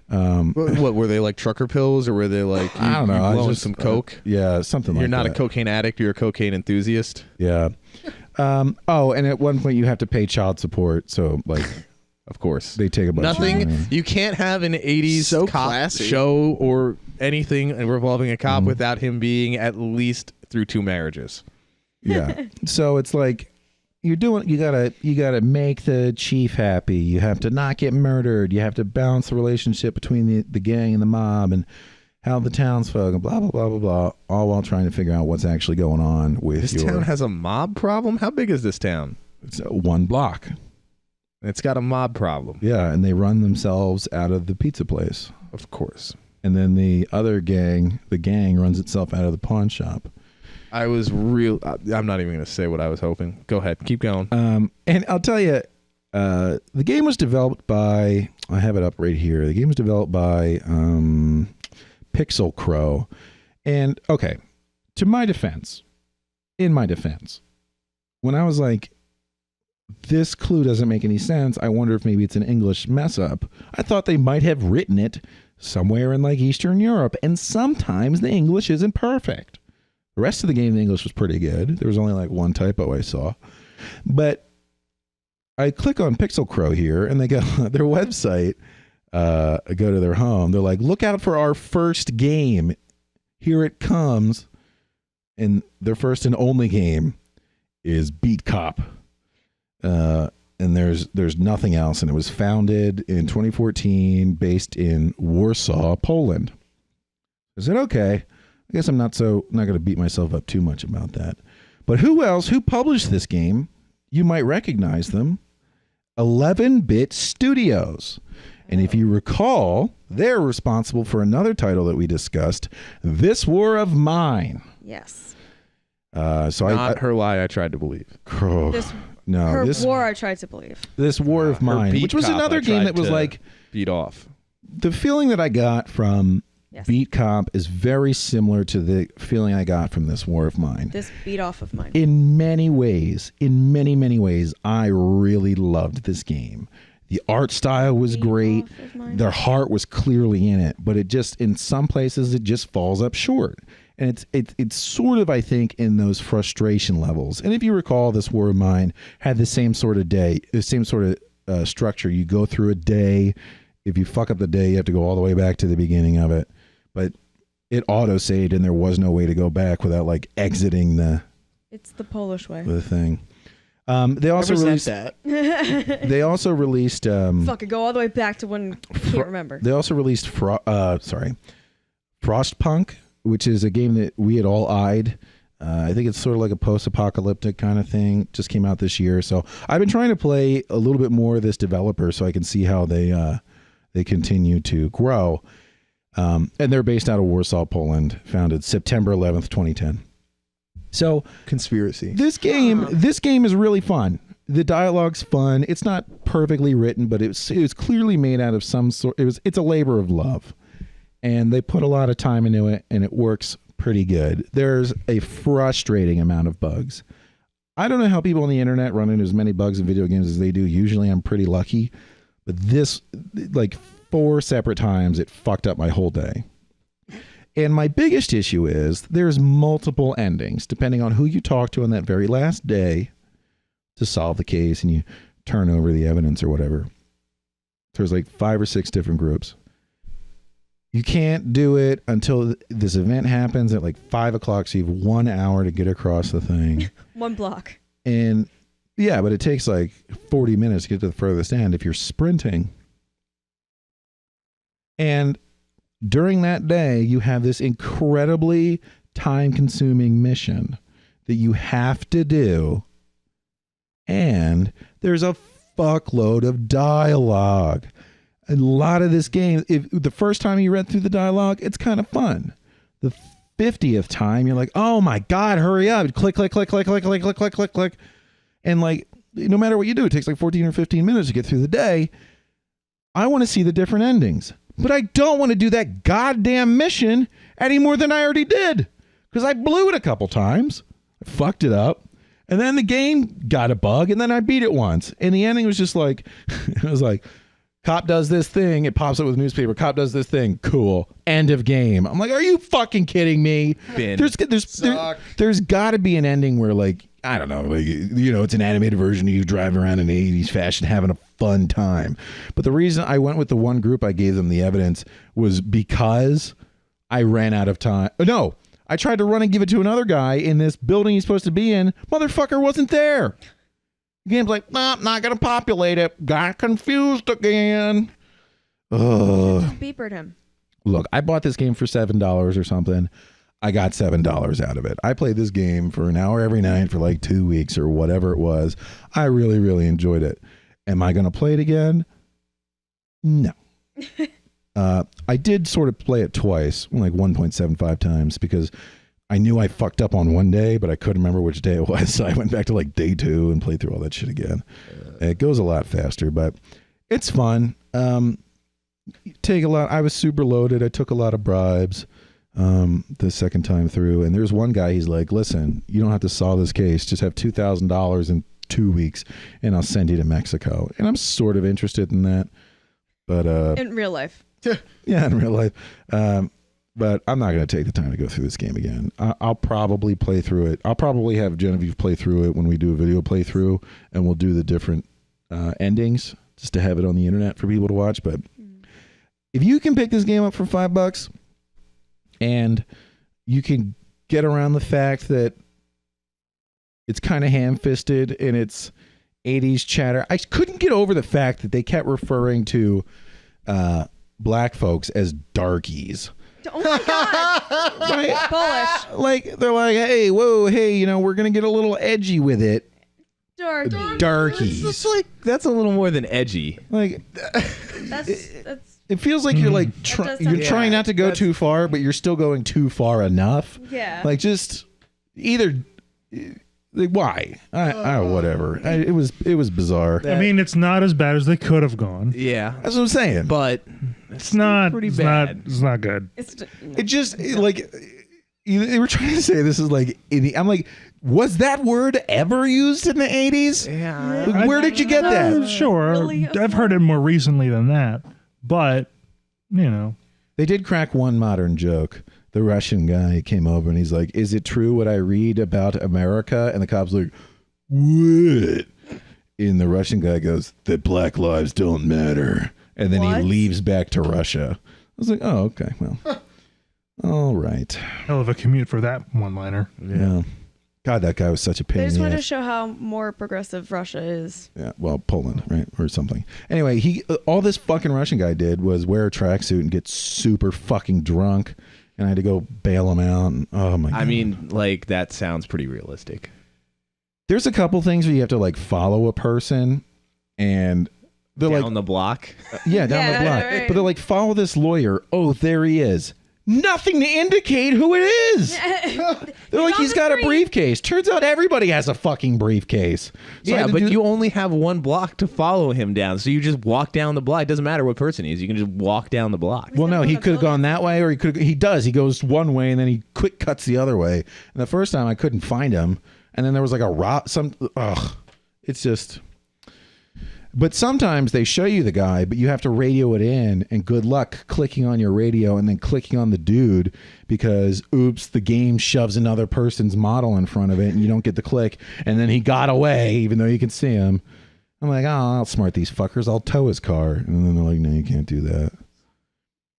What were they, like trucker pills, or were they like I don't know, blowing some coke? Yeah, something like that. You're not a cocaine addict, you're a cocaine enthusiast. Yeah. And at one point you have to pay child support, so like of course they take a bunch of money. You can't have an 80s So cop classy. show or anything revolving a cop without him being at least through 2 marriages. Yeah. So it's like you gotta make the chief happy. You have to not get murdered. You have to balance the relationship between the gang and the mob and how the townsfolk and blah blah blah blah blah, all while trying to figure out what's actually going on with This town has a mob problem? How big is this town? It's 1 block. It's got a mob problem. Yeah, and they run themselves out of the pizza place. Of course. And then the other gang, runs itself out of the pawn shop. I'm not even going to say what I was hoping. Go ahead. Keep going. And I'll tell you, the game was developed by, I have it up right here. The game was developed by Pixel Crow. And okay, in my defense, when I was like, this clue doesn't make any sense, I wonder if maybe it's an English mess up. I thought they might have written it somewhere in like Eastern Europe. And sometimes the English isn't perfect. The rest of the game, the English was pretty good. There was only like 1 typo I saw. But I click on Pixel Crow here, and they go their website, go to their home. They're like, look out for our first game. Here it comes. And their first and only game is Beat Cop. And there's nothing else. And it was founded in 2014, based in Warsaw, Poland. I said, okay. I guess I'm not going to beat myself up too much about that. But who published this game? You might recognize them. 11-Bit Studios. And if you recall, they're responsible for another title that we discussed, This War of Mine. Yes. Not Her Lie I Tried to Believe. This War I Tried to Believe. This War of Mine, which was another game that was like beat off. The feeling that I got from Yes. beat comp is very similar to the feeling I got from this War of Mine. This beat off of mine. In many ways, many ways, I really loved this game. The art style was Beat great. off of mine. Their heart was clearly in it, but it just, in some places, it just falls up short. And it's sort of, I think, in those frustration levels. And if you recall, this War of Mine had the same sort of structure. You go through a day. If you fuck up the day, you have to go all the way back to the beginning of it. But it auto-saved, and there was no way to go back without like exiting It's the Polish way. the thing. They also released that. They also released Fucking go all the way back to when you can't remember. They also released Frostpunk, which is a game that we had all eyed. I think it's sort of like a post-apocalyptic kind of thing. Just came out this year, so I've been trying to play a little bit more of this developer so I can see how they continue to grow. And they're based out of Warsaw, Poland, founded September 11th, 2010. So Conspiracy. this game is really fun. The dialogue's fun. It's not perfectly written, but it was clearly made out of some sort. It's a labor of love, and they put a lot of time into it, and it works pretty good. There's a frustrating amount of bugs. I don't know how people on the internet run into as many bugs in video games as they do. Usually I'm pretty lucky, but this, like 4 separate times, it fucked up my whole day. And my biggest issue is there's multiple endings depending on who you talk to on that very last day to solve the case, and you turn over the evidence or whatever. There's like 5 or 6 different groups. You can't do it until this event happens at like 5 o'clock, so you have 1 hour to get across the thing. 1 block. And yeah, but it takes like 40 minutes to get to the furthest end if you're sprinting. And during that day, you have this incredibly time-consuming mission that you have to do. And there's a fuckload of dialogue. A lot of this game, if the first time you read through the dialogue, it's kind of fun. The 50th time, you're like, oh my God, hurry up. Click, click, click, click, click, click, click, click, click, click. And like, no matter what you do, it takes like 14 or 15 minutes to get through the day. I want to see the different endings. But I don't want to do that goddamn mission any more than I already did. Because I blew it a couple times. I fucked it up. And then the game got a bug, and then I beat it once. And the ending was just like, it was like, cop does this thing, it pops up with newspaper. Cop does this thing, cool. End of game. I'm like, are you fucking kidding me? There's got to be an ending where, like, I don't know, like, you know, it's an animated version of you driving around in 80s fashion having a fun time. But the reason I went with the one group I gave them the evidence was because I ran out of time. No, I tried to run and give it to another guy in this building he's supposed to be in. Motherfucker wasn't there. The game's like, nah, not going to populate it. Got confused again. Ugh. Just beepered him. Look, I bought this game for $7 or something. I got $7 out of it. I played this game for an hour every night for like 2 weeks or whatever it was. I really, really enjoyed it. Am I going to play it again? No. I did sort of play it twice, like 1.75 times, because I knew I fucked up on one day, but I couldn't remember which day it was. So I went back to like day 2 and played through all that shit again. It goes a lot faster, but it's fun. Take a lot. I was super loaded. I took a lot of bribes the second time through. And there's one guy, he's like, listen, you don't have to solve this case. Just have $2,000 in 2 weeks and I'll send you to Mexico. And I'm sort of interested in that. But in real life. Yeah, in real life. But I'm not going to take the time to go through this game again. I'll probably play through it. I'll probably have Genevieve play through it when we do a video playthrough, and we'll do the different endings just to have it on the internet for people to watch. But if you can pick this game up for $5 and you can get around the fact that it's kind of ham-fisted and it's 80s chatter. I couldn't get over the fact that they kept referring to black folks as darkies. Oh my God. Right? Polish. Like, they're like, hey, whoa, hey, you know, we're going to get a little edgy with it. Darkies. It's like, that's a little more than edgy. Like, That's it feels like you're like you're trying not to go too far, but you're still going too far enough. yeah. Like, just either like, why? Whatever. It was bizarre. I mean, it's not as bad as they could have gone. Yeah. That's what I'm saying. But It's not pretty it's bad. It's not good. It just like they were trying to say this is like I'm like, was that word ever used in the 80s? Yeah. Where did you get that? Sure, Really? I've heard it more recently than that, but you know, They did crack one modern joke. The Russian guy came over and he's like, "Is it true what I read about America?" And the cop's like, "What?" And the Russian guy goes, "That black lives don't matter." And then What? he leaves back to Russia. I was like, "Oh, okay, well, all right." hell of a commute for that one-liner. Yeah. God, that guy was such a pain They just in the wanted to ass. show how more progressive Russia is. Yeah, well, Poland, right, or something. Anyway, he all this fucking Russian guy did was wear a tracksuit and get super fucking drunk, and I had to go bail him out. And, oh my god! I mean, like that sounds pretty realistic. There's a couple things where you have to like follow a person, and they're Down like, the block. yeah, down Yeah, the block. right. But they're like, follow this lawyer. Oh, there he is. Nothing to indicate who it is. They're like, on he's the got a street. briefcase. Turns out everybody has a fucking briefcase. So I Yeah, had to but do- you only have one block to follow him down, so you just walk down the block. It doesn't matter what person he is. You can just walk down the block. Well, no, He's he gonna could have build gone that way, or he could. He does. He goes one way, and then he quick cuts the other way. And the first time, I couldn't find him, and then there was like a rock. It's just. But sometimes they show you the guy, but you have to radio it in, and good luck clicking on your radio and then clicking on the dude because, oops, the game shoves another person's model in front of it, and you don't get the click, and then he got away, even though you can see him. I'm like, oh, I'll smart these fuckers. I'll tow his car, and then they're like, no, you can't do that.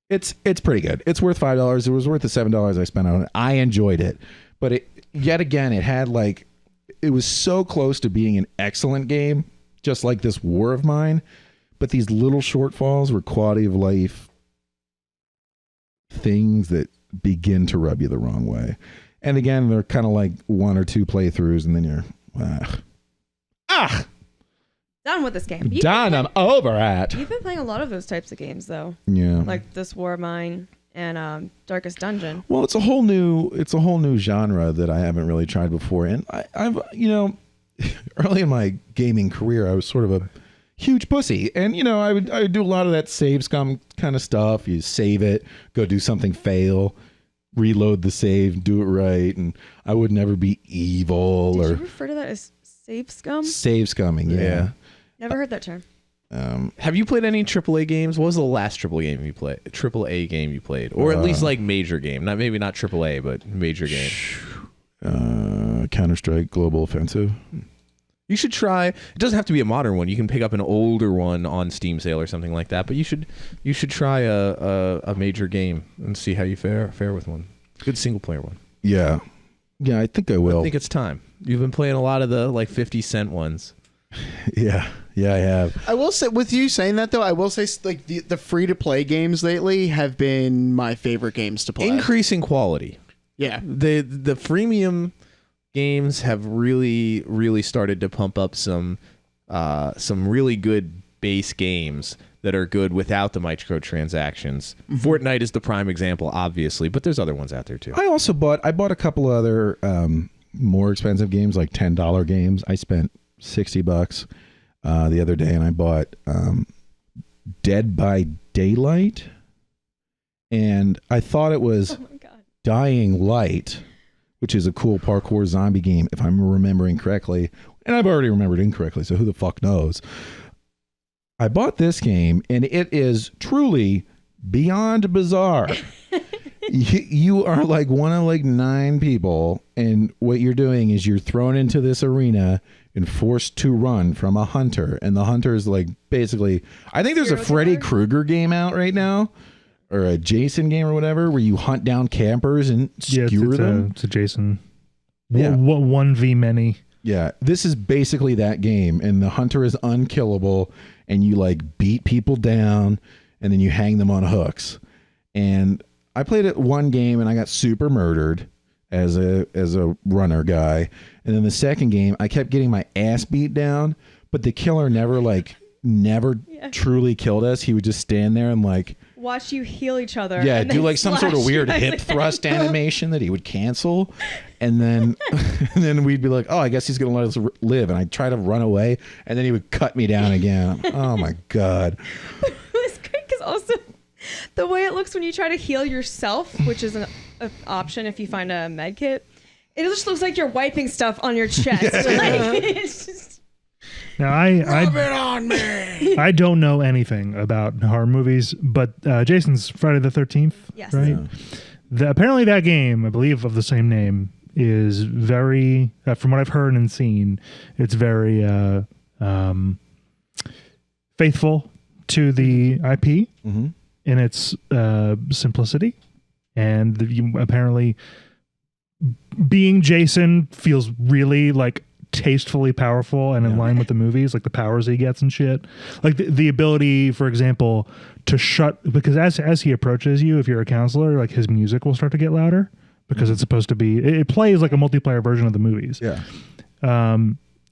It's pretty good. It's worth $5. It was worth the $7 I spent on it. I enjoyed it, but yet again, it was so close to being an excellent game. Just like this War of Mine, but these little shortfalls were quality of life things that begin to rub you the wrong way. And again, they're kind of like one or two playthroughs, and then you're Done with this game. done. I'm over at. You've been playing a lot of those types of games, though, Yeah. like this War of Mine and Darkest Dungeon. Well, it's a whole new genre that I haven't really tried before, and I've early in my gaming career, I was sort of a huge pussy, and I would do a lot of that save scum kind of stuff. You save it, go do something, fail, reload the save, do it right, and I would never be evil Did or you refer to that as save scum? save scumming. Yeah. Never heard that term. Have you played any AAA games? What was the last AAA game you played? AAA game you played, or at least like major game? Maybe not AAA, but major game. Counter-Strike Global Offensive. You should try. It doesn't have to be a modern one. You can pick up an older one on Steam sale or something like that. But you should try a major game and see how you fare with one. Good single player one. Yeah, I think I will. I think it's time. You've been playing a lot of the like 50-cent ones. Yeah, I have. I will say, with you saying that though, I will say like the free to play games lately have been my favorite games to play. Increasing quality. Yeah. The freemium games have really started to pump up some really good base games that are good without the microtransactions. Fortnite is the prime example, obviously, but there's other ones out there too. I also bought a couple other more expensive games, like $10 games. I spent $60 the other day, and I bought Dead by Daylight, and I thought it was Oh my god. Dying Light, which is a cool parkour zombie game, if I'm remembering correctly. And I've already remembered incorrectly, so who the fuck knows? I bought this game, and it is truly beyond bizarre. You are like one of like 9 people, and what you're doing is you're thrown into this arena and forced to run from a hunter. And the hunter is like basically, I think there's a Serial Freddy killer? Krueger game out right now, or a Jason game or whatever, where you hunt down campers and Yeah, skewer them. it's a Jason. Yeah. 1v many. Yeah, this is basically that game, and the hunter is unkillable, and you like beat people down, and then you hang them on hooks. And I played it one game, and I got super murdered as a runner guy. And then the second game, I kept getting my ass beat down, but the killer never Yeah. truly killed us. He would just stand there and like, Watch you heal each other. yeah, and do then like some sort of slash weird you. hip thrust animation that he would cancel, and then and then we'd be like, oh, I guess he's gonna let us live, and I'd try to run away, and then he would cut me down again. Oh my god. It was great because also The way it looks when you try to heal yourself, which is an option if you find a med kit, it just looks like you're wiping stuff on your chest. Like, it's just... Now, I don't know anything about horror movies, but Jason's Friday the 13th, Yes. right? Apparently that game, I believe of the same name, is very, from what I've heard and seen, it's very faithful to the IP in its simplicity. And apparently being Jason feels really like tastefully powerful and in line with the movies, like the powers he gets and shit. Like the ability, for example, to shut, because as he approaches you, if you're a counselor, like his music will start to get louder because it's supposed to be, it plays like a multiplayer version of the movies. Yeah.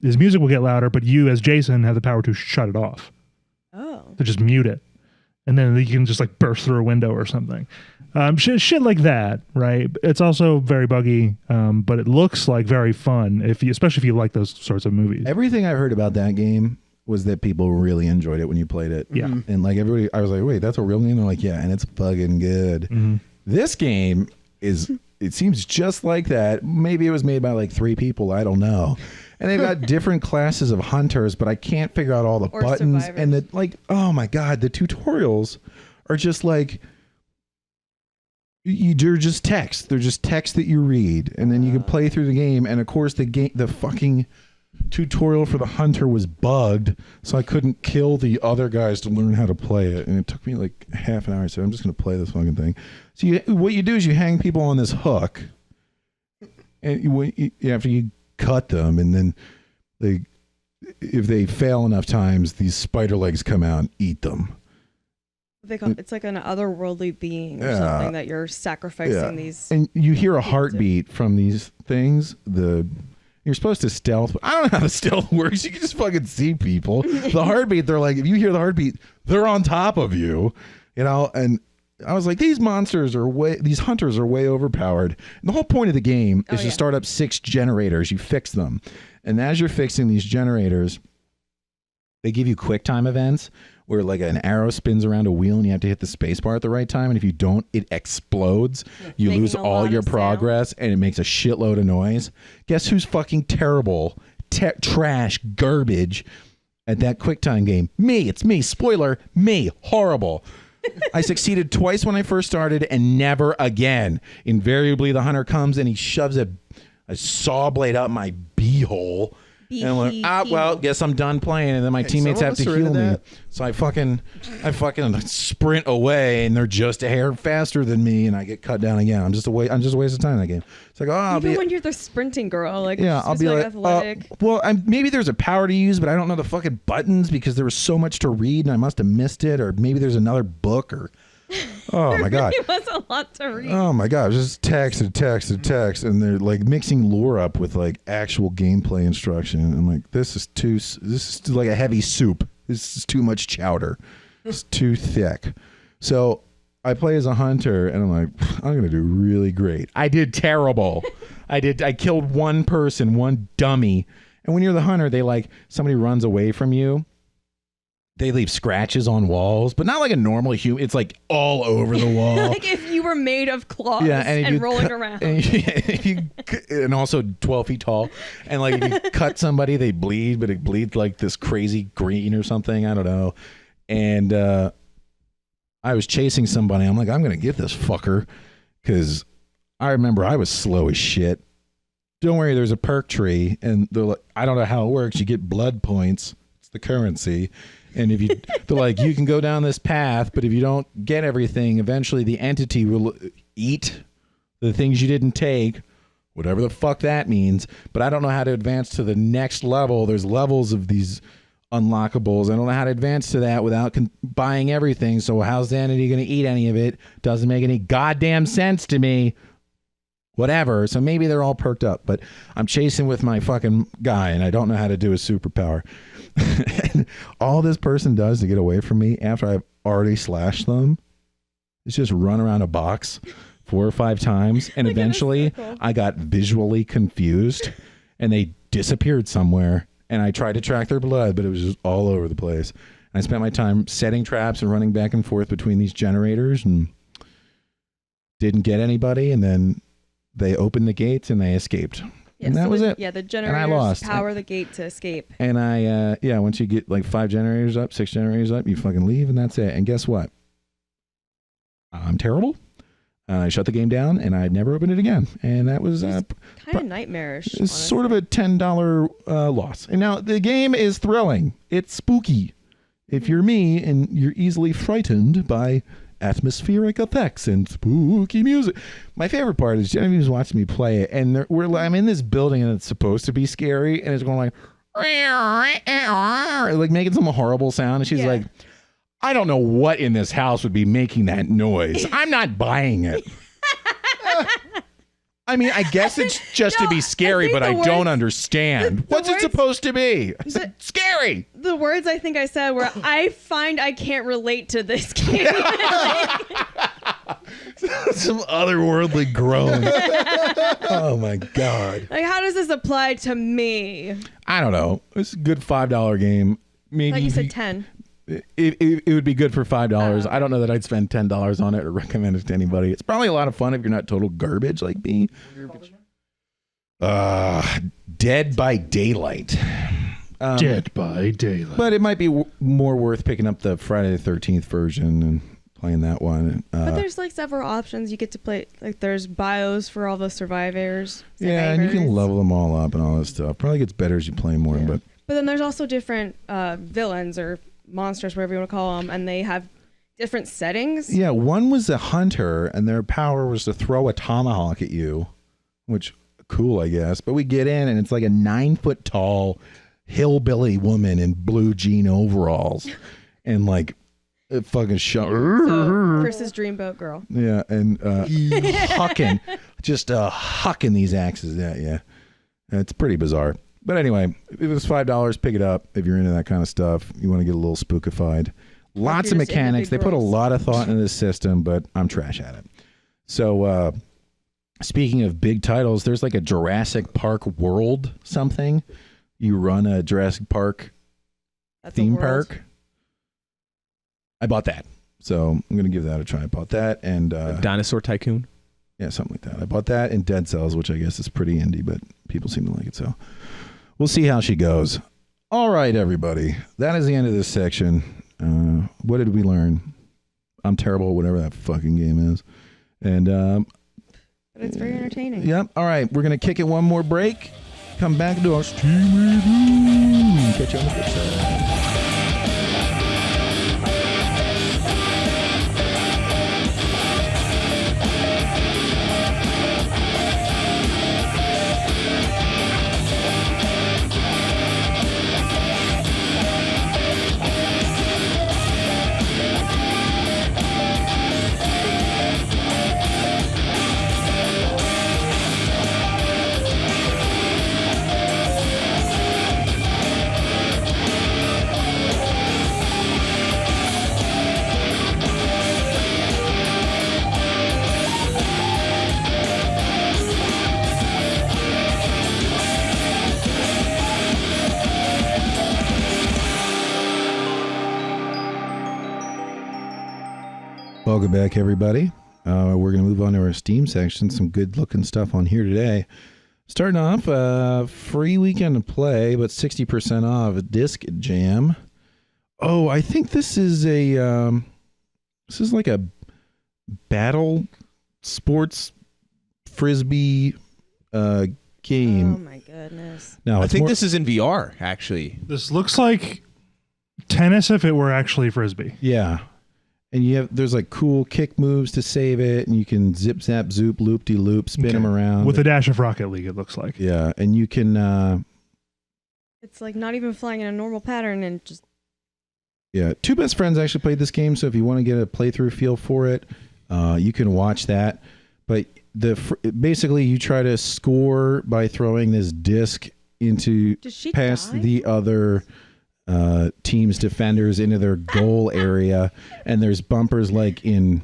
His music will get louder, but you as Jason have the power to shut it off. Oh. To just mute it. And then you can just like burst through a window or something. Shit like that, right? It's also very buggy, but it looks like very fun, especially if you like those sorts of movies. Everything I heard about that game was that people really enjoyed it when you played it. Yeah. And like everybody, I was like, wait, that's a real game? They're like, yeah, and it's fucking good. This game is, it seems just like that. Maybe it was made by like 3 people. I don't know. And they've got different classes of hunters, but I can't figure out all the Or buttons. survivors. And like, oh my God, the tutorials are just like, they're just text. They're just text that you read, and then you can play through the game. And of course, the fucking tutorial for the hunter was bugged, so I couldn't kill the other guys to learn how to play it. And it took me like half an hour. So I'm just gonna play this fucking thing. So what you do is you hang people on this hook, and after you cut them, and then if they fail enough times, these spider legs come out and eat them. It's like an otherworldly being or something that you're sacrificing these. And you hear a heartbeat from these things. You're supposed to stealth. I don't know how the stealth works. You can just fucking see people. The heartbeat, they're like, if you hear the heartbeat, they're on top of you, you know. And I was like, these hunters are way overpowered. And the whole point of the game is to start up 6 generators. You fix them, and as you're fixing these generators, they give you quick time events where like an arrow spins around a wheel and you have to hit the space bar at the right time. And if you don't, it explodes. You lose all your progress and it makes a shitload of noise. Guess who's fucking terrible, trash, garbage at that quick time game? Me. It's me. Spoiler, me. Horrible. I succeeded twice when I first started and never again. Invariably, the hunter comes and he shoves a saw blade up my beehole. And I'm like, well, guess I'm done playing. And then my teammates have to heal me. So I fucking sprint away, and they're just a hair faster than me, and I get cut down again. I'm just a waste of time in that game. It's like, even when you're the sprinting girl, like I'll be like athletic. Maybe there's a power to use, but I don't know the fucking buttons because there was so much to read, and I must have missed it, or maybe there's another book, or oh my God, it was a lot to read. Oh my God, just text, and they're like mixing lore up with like actual gameplay instruction. I'm like, this is like a heavy soup. This is too much chowder. It's too thick. So I play as a hunter, and I'm like, I'm gonna do really great. I did terrible. I killed one person, one dummy. And when you're the hunter, somebody runs away from you. They leave scratches on walls, but not like a normal human. It's like all over the wall. Like if you were made of claws and rolling around. And also 12 feet tall. And like if you cut somebody, they bleed, but it bleeds like this crazy green or something. I don't know. And I was chasing somebody. I'm like, I'm going to get this fucker. Because I remember I was slow as shit. Don't worry, there's a perk tree. And they're like, I don't know how it works. You get blood points. It's the currency. And if they're like, you can go down this path, but if you don't get everything, eventually the entity will eat the things you didn't take, whatever the fuck that means. But I don't know how to advance to the next level. There's levels of these unlockables. I don't know how to advance to that without buying everything. So how's the entity going to eat any of it? Doesn't make any goddamn sense to me. Whatever. So maybe they're all perked up, but I'm chasing with my fucking guy and I don't know how to do a superpower. And all this person does to get away from me after I've already slashed them is just run around a box 4 or 5 times. And eventually I got visually confused and they disappeared somewhere. And I tried to track their blood, but it was just all over the place. I spent my time setting traps and running back and forth between these generators and didn't get anybody. And then they opened the gates and they escaped. Yeah, and that so was it. Yeah, the And generators I lost. power the gate to escape. And once you get like 5 generators up, 6 generators up, you fucking leave and that's it. And guess what? I'm terrible. I shut the game down and I never opened it again. And that was kind of nightmarish. it's honestly. sort of a $10 loss. And now the game is thrilling. It's spooky. If you're me and you're easily frightened by atmospheric effects and spooky music. My favorite part is Genevieve's watching me play it, and I'm in this building and it's supposed to be scary, and it's going like making some horrible sound, and she's like, I don't know what in this house would be making that noise. I'm not buying it. I mean, I guess it's just to be scary, but I don't understand. What's it supposed to be? Scary. The words I think I said were, I find I can't relate to this game. Some otherworldly groan. Oh my God. Like, how does this apply to me? I don't know. It's a good $5 game. Maybe Like you said 10. It would be good for $5. I don't know that I'd spend $10 on it or recommend it to anybody. It's probably a lot of fun if you're not total garbage like me. Dead by Daylight. Dead by Daylight. But it might be more worth picking up the Friday the 13th version and playing that one. But there's like several options you get to play. Like there's bios for all the survivors. Yeah, and you can level them all up and all that stuff. Probably gets better as you play more. Yeah. But then there's also different villains or monsters, whatever you want to call them, and they have different settings. Yeah, one was a hunter, and their power was to throw a tomahawk at you, which cool, I guess. But we get in, and it's like a 9-foot tall hillbilly woman in blue jean overalls, and like a fucking So Chris's dreamboat girl. Yeah, and hucking, just hucking these axes at you. It's pretty bizarre. But anyway, if it was $5, pick it up if you're into that kind of stuff. You want to get a little spookified. Lots of mechanics. They put a lot of thought into this system, but I'm trash at it. So, speaking of big titles, there's like a Jurassic Park World something. You run a Jurassic Park theme park. I bought that. So I'm going to give that a try. I bought that and... Dinosaur Tycoon? Yeah, something like that. I bought that and Dead Cells, which I guess is pretty indie, but people seem to like it. So we'll see how she goes. All right, everybody. That is the end of this section. What did we learn? I'm terrible at whatever that fucking game is. And but it's very entertaining. Yep. All right. We're going to kick it one more break. Come back and do our Steam review. Catch you on the flip side. Welcome back, everybody. We're going to move on to our Steam section. Some good-looking stuff on here today. Starting off, free weekend to play, but 60% off. Disc Jam. Oh, I think this is like a battle sports frisbee game. Oh my goodness! No, I think this is in VR. Actually, This looks like tennis if it were actually frisbee. Yeah. And there's like cool kick moves to save it, and you can zip, zap, zoop, loop de loop, spin them around with a dash of Rocket League. It looks like. Yeah, and you can. It's like not even flying in a normal pattern, and just. Yeah, two best friends actually played this game, so if you want to get a playthrough feel for it, you can watch that. But basically, you try to score by throwing this disc into past the other. Team's defenders into their goal area, and there's bumpers like in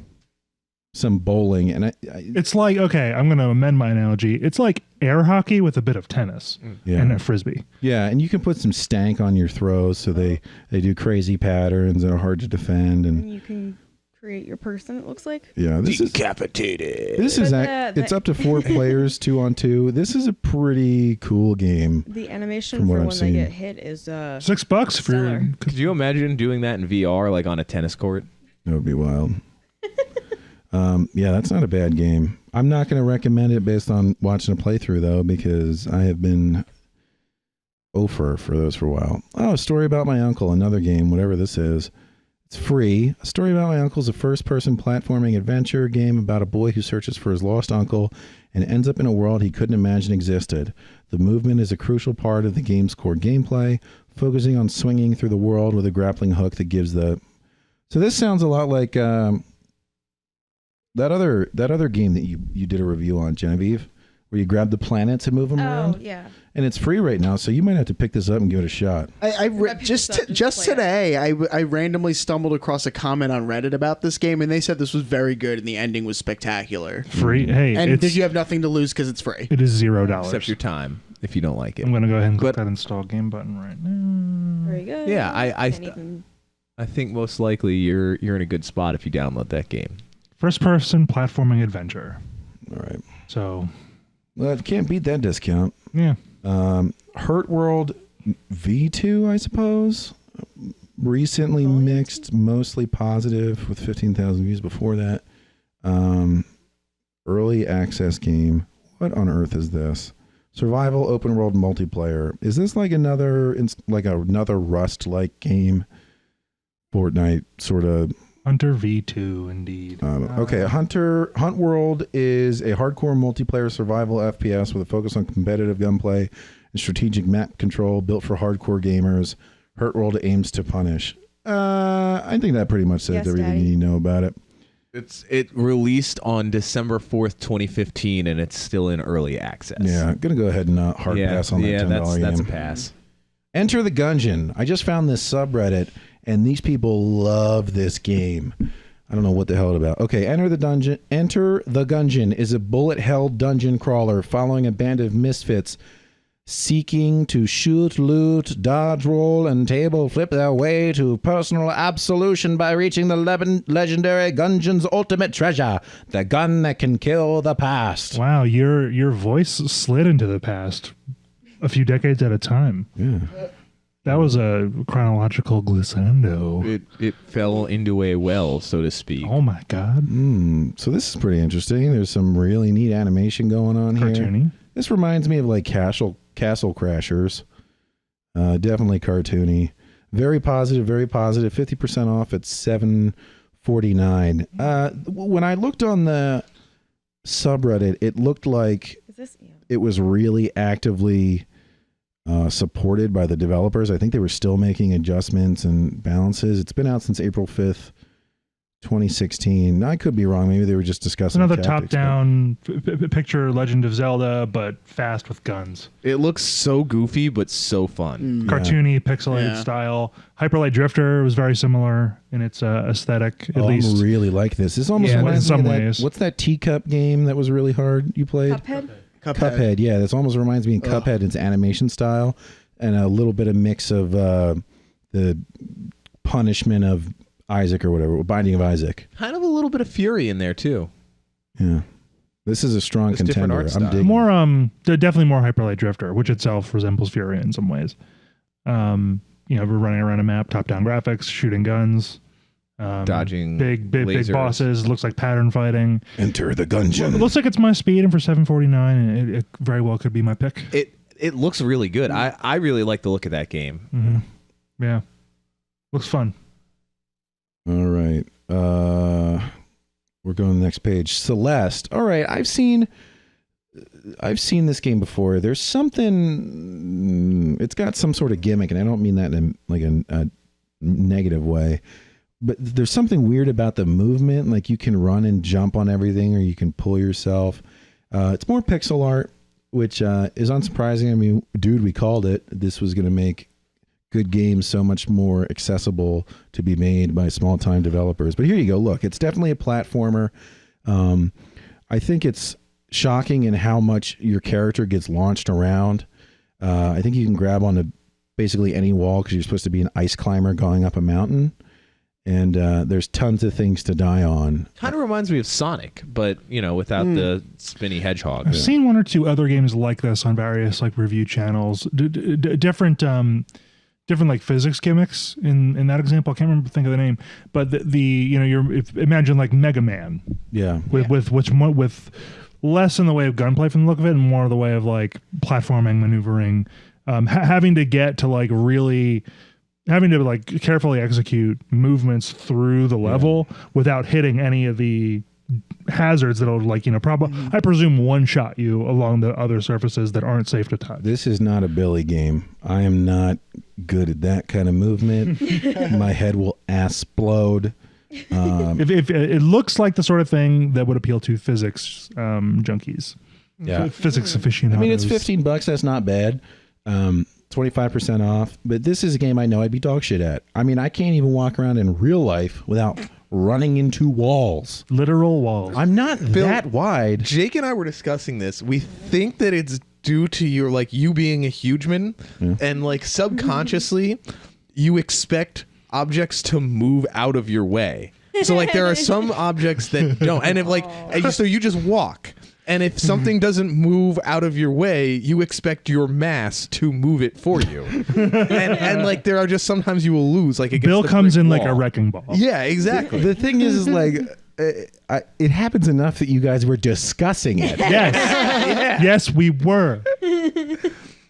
some bowling, and It's like, okay, I'm going to amend my analogy. It's like air hockey with a bit of tennis and a frisbee. Yeah, and you can put some stank on your throws so they do crazy patterns and are hard to defend, and You can create your person, it looks like. yeah, this is Decapitated. it's up to 4 players, 2-on-2. This is a pretty cool game. The animation From what for I've when seen. they get hit is $6 for your, stellar. Could you imagine doing that in VR, like on a tennis court? That would be wild. Yeah, that's not a bad game. I'm not going to recommend it based on watching a playthrough, though, because I have been for those for a while. Oh, a story about my uncle, another game, whatever this is. It's free. A story about my uncle is a first-person platforming adventure game about a boy who searches for his lost uncle and ends up in a world he couldn't imagine existed. The movement is a crucial part of the game's core gameplay, focusing on swinging through the world with a grappling hook that gives the... So this sounds a lot like... that other game that you did a review on, Genevieve, where you grab the planets and move them around. Oh, yeah. And it's free right now, so you might have to pick this up and give it a shot. Just play today, I randomly stumbled across a comment on Reddit about this game, and they said this was very good and the ending was spectacular. free. Hey, And it's, you have nothing to lose because it's free. it is $0. Except your time, if you don't like it. I'm going to go ahead and click But- that install game button right now. Very good. Yeah, I Can't think most likely you're in a good spot if you download that game. First person platforming adventure. All right. So, Well, it can't beat that discount. yeah. Hurt World V2, I suppose. Recently mixed, mostly positive, with 15,000 views before that. Early access game. What on earth is this? Survival open world multiplayer. Is this like another Rust-like game? Fortnite sort of. Hunter V2, indeed. Okay, Hunt World is a hardcore multiplayer survival FPS with a focus on competitive gunplay and strategic map control, built for hardcore gamers. Hurt World aims to punish. I think that pretty much says Yes, everything Daddy. you need to know about it. It released on December 4th, 2015, and it's still in early access. Yeah, I'm gonna go ahead and hard pass on that $10 game. that's a pass. Enter the Gungeon. I just found this subreddit, and these people love this game. I don't know what the hell it's about. Okay, Enter the Gungeon is a bullet-hell dungeon crawler following a band of misfits seeking to shoot, loot, dodge, roll, and table flip their way to personal absolution by reaching the legendary Gungeon's ultimate treasure, the gun that can kill the past. Wow, your voice slid into the past a few decades at a time. Yeah. That was a chronological glissando. It fell into a well, so to speak. Oh my god. So this is pretty interesting. There's some really neat animation going on here. Cartoony. This reminds me of like Castle Crashers. Definitely cartoony. Very positive, 50% off at $7.49. When I looked on the subreddit, it looked like Is this? Yeah. it was really actively supported by the developers. I think they were still making adjustments and balances. It's been out since April 5th, 2016. I could be wrong. Maybe they were just discussing Another tactics, top-down picture Legend of Zelda, but fast with guns. It looks so goofy, but so fun. Cartoony, pixelated Yeah. style. Hyper Light Drifter was very similar in its aesthetic, at I least. really like this. This almost Yeah, reminds in me some of that, ways. what's that teacup game that was really hard you played? Cuphead? Cuphead, yeah. This almost reminds me of Cuphead, its animation style, and a little bit of mix of the punishment of Isaac or whatever, Binding of Isaac. Kind of a little bit of fury in there too. Yeah. This is a strong It's different contender. art I'm style. digging. More, they're definitely more Hyper Light Drifter, which itself resembles Fury in some ways. We're running around a map, top-down graphics, shooting guns, Dodging big lasers. bosses. Looks like pattern fighting. Enter the It Gungeon. looks like it's my speed, and for $7.49, and it very well could be my pick. It looks really good. I really like the look of that game. Mm-hmm. Yeah, looks fun. All right. We're going to the next page. Celeste. All right. I've seen this game before. There's something. It's got some sort of gimmick, and I don't mean that in like a negative way. But there's something weird about the movement. Like you can run and jump on everything, or you can pull yourself. It's more pixel art, which is unsurprising. I mean, dude, we called it. This was going to make good games so much more accessible to be made by small-time developers. But here you go. Look, it's definitely a platformer. I think it's shocking in how much your character gets launched around. I think you can grab onto basically any wall because you're supposed to be an ice climber going up a mountain. And there's tons of things to die on. Kind of reminds me of Sonic, but without the spinny hedgehog. I've seen one or two other games like this on various like review channels. Different like physics gimmicks in that example. I can't think of the name, but imagine like Mega Man. Yeah. With less in the way of gunplay from the look of it, and more of the way of like platforming, maneuvering, having to get to like really. Having to like carefully execute movements through the level without hitting any of the hazards that'll probably I presume one shot you along the other surfaces that aren't safe to touch. This is not a Billy game. I am not good at that kind of movement. My head will explode. If it looks like the sort of thing that would appeal to physics junkies. Yeah, physics aficionados. I mean, it's $15. That's not bad. 25% off, but this is a game I know I'd be dog shit at. I mean, I can't even walk around in real life without running into walls. Literal walls. I'm not that wide. Jake and I were discussing this. We think that it's due to you being a huge man, and like subconsciously you expect objects to move out of your way. So like there are some objects that don't, and if so you just walk. And if something doesn't move out of your way, you expect your mass to move it for you. and like there are just sometimes you will lose. Like Bill comes in like a wrecking ball. Yeah, exactly. The thing is like it happens enough that you guys were discussing it. Yes, yes, we were.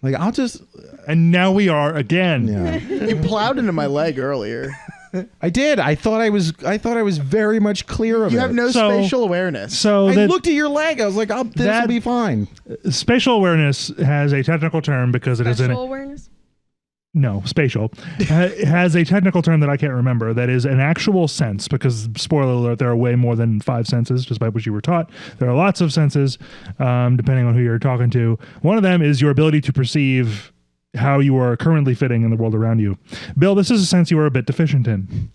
Like I'll just, and now we are again. Yeah. You plowed into my leg earlier. I did. I thought I was very much clear of it. You have no spatial awareness. So I looked at your leg. I was like, this will be fine. Spatial awareness has a technical term because it is Spatial awareness? No, spatial. It has a technical term that I can't remember that is an actual sense, because, spoiler alert, there are way more than 5 senses, despite what you were taught. There are lots of senses, depending on who you're talking to. One of them is your ability to perceive how you are currently fitting in the world around you. Bill, this is a sense you are a bit deficient in.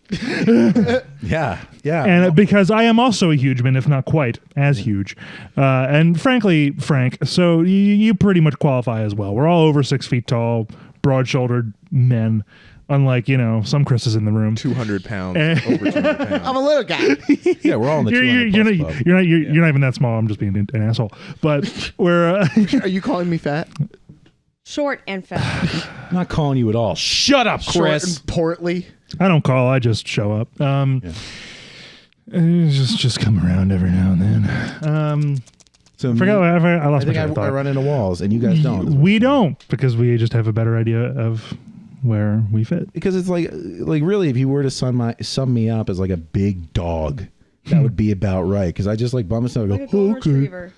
Yeah. And because I am also a huge man, if not quite as huge. And frankly, Frank, so you pretty much qualify as well. We're all over 6 feet tall, broad-shouldered men, unlike, some Chris's in the room. 200 pounds, over 200 pounds. I'm a little guy. Yeah, we're all in the 200 plus club. You're not even that small. I'm just being an asshole. But we're... Are you calling me fat? Short and fat. I'm not calling you at all. Shut up, Chris. Short and portly. I don't call. I just show up. Just come around every now and then. So I lost my train of I thought. run into walls, and you guys don't. We don't, because we just have a better idea of where we fit. Because it's like really, if you were to sum me up as like a big dog, that would be about right. Because I just like bum myself and Like a go, golden okay. retriever.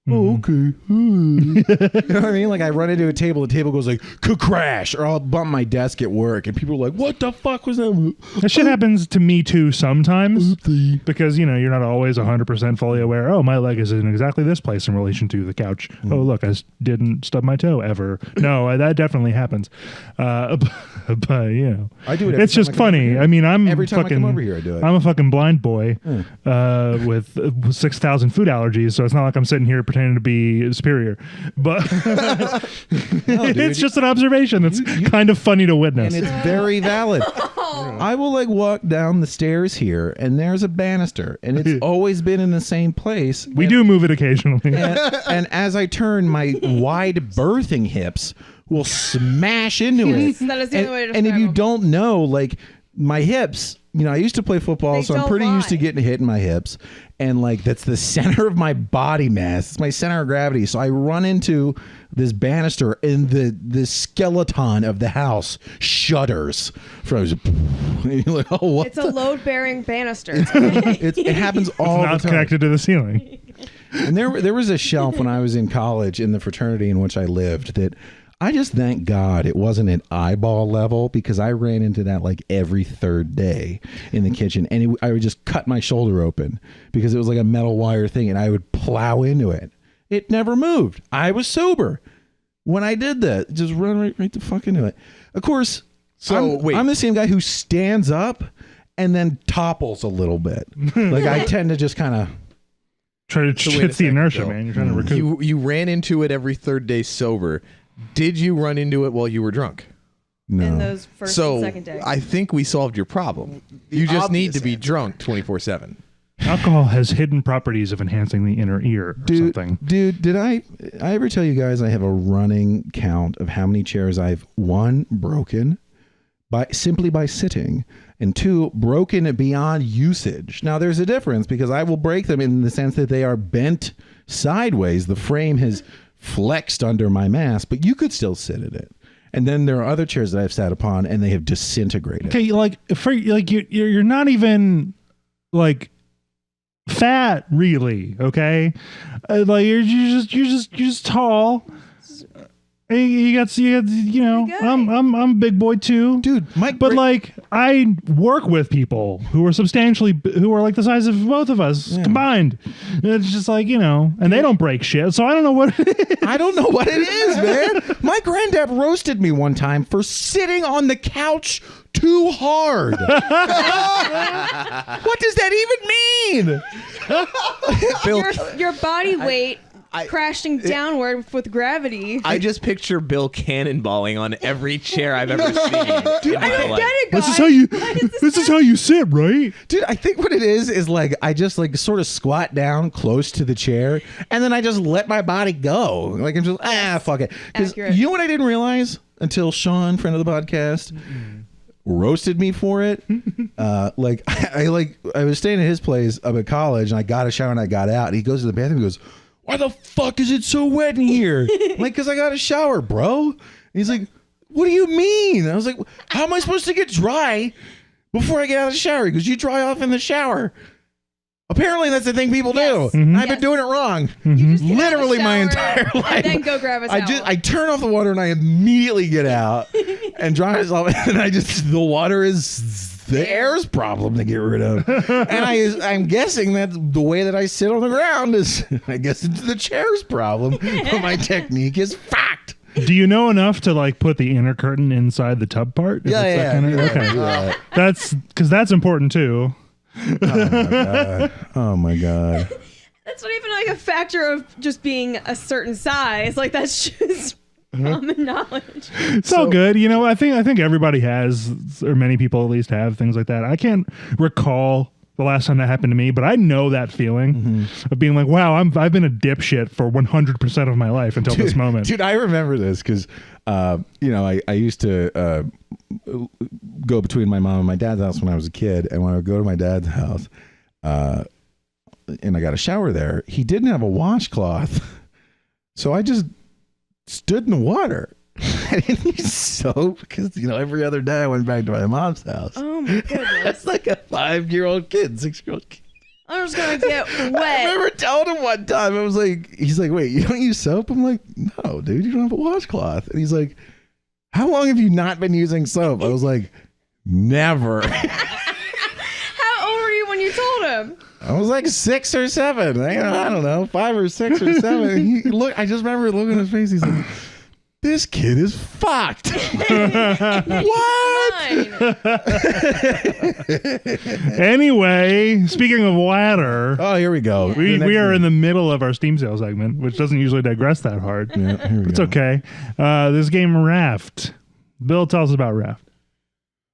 Oh, okay. You know what I mean? Like I run into a table, the table goes like crash, or I'll bump my desk at work, and people are like, "What the fuck was that?" That shit happens to me too sometimes, because you're not always 100% fully aware. Oh, my leg is in exactly this place in relation to the couch. Oh, look, I didn't stub my toe ever. No, that definitely happens. But I do it. It's just funny. I mean, every time I come over here, I do it. I'm a fucking blind boy with 6,000 food allergies, so it's not like I'm sitting here pretending to be superior, but it's just an observation that's kind of funny to witness, and it's very valid. I will like walk down the stairs here, and there's a banister, and it's always been in the same place. We do move it occasionally, and as I turn, my wide birthing hips will smash into it. That is the only way to and if describe you them. don't know, like my hips, I used to play football, They so I'm don't pretty used to lie. getting hit in my hips. And like that's the center of my body mass. It's my center of gravity. So I run into this banister, and the skeleton of the house shudders. You're like, oh, what? It's a load-bearing banister. It happens all not the time. connected to the ceiling. And there was a shelf when I was in college in the fraternity in which I lived that I just thank God it wasn't at eyeball level, because I ran into that like every third day in the kitchen, and I would just cut my shoulder open because it was like a metal wire thing, and I would plow into it. It never moved. I was sober when I did that. Just run right the fuck into it. Of course, I'm the same guy who stands up and then topples a little bit. Like I tend to just kind of It's the inertia, man. You're trying to recoup. You ran into it every third day sober. Did you run into it while you were drunk? No. In those first and second days. I think we solved your problem. You just need to be drunk 24/7. Alcohol has hidden properties of enhancing the inner ear or something. Dude, did I ever tell you guys I have a running count of how many chairs I've, one, broken simply by sitting, and two, broken beyond usage. Now, there's a difference because I will break them in the sense that they are bent sideways. The frame has flexed under my mass, but you could still sit in it. And then there are other chairs that I've sat upon and they have disintegrated. Okay, you're not even like fat, really. Okay, like you're just tall. You got I'm a big boy too, dude. But like I work with people who are who are like the size of both of us combined. It's just like and they don't break shit. So I don't know what it is. I don't know what it is, man. My granddad roasted me one time for sitting on the couch too hard. What does that even mean? Your body weight crashing downward with gravity. I just picture Bill cannonballing on every chair I've ever seen. Dude, I don't get it, guys. This is how you sit, right? Dude, I think what it is like I just like sort of squat down close to the chair and then I just let my body go. Like I'm just fuck it. Because you know what I didn't realize until Sean, friend of the podcast, roasted me for it. I was staying at his place up at college and I got a shower and I got out and he goes to the bathroom and goes, "Why the fuck is it so wet in here?" I'm like, "Cause I got a shower, bro." And he's like, "What do you mean?" I was like, "How am I supposed to get dry before I get out of the shower?" He goes, "You dry off in the shower." Apparently that's the thing people do. Mm-hmm. I've been doing it wrong. Mm-hmm. Literally my entire life. And then go grab a shower. I turn off the water and I immediately get out and dry myself. And the water is the air's problem to get rid of. And I'm guessing that the way that I sit on the ground is, I guess it's the chair's problem. But my technique is fucked. Do you know enough to like put the inner curtain inside the tub part? Yeah. Okay. That's because that's important too. Oh my god. That's not even like a factor of just being a certain size. Like that's just common knowledge. It's all good. I think everybody has, or many people at least have things like that. I can't recall the last time that happened to me, but I know that feeling of being like, wow, I've been a dipshit for 100% of my life until this moment. Dude, I remember this because I used to go between my mom and my dad's house when I was a kid, and when I would go to my dad's house and I got a shower there, he didn't have a washcloth, so I just stood in the water. I didn't use soap because every other day I went back to my mom's house. Oh my goodness. That's like a 6-year-old kid. I'm just gonna get wet. I remember telling him one time, he's like, "Wait, you don't use soap?" I'm like, "No, dude, you don't have a washcloth." And he's like, "How long have you not been using soap?" I was like, "Never." How old were you when you told him? I was like 6 or 7. I don't know, 5 or 6 or 7. I just remember looking at his face. He's like, "This kid is fucked." What? Anyway, speaking of water. Oh, here we go. We are in the middle of our Steam sale segment, which doesn't usually digress that hard. Yeah, here we it's go. Okay. This game Raft. Bill, tell us about Raft.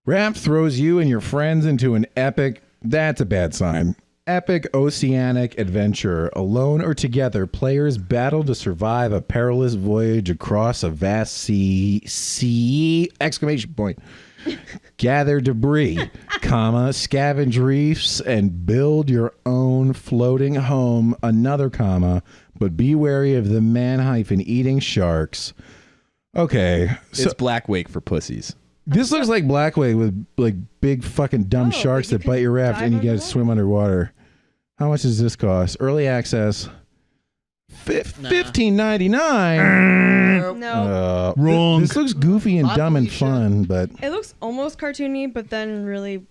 Raft throws you and your friends into an epic, that's a bad sign, epic oceanic adventure. Alone or together, players battle to survive a perilous voyage across a vast sea, exclamation point. Gather debris, scavenge reefs, and build your own floating home, another comma, but be wary of the man-eating sharks. Okay. It's Black Wake for pussies. This looks like Black Wake with like big fucking dumb sharks that bite your raft and you got to swim underwater. How much does this cost? Early access, $15.99. No. Wrong. This looks goofy and dumb and fun, but It looks almost cartoony, but then really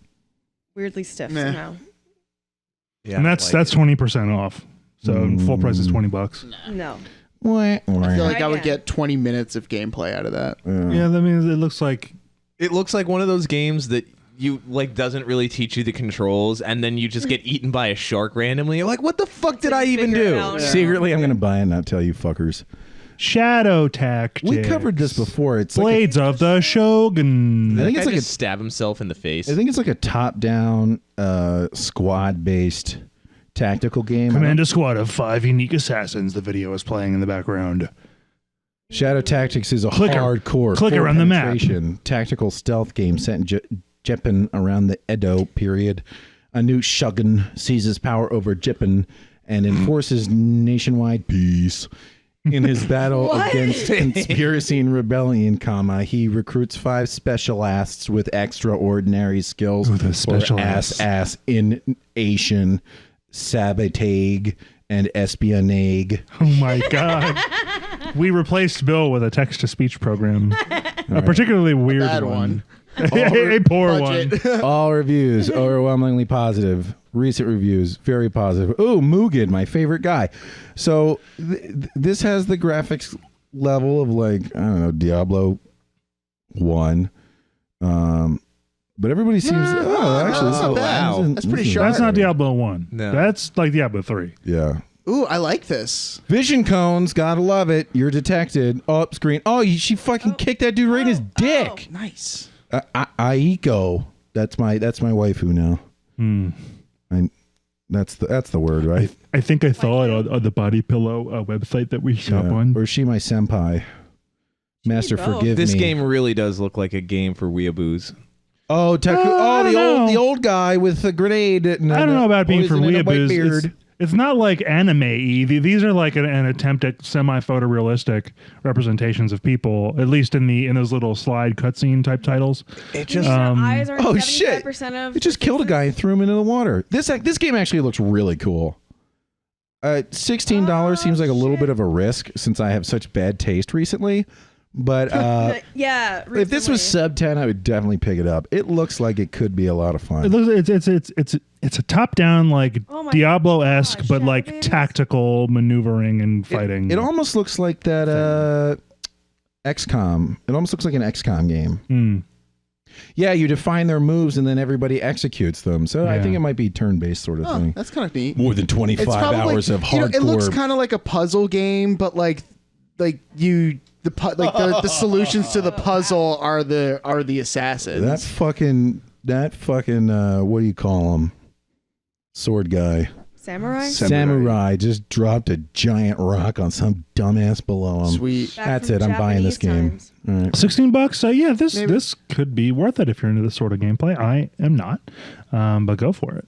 weirdly stiff somehow. Yeah, and that's 20% off. So full price is $20. No. I feel like I would again. get 20 minutes of gameplay out of that. Yeah, that means it looks like It looks like one of those games that you like doesn't really teach you the controls, and then you just get eaten by a shark randomly. You're like, what the fuck did I even figure it do? out. Secretly, I'm going to buy it and not tell you fuckers. Shadow Tactics. We covered this before. It's Blades of the Shogun. I think Guy it's like just stab himself in the face. I think it's like a top-down, squad-based tactical game. Command a squad of 5 unique assassins. The video is playing in the background. Shadow Tactics is a hardcore clicker on the map. penetration tactical stealth game set in Japan around the Edo period. A new shogun seizes power over Japan and enforces nationwide peace. In his battle against conspiracy and rebellion, he recruits 5 specialists with extraordinary skills for assassination, sabotage, and espionage. Oh my god. We replaced Bill with a text-to-speech program. A particularly weird bad one. A poor budget. one. All reviews overwhelmingly positive. Recent reviews very positive. Ooh, Mugen, my favorite guy. So this has the graphics level of like, I don't know, Diablo 1. But everybody seems actually this not is- bad. this is- That's pretty this is sharp. That's not better. Diablo 1. No. That's like Diablo 3. Yeah. Ooh, I like this. Vision cones, gotta love it. You're detected. Up screen. Oh, she fucking kicked that dude right in his dick. Nice. Aiko. That's my waifu now. That's the word, right? I think I saw it on the Body Pillow website that we shop on. Or is she my senpai? Master, both. forgive This me. game really does look like a game for weeaboos. Oh, I don't know. the old guy with the grenade. And I don't know about being from poison and a white weeaboos. beard. It's not like anime-y. These are like an attempt at semi-photorealistic representations of people, at least in those little slide cutscene type titles. It You mean just the eyes are Oh shit! 75% of It just killed a guy and threw him into the water. This game actually looks really cool. $16 seems like a little bit of a risk since I have such bad taste recently. But yeah. if this was recently. sub 10, I would definitely pick it up. It looks like it could be a lot of fun. It looks it's a top-down like Oh my Diablo-esque, gosh, but Shadow like Babies. tactical maneuvering and fighting. It almost looks like that XCOM. It almost looks like an XCOM game. Yeah, you define their moves and then everybody executes them. So I Yeah. think it might be turn-based sort of Oh, thing. that's kind of neat. More than 25 It's probably, hours of you know, hardcore. it looks kind of like a puzzle game, but like the solutions to the puzzle are the assassins. that fucking what do you call him? Sword guy. Samurai? Samurai just dropped a giant rock on some dumbass below him. Sweet. Back That's from it. I'm buying this game. Japanese All right. $16. Yeah, Maybe. this could be worth it if you're into this sort of gameplay. I am not, but go for it.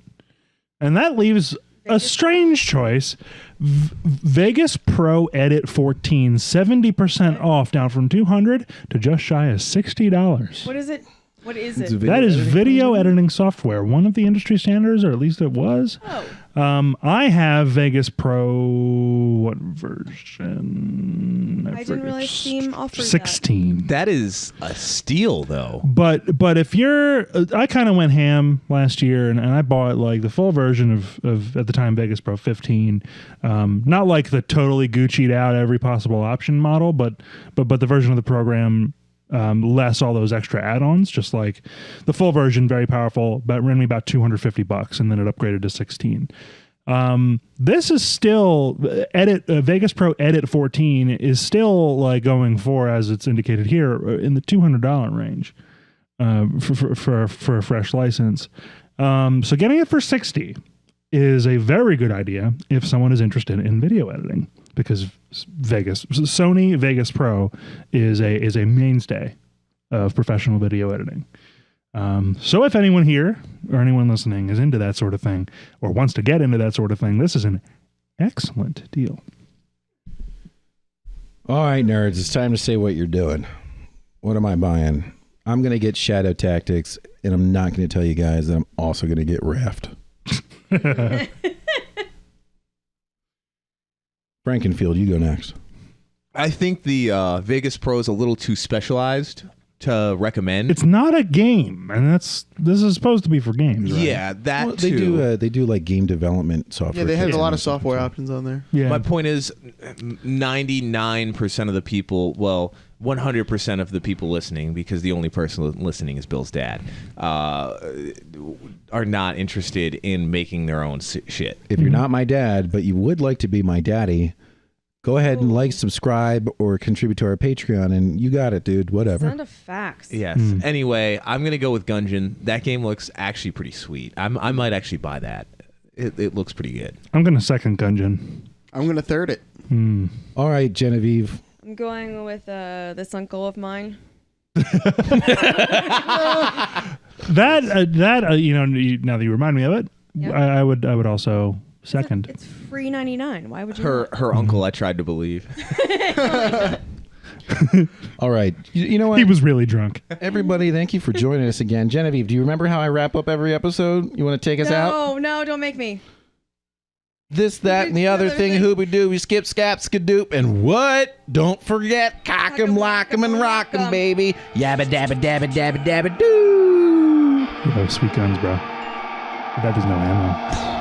And that leaves a strange choice. Vegas Pro Edit 14, 70% off, down from $200 to just shy of $60. What is it? What is It's it? a video That is editing video program? editing software, one of the industry standards, or at least it was. Oh. I have Vegas Pro. What version? I didn't realize Steam offered 16. that is a steal, though. But if you're, I kind of went ham last year, and I bought like the full version of at the time Vegas Pro 15, not like the totally Gucci'd out every possible option model, but the version of the program. Less all those extra add-ons, just like the full version, very powerful, but ran me about $250, and then it upgraded to 16. This is still Vegas Pro Edit 14 is still like going for, as it's indicated here, in the $200 range for a fresh license. So getting it for $60 is a very good idea if someone is interested in video editing, because Sony Vegas Pro is a mainstay of professional video editing. So if anyone here or anyone listening is into that sort of thing or wants to get into that sort of thing, this is an excellent deal. All right, nerds, it's time to say what you're doing. What am I buying? I'm going to get Shadow Tactics, and I'm not going to tell you guys that I'm also going to get Raft. Frankenfield, you go next. I think the Vegas Pro is a little too specialized to recommend. It's not a game, and this is supposed to be for games, right? Yeah, that Well, too. they do like game development software. Yeah, they have kits a lot and of stuff. software options on there. Yeah. My point is, 99% of the people, well, 100% of the people listening, because the only person listening is Bill's dad, are not interested in making their own shit. If you're not my dad, but you would like to be my daddy, go ahead and like, subscribe, or contribute to our Patreon, and you got it, dude. Whatever. Sound of facts. Yes. Anyway, I'm going to go with Gungeon. That game looks actually pretty sweet. I might actually buy that. It looks pretty good. I'm going to second Gungeon. I'm going to third it. All right, Genevieve. I'm going with this uncle of mine. That you know, now that you remind me of it, Yeah. I would also second. It's free 99. Why would you? Her uncle, I tried to believe. All right. You know what? He was really drunk. Everybody, thank you for joining us again. Genevieve, do you remember how I wrap up every episode? You want to take us out? No, don't make me. This, that, and the other thing, hooby-doo, we skip, scap, skadoop, and what? Don't forget, cock 'em, lock 'em, and rock 'em, baby. Yabba, dabba, dabba, dabba, dabba, doo. Oh, sweet guns, bro. But that was no ammo.